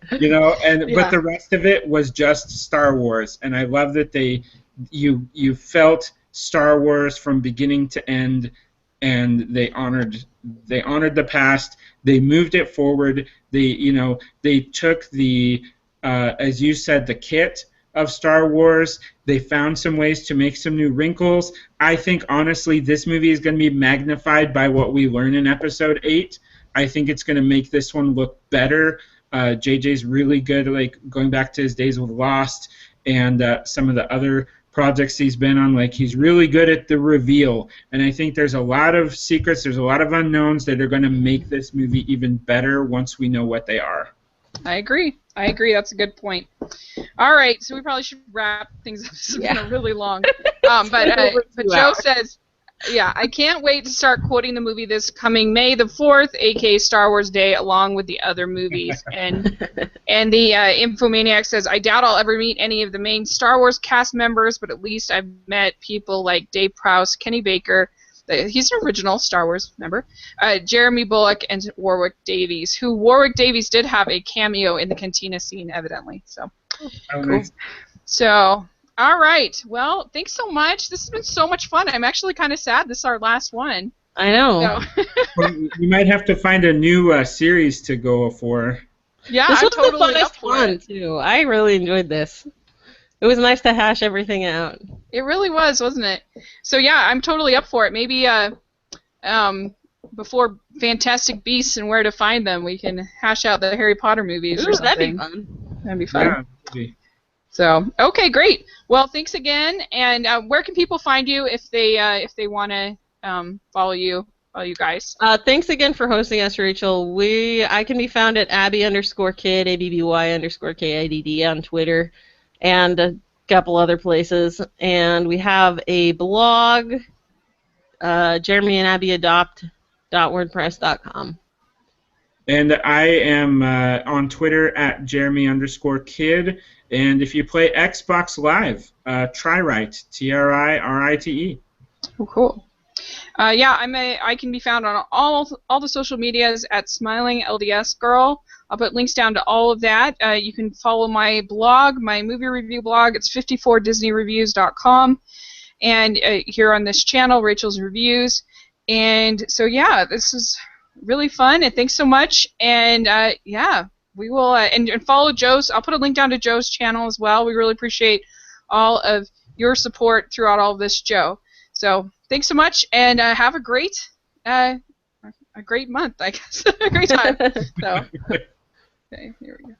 the rest of it was just Star Wars, and I love that you felt Star Wars from beginning to end, and they honored the past. They moved it forward. They took the as you said, the kit of Star Wars. They found some ways to make some new wrinkles. I think honestly this movie is going to be magnified by what we learn in Episode 8. I think it's going to make this one look better. JJ's really good, like going back to his days with Lost and some of the other projects he's been on. Like, he's really good at the reveal, and I think there's a lot of secrets, there's a lot of unknowns that are going to make this movie even better once we know what they are. I agree. That's a good point. All right, so we probably should wrap things up. This has been a really long. But Joe says, yeah, I can't wait to start quoting the movie this coming May the 4th, aka Star Wars Day, along with the other movies. And the Infomaniac says, I doubt I'll ever meet any of the main Star Wars cast members, but at least I've met people like Dave Prowse, Kenny Baker, he's an original Star Wars member, Jeremy Bulloch, and Warwick Davies, who Warwick Davies did have a cameo in the cantina scene, evidently. So, Nice. So, all right. Well, thanks so much. This has been so much fun. I'm actually kind of sad this is our last one. I know. So. Well, we might have to find a new series to go for. Yeah, this I'm was totally the up funnest for one, it. too. I really enjoyed this. It was nice to hash everything out. It really was, wasn't it? So yeah, I'm totally up for it. Maybe before Fantastic Beasts and Where to Find Them, we can hash out the Harry Potter movies or something. That'd be fun. That'd be fun. Yeah, maybe. So okay, great. Well, thanks again. And where can people find you if they want to follow you guys? Thanks again for hosting us, Rachel. I can be found at Abby_Kid, ABBY_KIDD on Twitter, and a couple other places. And we have a blog, jeremyandabbyadopt.wordpress.com. And I am on Twitter at Jeremy_Kid. And if you play Xbox Live, Tririte, TRIRITE. Oh, cool. Yeah, I can be found on all the social medias at Smiling LDS Girl. I'll put links down to all of that. You can follow my blog, my movie review blog. It's 54disneyreviews.com. And here on this channel, Rachel's Reviews. And so, yeah, this is really fun. And thanks so much. And, yeah, we will and follow Joe's. I'll put a link down to Joe's channel as well. We really appreciate all of your support throughout all of this, Joe. So thanks so much, and have a great month, I guess. A great time. So, okay, here we go.